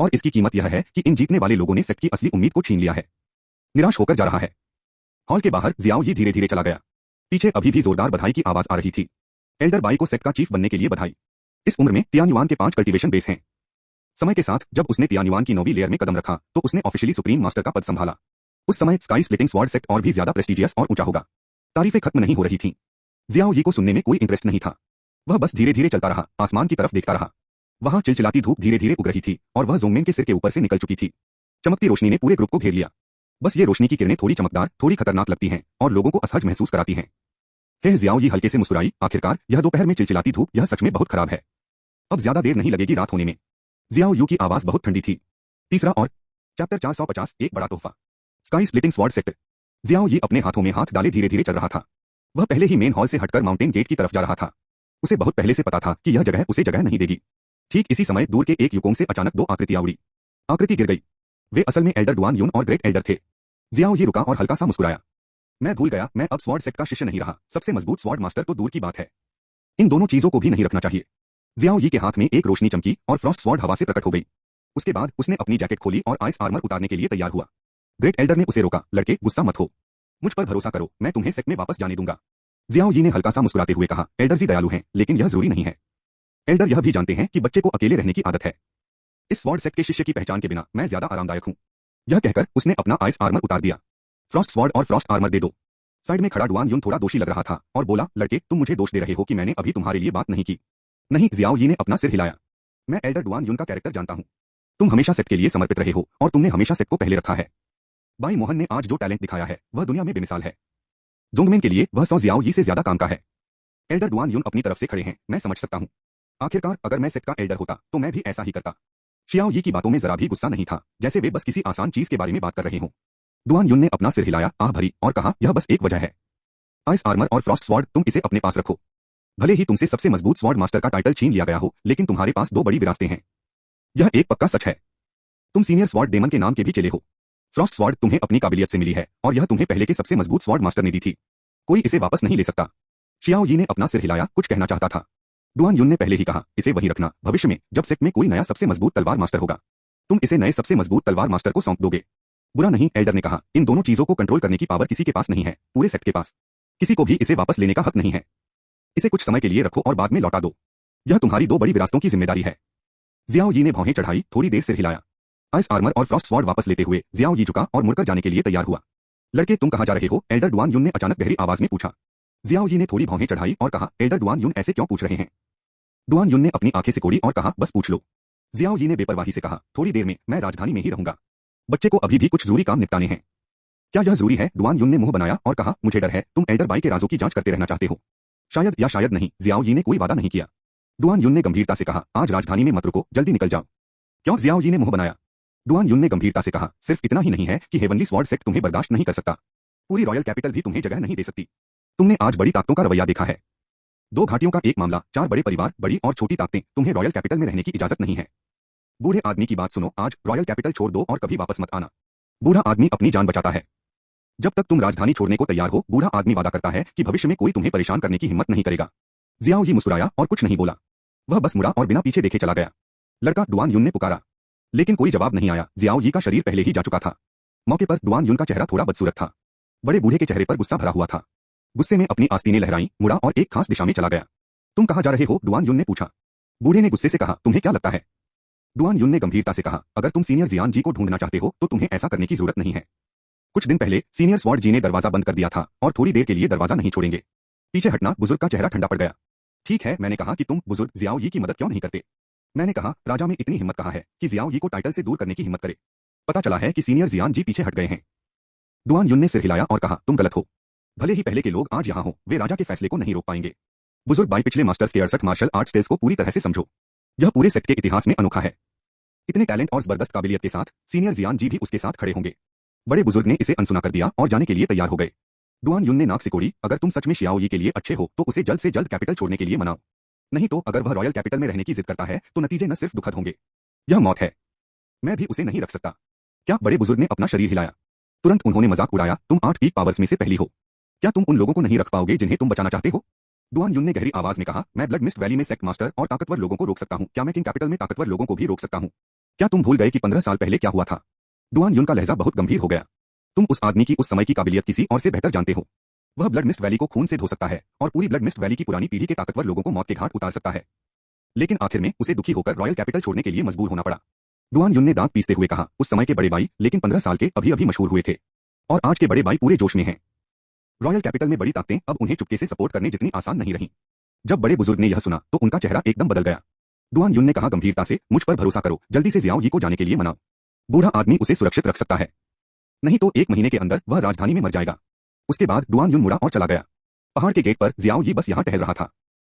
और इसकी कीमत यह है कि इन जीतने वाले लोगों ने सेक्ट की असली उम्मीद को छीन लिया है। निराश होकर जा रहा है। हॉल के बाहर जियाओ यी धीरे धीरे चला गया। पीछे अभी भी जोरदार बधाई की आवाज आ रही थी। एल्डर बाई को सेक्ट का चीफ बनने के लिए बधाई। इस उम्र में तियानयुआन के 5 कल्टीवेशन बेस हैं। समय के साथ जब उसने तियानयुआन की 9वीं लेयर में कदम रखा तो उसने ऑफिशियली सुप्रीम मास्टर का पद संभाला। उस समय स्काई स्प्लिटिंग स्वॉर्ड सेक्ट और भी ज्यादा प्रेस्टिजियस और ऊंचा होगा। तारीफें खत्म नहीं हो रही थीं। जियाओ यी को सुनने में कोई इंटरेस्ट नहीं था। वह बस धीरे धीरे चलता रहा, आसमान की तरफ देखता रहा। वहां चिलचिलाती धूप धीरे धीरे उग रही थी और वह जोंगमेन के सिर के ऊपर से निकल चुकी थी। चमकती रोशनी ने पूरे ग्रुप को घेर लिया। बस ये रोशनी की किरणें थोड़ी चमकदार, थोड़ी खतरनाक लगती हैं और लोगों को असहज महसूस कराती हैं। हे जियाओ यी हल्के से मुस्कुराई, आखिरकार यह दोपहर में चिलचिलाती धूप, यह सच में बहुत खराब है। अब ज्यादा देर नहीं लगेगी रात होने में। जियाओ यू की आवाज बहुत ठंडी थी। तीसरा और चैप्टर 450, एक बड़ा तोहफा। Sky splitting sword sect. Jiao Yi अपने हाथों में हाथ डाले धीरे धीरे चल रहा था। वह पहले ही मेन हॉल से हटकर माउंटेन गेट की तरफ जा रहा था। उसे बहुत पहले से पता था कि यह जगह उसे जगह नहीं देगी। ठीक इसी समय दूर के एक युकोंग से अचानक 2 आकृतियां उड़ी। आकृति गिर गई। वे असल में एल्डर डुआन यून और ग्रेट एल्डर थे। जियाओ यी रुका और हल्का सा मुस्कुराया। मैं भूल गया, मैं अब स्वॉर्ड सेक्ट का शिष्य नहीं रहा। सबसे मजबूत स्वॉर्ड मास्टर तो दूर की बात है, इन दोनों चीजों को भी नहीं रखना चाहिए। जियाओ यी के हाथ में एक रोशनी चमकी और फ्रॉस्ट स्वॉर्ड हवा से प्रकट हो गई। उसके बाद उसने अपनी जैकेट खोली और आइस आर्मर उतारने के लिए तैयार हुआ। ग्रेट एल्डर ने उसे रोका, लड़के गुस्सा मत हो, मुझ पर भरोसा करो, मैं तुम्हें सेक्ट में वापस जाने दूंगा। जियाओ यी ने हल्का सा मुस्कुराते हुए कहा, एल्डर जी दयालु हैं, लेकिन यह जरूरी नहीं है। एल्डर यह भी जानते हैं कि बच्चे को अकेले रहने की आदत है। इस स्वॉर्ड सेक्ट के शिष्य की पहचान के बिना मैं ज्यादा आरामदायक हूँ। यह कहकर उसने अपना आइस आर्मर उतार दिया। फ्रॉस्ट स्वॉर्ड और फ्रॉस्ट आर्मर दे दो। साइड में खड़ा डुआन यून थोड़ा दोषी लग रहा था और बोला, लड़के तुम मुझे दोष दे रहे हो कि मैंने अभी तुम्हारे लिए बात नहीं की। नहीं, जियाओ यी ने अपना सिर हिलाया। मैं एल्डर डुआन यून का कैरेक्टर जानता हूँ। तुम हमेशा सेक्ट के लिए समर्पित रहे हो और तुमने हमेशा सेक्ट को पहले रखा है। बाई मोहन ने आज जो टैलेंट दिखाया है वह दुनिया में बेमिसाल है। जोंगमेन के लिए वह 100 जियाओ यी से ज्यादा काम का है। एल्डर डुआन युन अपनी तरफ से खड़े हैं, मैं समझ सकता हूँ। आखिरकार अगर मैं सेक्ट का एल्डर होता तो मैं भी ऐसा ही करता। शियाओ यी की बातों में जरा भी गुस्सा नहीं था, जैसे वे बस किसी आसान चीज के बारे में बात कर रहे हों। डुआन युन ने अपना सिर हिलाया, आह भरी, और कहा, यह बस एक वजह है। आइस आर्मर और फ्रॉस्ट स्वॉर्ड, तुम इसे अपने पास रखो। भले ही तुमसे सबसे मजबूत स्वॉर्ड मास्टर का टाइटल छीन लिया गया हो, लेकिन तुम्हारे पास दो बड़ी विरासतें हैं। यह एक पक्का सच है। तुम सीनियर स्वॉर्ड डेमन के नाम के भी चेले हो। फ्रॉस्ट स्वॉर्ड तुम्हें अपनी काबिलियत से मिली है, और यह तुम्हें पहले के सबसे मजबूत स्वॉर्ड मास्टर ने दी थी। कोई इसे वापस नहीं ले सकता। शियाओ यी ने अपना सिर हिलाया, कुछ कहना चाहता था। डुआन युन ने पहले ही कहा, इसे वहीं रखना, भविष्य में जब सेक्ट में कोई नया सबसे मजबूत तलवार मास्टर होगा, तुम इसे नए सबसे मजबूत तलवार मास्टर को सौंप दोगे। बुरा नहीं, एल्डर ने कहा, इन दोनों चीजों को कंट्रोल करने की पावर किसी के पास नहीं है, पूरे सेक्ट के पास। किसी को भी इसे वापस लेने का हक नहीं है। इसे कुछ समय के लिए रखो और बाद में लौटा दो। यह तुम्हारी दो बड़ी विरासतों की जिम्मेदारी है। जियाओ यी ने भौहें चढ़ाई, थोड़ी देर सिर हिलाया। आइस आर्मर और फ्रॉस्ट स्वॉर्ड वापस लेते हुए जियाओ यी झुका और मुड़कर जाने के लिए तैयार हुआ। लड़के, तुम कहां जा रहे हो? एल्डर डुआन युन ने अचानक गहरी आवाज में पूछा। जियाओ यी ने थोड़ी भौहें चढ़ाई और कहा, एल्डर डुआन युन ऐसे क्यों पूछ रहे हैं? डुआन युन ने अपनी आंखें सिकोड़ी और कहा, बस पूछ लो। जियाओ यी ने बेपरवाही से कहा, थोड़ी देर में मैं राजधानी में ही रहूंगा। बच्चे को अभी भी कुछ जरूरी काम निपटाने हैं। क्या यह जरूरी है? डुआन युन ने मुंह बनाया और कहा, मुझे डर है तुम एल्डर बाई के राजों की जांच करते रहना चाहते हो। शायद या शायद नहीं, जियाओ यी ने कोई वादा नहीं किया। डुआन युन ने गंभीरता से कहा, आज राजधानी में मत रुको, जल्दी निकल जाओ। क्यों? जियाओ यी ने मुंह बनाया। डुआन युन ने गंभीरता से कहा, सिर्फ इतना ही नहीं है कि हेवनली स्वॉर्ड सेक्ट तुम्हें बर्दाश्त नहीं कर सकता, पूरी रॉयल कैपिटल भी तुम्हें जगह नहीं दे सकती। तुमने आज बड़ी ताकतों का रवैया देखा है। दो घाटियों का एक मामला, चार बड़े परिवार, बड़ी और छोटी ताकतें, तुम्हें रॉयल कैपिटल में रहने की इजाजत नहीं है। बूढ़े आदमी की बात सुनो, आज रॉयल कैपिटल छोड़ दो और कभी वापस मत आना। बूढ़ा आदमी अपनी जान बचाता है। जब तक तुम राजधानी छोड़ने को तैयार हो, बूढ़ा आदमी वादा करता है कि भविष्य में कोई तुम्हें परेशान करने की हिम्मत नहीं करेगा। जियाओ यी मुस्कुराया और कुछ नहीं बोला। वह बस मुड़ा और बिना पीछे देखे चला गया। लड़का, डुआन युन ने पुकारा, लेकिन कोई जवाब नहीं आया। जियाओ यी का शरीर पहले ही जा चुका था। मौके पर डुआन युन का चेहरा थोड़ा बदसूरत था। बड़े बूढ़े के चेहरे पर गुस्सा भरा हुआ था। गुस्से में अपनी आस्तीनें लहराई, मुड़ा और एक खास दिशा में चला गया। तुम कहां जा रहे हो? डुआन युन ने पूछा। बूढ़े ने गुस्से से कहा, तुम्हें क्या लगता है? डुआन युन ने गंभीरता से कहा, अगर तुम सीनियर जियान जी को ढूंढना चाहते हो तो तुम्हें ऐसा करने की जरूरत नहीं है। कुछ दिन पहले सीनियर स्वॉर्ड जी ने दरवाजा बंद कर दिया था और थोड़ी देर के लिए दरवाजा नहीं छोड़ेंगे। पीछे हटना। बुजुर्ग का चेहरा ठंडा पड़ गया। ठीक है, मैंने कहा कि तुम बुजुर्ग जियाओ यी की मदद क्यों नहीं करते? मैंने कहा, राजा में इतनी हिम्मत कहाँ है कि जियाओ यी को टाइटल से दूर करने की हिम्मत करे। पता चला है कि सीनियर जियान जी पीछे हट गए हैं। डुआन युन ने सिर हिलाया और कहा, तुम गलत हो। भले ही पहले के लोग आज यहाँ हो, वे राजा के फैसले को नहीं रोक पाएंगे। बुजुर्ग बाई, पिछले मास्टर्स के 68 मार्शल आर्ट्स स्टेज को पूरी तरह से समझो। यह पूरे सेक्ट के इतिहास में अनोखा है। इतने टैलेंट और जबरदस्त काबिलियत के साथ सीनियर जियान जी भी उसके साथ खड़े होंगे। बड़े बुजुर्ग ने इसे अनसुना कर दिया और जाने के लिए तैयार हो गए। डुआन युन ने नाक सिकोड़ी, अगर तुम सच में शियाओ यी के लिए अच्छे हो तो उसे जल्द से जल्द कैपिटल छोड़ने के लिए मनाओ। नहीं तो अगर वह रॉयल कैपिटल में रहने की जिद करता है तो नतीजे न सिर्फ दुखद होंगे, यह मौत है। मैं भी उसे नहीं रख सकता। क्या? बड़े बुजुर्ग ने अपना शरीर हिलाया। तुरंत उन्होंने मजाक उड़ाया, तुम 8 पीक पावर्स में से पहली हो। क्या तुम उन लोगों को नहीं रख पाओगे जिन्हें तुम बचाना चाहते हो? डुआन युन ने गहरी आवाज में कहा, मैं ब्लड मिस्ट वैली में सेक्ट मास्टर और ताकतवर लोगों को रोक सकता हूँ, क्या मैं किंग कैपिटल में ताकतवर लोगों को भी रोक सकता हूँ? क्या तुम भूल गए कि 15 साल पहले क्या हुआ था? डुआन युन का लहजा बहुत गंभीर हो गया। तुम उस आदमी की उस समय की काबिलियत किसी और से बेहतर जानते हो। वह ब्लड मिस्ट वैली को खून से धो सकता है और पूरी ब्लड मिस्ट वैली की पुरानी पीढ़ी के ताकतवर लोगों को मौत के घाट उतार सकता है। लेकिन आखिर में उसे दुखी होकर रॉयल कैपिटल छोड़ने के लिए मजबूर होना पड़ा। डुआन युन ने दांत पीसते हुए कहा, उस समय के बड़े भाई, लेकिन 15 साल के अभी अभी मशहूर हुए थे, और आज के बड़े भाई पूरे जोश में हैं। रॉयल कैपिटल में बड़ी ताकतें अब उन्हें चुपके से सपोर्ट करने जितनी आसान नहीं रही। जब बड़े बुजुर्ग ने यह सुना तो उनका चेहरा एकदम बदल गया। डुआन युन ने कहा गंभीरता से, मुझ पर भरोसा करो, जल्दी से जियाओ यी को जाने के लिए मनाओ। बूढ़ा आदमी उसे सुरक्षित रख सकता है, नहीं तो 1 महीने के अंदर वह राजधानी में मर जाएगा। उसके बाद डुआन युन मुड़ा और चला गया। पहाड़ के गेट पर जियाओ यी बस यहाँ टहल रहा था।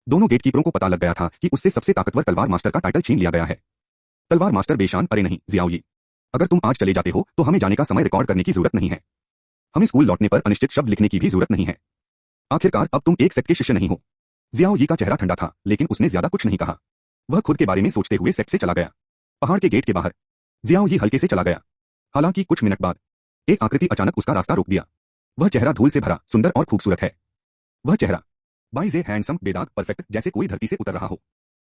दोनों गेटकीपरों को पता लग गया था कि उससे सबसे ताकतवर तलवार मास्टर का टाइटल छीन लिया गया है। तलवार मास्टर बेशान, अरे नहीं जियाओ यी, अगर तुम आज चले जाते हो तो हमें जाने का समय रिकॉर्ड करने की जरूरत नहीं है। हमें स्कूल लौटने पर अनिश्चित शब्द लिखने की भी जरूरत नहीं है। आखिरकार अब तुम एक सेक्ट के शिष्य नहीं हो। जियाओ यी का चेहरा ठंडा था, लेकिन उसने ज्यादा कुछ नहीं कहा। वह खुद के बारे में सोचते हुए सेक्ट से चला गया। पहाड़ के गेट के बाहर जियाओ यी हल्के से चला गया। हालांकि कुछ मिनट बाद एक आकृति अचानक उसका रास्ता रोक दिया। वह चेहरा धूल से भरा, सुंदर और खूबसूरत है। वह चेहरा बाई जे हैंडसम, बेदाग, परफेक्ट, जैसे कोई धरती से उतर रहा हो।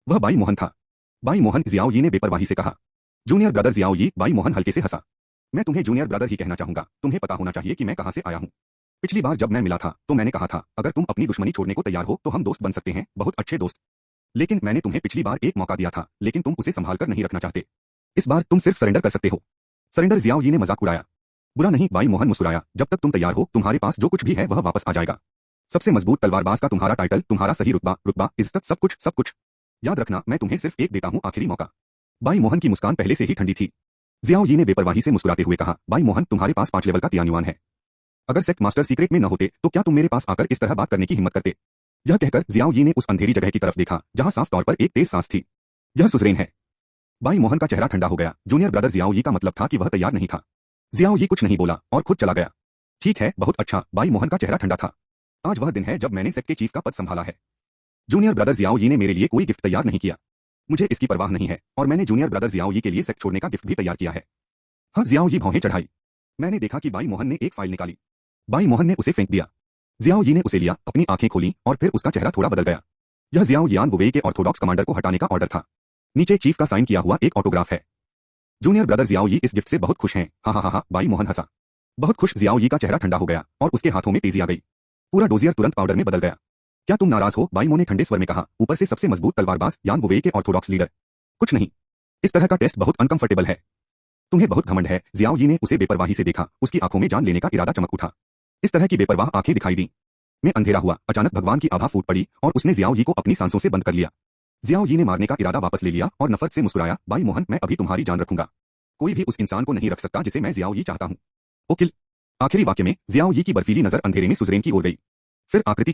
वह बाई मोहन था। बाई मोहन, जियाओ यी ने बेपरवाही से कहा। जूनियर ब्रदर जियाओ यी, बाई मोहन हल्के से हंसा। मैं तुम्हें जूनियर ब्रदर ही कहना चाहूंगा, तुम्हें पता होना चाहिए कि मैं कहां से आया हूं। पिछली बार जब मैं मिला था तो मैंने कहा था, अगर तुम अपनी दुश्मनी छोड़ने को तैयार हो तो हम दोस्त बन सकते हैं, बहुत अच्छे दोस्त। लेकिन मैंने तुम्हें पिछली बार एक मौका दिया था, लेकिन तुम उसे संभाल कर नहीं रखना चाहते। इस बार तुम सिर्फ सरेंडर कर सकते हो। सरेंडर? जियाओ यी ने मजाक उड़ाया। बुरा नहीं, बाई मोहन मुस्कुराया, जब तक तुम तैयार हो तुम्हारे पास जो कुछ भी है वह वापस आ जाएगा। सबसे मजबूत तलवारबाज का तुम्हारा टाइटल, तुम्हारा सही रुतबा, इज्जत, सब कुछ, सब कुछ। याद रखना, मैं तुम्हें सिर्फ एक देता हूं आखिरी मौका। बाई मोहन की मुस्कान पहले से ही ठंडी थी। जियाओ यी ने बेपरवाही से मुस्कुराते हुए कहा, बाई मोहन, तुम्हारे पास 5 लेवल का तियान्युआन है। अगर सेक्ट मास्टर सीक्रेट में न होते तो क्या तुम मेरे पास आकर इस तरह बात करने की हिम्मत करते? यह कहकर जियाओ यी ने उस अंधेरी जगह की तरफ देखा जहां साफ तौर पर एक तेज सांस थी। यह सुजरेन है। बाई मोहन का चेहरा ठंडा हो गया। जूनियर ब्रदर जियाओ यी का मतलब था कि वह तैयार नहीं था। जियाओ यी कुछ नहीं बोला और खुद चला गया। ठीक है, बहुत अच्छा। बाई मोहन का चेहरा ठंडा था। आज वह दिन है जब मैंने सेक्ट के चीफ का पद संभाला है। जूनियर ब्रदर जियाओ यी ने मेरे लिए कोई गिफ्ट तैयार नहीं किया। मुझे इसकी परवाह नहीं है और मैंने जूनियर ब्रदर जियाओ यी के लिए सेक्ट छोड़ने का गिफ्ट भी तैयार किया है। हाँ, जियाओ यी भौहें चढ़ाई। मैंने देखा कि बाई मोहन ने एक फाइल निकाली। बाई मोहन ने उसे फेंक दिया। जियाओ यी ने उसे लिया, अपनी आंखें खोली और फिर उसका चेहरा थोड़ा बदल गया। यह जियाओ यान गुवेई के ऑर्थोडॉक्स कमांडर को हटाने का ऑर्डर था। नीचे चीफ का साइन किया हुआ एक ऑटोग्राफ है। जूनियर ब्रदर जियाओ यी इस गिफ्ट से बहुत खुश हैं। हा हा हा हा, बाई मोहन हंसा। बहुत खुश। जियाओ यी का चेहरा ठंडा हो गया और उसके हाथों में तेजी आ गई। पूरा डोजियर तुरंत पाउडर में बदल गया। क्या तुम नाराज हो? बाई मो ने ठंडे स्वर में कहा, ऊपर से सबसे मजबूत तलवारबाज यान गुवेई के ऑर्थोडॉक्स लीडर। कुछ नहीं। इस तरह का टेस्ट बहुत अनकंफर्टेबल है। तुम्हें बहुत घमंड है। जियाओ यी ने उसे बेपरवाही से देखा। उसकी आंखों में जान लेने का इरादा चमक उठा। इस तरह की बेपरवाह आंखें दिखाई दी। मैं अंधेरा हुआ। अचानक भगवान की आभा फूट पड़ी और उसने जियाओ यी को अपनी सांसों से बंद कर लिया। जियाओ यी ने मारने का इरादा वापस ले लिया और नफरत से मुस्कुराया। बाई मोहन, मैं अभी तुम्हारी जान रखूंगा। कोई भी उस इंसान को नहीं रख सकता जिसे मैं जियाओ यी चाहता हूं। ओ किल। आखिरी वाक्य में जियाओ यी की बर्फीली नजर अंधेरे में सुजरेन की ओर गई। फिर आकृति